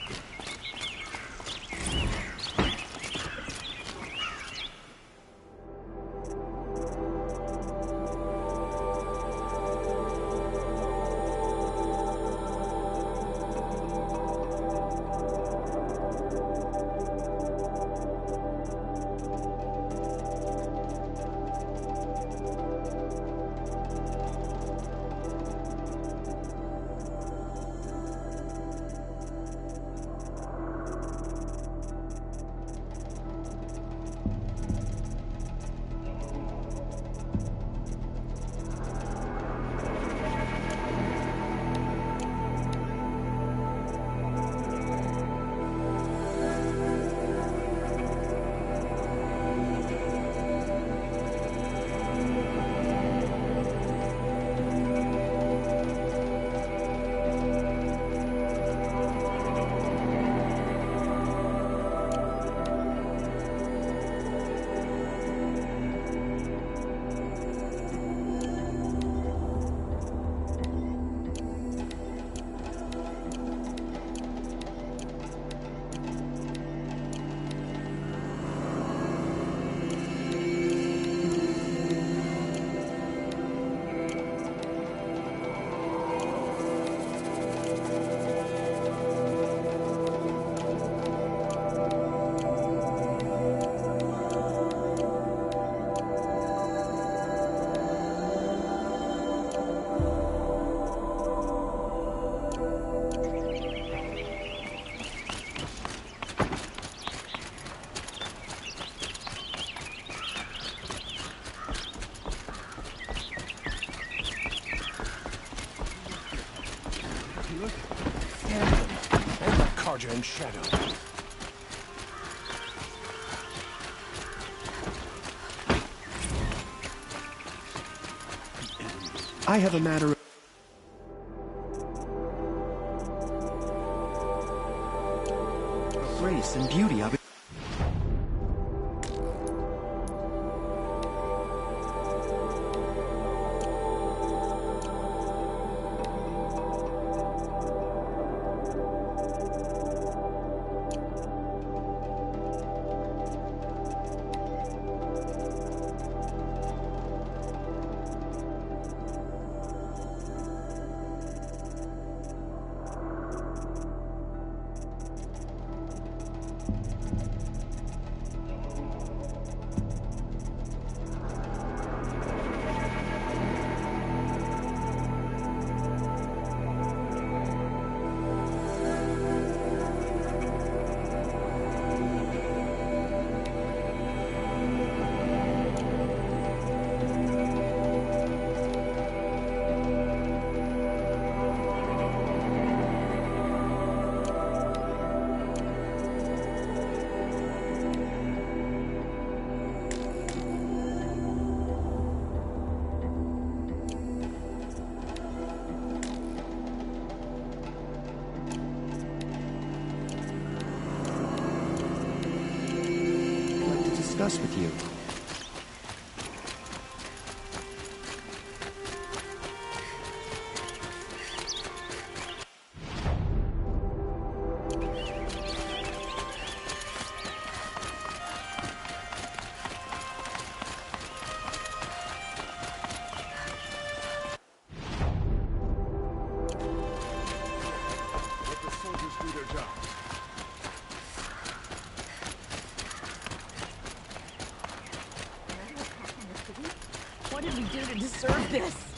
larger in shadow. I have a matter of... grace and beauty of it. Discuss with you. Let the soldiers do their job. What did we do to deserve this?